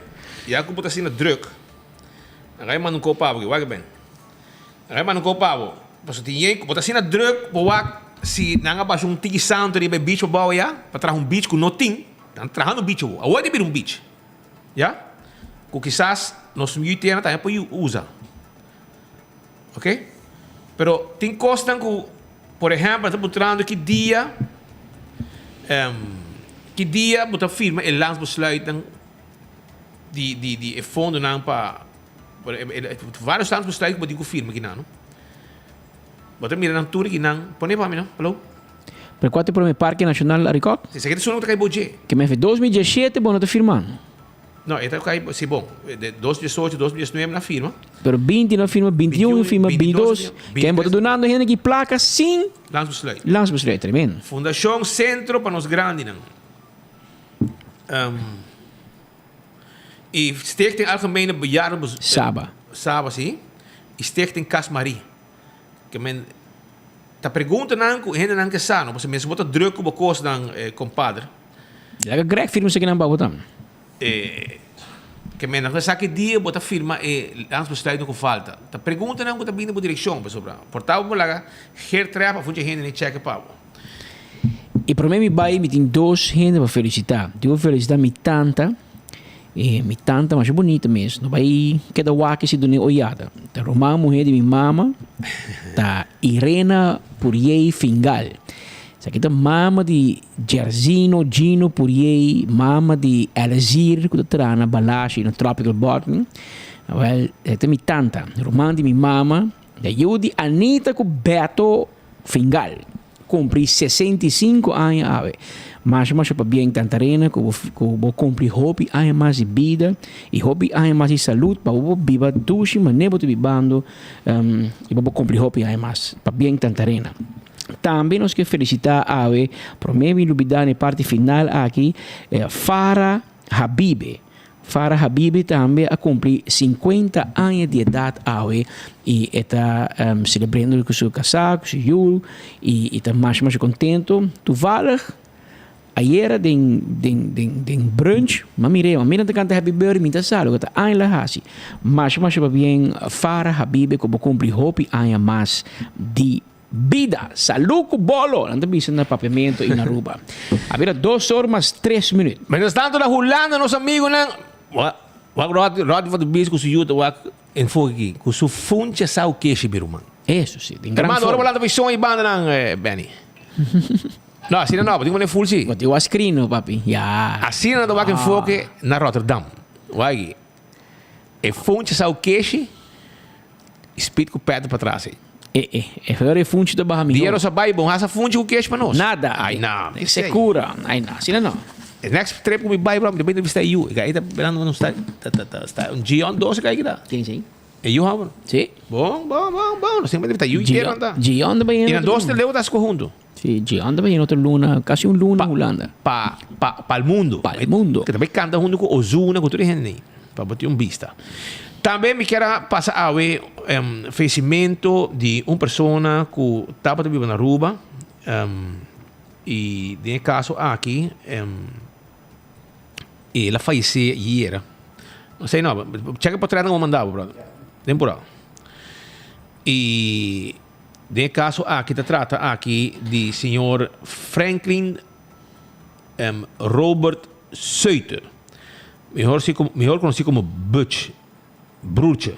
já que você está druk, agora eu mando um copo água, vai bem. Agora eu mando um copo água. Você tem você está druk, se não há um tiki santo de beach para já, para trazer beach com nothing, então trazendo beach, agora de bir beach, já? Com quizás nós não temos também para usar, ok? Pero tem coisas que, por exemplo, estamos trazendo que dia você firma o landsbesluit de fundo não para vários landsbesluit que você firma que não você mira na tour que não põe para mim não falou para quanto para o Parque Nacional Aricot se você quer só não cai budget que me fez 2017 bom não firmando não então cai se bom de 2018 2019 na firma pero 20 na firma 21 firma 22 quem botou donando gente que placa sim landsbesluit tremendo Fundação Centro para nos grandes não e Stichting Algemene Bejaarden Saba sim Stichting Kasmari que men ta pergunta não gente não que sano você mesmo bota druk op koos dan compadre ja Greg firma se que não vai botar que men não sabe que dia bota firma landsbesluit não falta ta pergunta não que tá vindo por direção pessoal portal por lá hertrap funge gente nem check pa e para mim vai me tem dois gente para felicitar eu vou felicitar minha tanta mas é bonita mesmo não vai cada waki se done olhada tá Romã mulher de minha mama tá Irena Puriei Fingal essa aqui tá mama de Gersino Gino Puriei mama de Elazir que tá trana Balashi no Tropical Bottom well tá minha tanta Romã de minha mama da eu de Anita com Beto Fingal cumpri 65 anos mas para bem tanta arena que vou cumprir hobby anos mais de vida e hobby anos mais de saúde para vou viver duche mas nem vou vivendo e vou cumprir hobby anos mais para bem tanta arena também nós queremos felicitar a para mim ilubidar na parte final aqui Farah Habibi também a cumprir 50 anos de idade e está celebrando com seu casaco, seu jul e está mais contente. Tu vale ayer den brunch, mira te canta happy birthday minta salo kata ai la hasi. Mas para bem Farah Habibi como cumprir hopi anos mais de vida. Saluco bolo. Não tem na papiamento e na Aruba. Havia 2 horas mais 3 minutos. Mas tanto na Holanda, nos amigos não Rod van de Bees com o Juta em fogo aqui com o funche sao queixe birman isso sim tem grande forma mas agora vou banda não Benny não assim não tem uma full sim mas eu screen papi assim não vai em fogo na Rotterdam vai é funche sao queixe speed com pedra para trás é funche da barra dinheiro só vai bom essa funche com queixe para nós nada ai não segura ai não assim não next trip com me buy bro depois de you aí tá esperando não está Gion 12 cai que dá sim e you have sim bom nós temos que you inteiro anda Gion também e na 12 leu das correndo sim Gion também em outra luna quase luna Holanda para o mundo que também canta junto com Ozuna com tudo gente para botar vista também me quero passar a ver falecimento de uma pessoa que estava vivendo na Aruba e nesse caso aqui ela faleceu ayer não sei não checa para trás não mandava brother temporal e De caso aqui te trata aqui de senhor Franklin Robert Suiter, melhor conhecido como Butch, Bruce.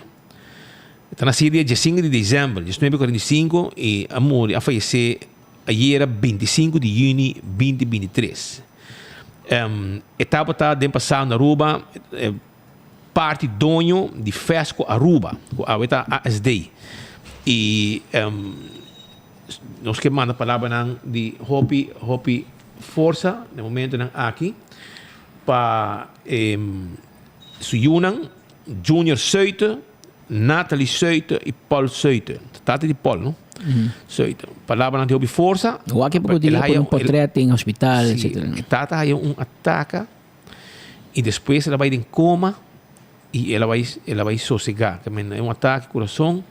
Está nascido dia 5 de dezembro de 1945 e a falecer ayer 25 de junho de 2023. Etapa está dentro passado na Aruba, parte dono de Fesco Aruba, a ASD. E nós que manda a palavra de Hopi Força, no momento aqui, para Suyunan, Junior Suiter, Natalie Suiter e Paul Suiter. Trata de Paul, não? Suiter. Palavra de Hopi Força. O que pode ir por portreto em hospital, etc. Tata hay ataque e depois ela vai em coma e ela vai sossegar. É ataque coração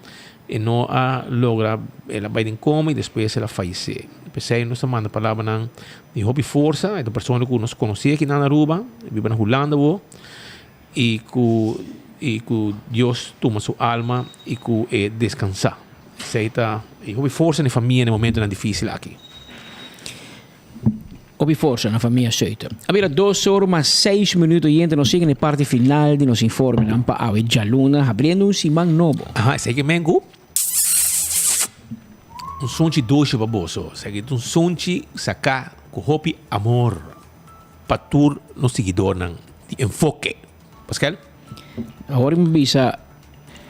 e não logra, ela vai em coma e depois ela falece. Depois aí nós manda a palavra de Hopi Força, é uma pessoa que nós conhecia aqui na Aruba, vive na Holanda, e que Deus toma sua alma e que descansar. E Hopi Força na família no momento difícil aqui. Hopi Força na família Suiter. Abbiamo 2 horas mais 6 minutos e nós chegamos na parte final de nos informe para a Jaluna, abrindo Simão Novo. Sei que mengo. Sonte doce baboso, sei que sonte sacar com Hopi amor para tur no seguidor de enfoque. Pascal? Agora me bisa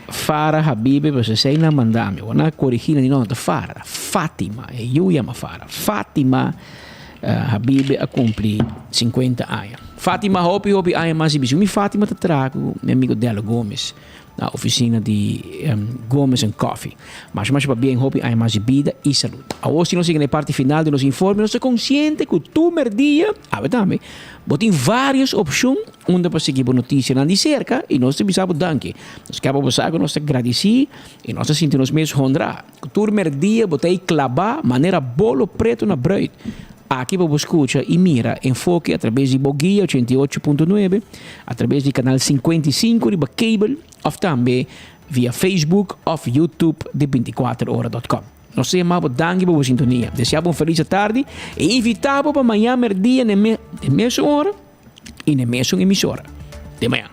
Farah Habibi, você sei na mandame, na corrigina de nota Farah, Fátima, eu chamo Farah. Fátima Habibi a cumprir 50 anos. Fátima Hopi anos mais bicho. Mi Fátima te trago, meu amigo dela Gomes, na oficina de Gomes and Coffee. Mas para bem Hopi anos mais vida e saúde. Hoje nós chegamos na parte final de nos informes, nós somos conscientes que tu merdia, também, botem várias opções onde para seguir a notícia na de cerca e nós precisamos danke. Nós queremos passar, nós agradecer e nós sentimos mesmo honrar. Tu merdia, botei clavar maneira bolo preto na bread. Aqui você escuta e mira enfoque através de Boguia 88.9, através do canal 55 de cable, ou também via Facebook ou YouTube de 24horas.com. Nós chamamos danke por sintonia. Desejamos feliz tarde e invitamos para amanhã, dia, na mesma hora e na mesma emissora. De manhã.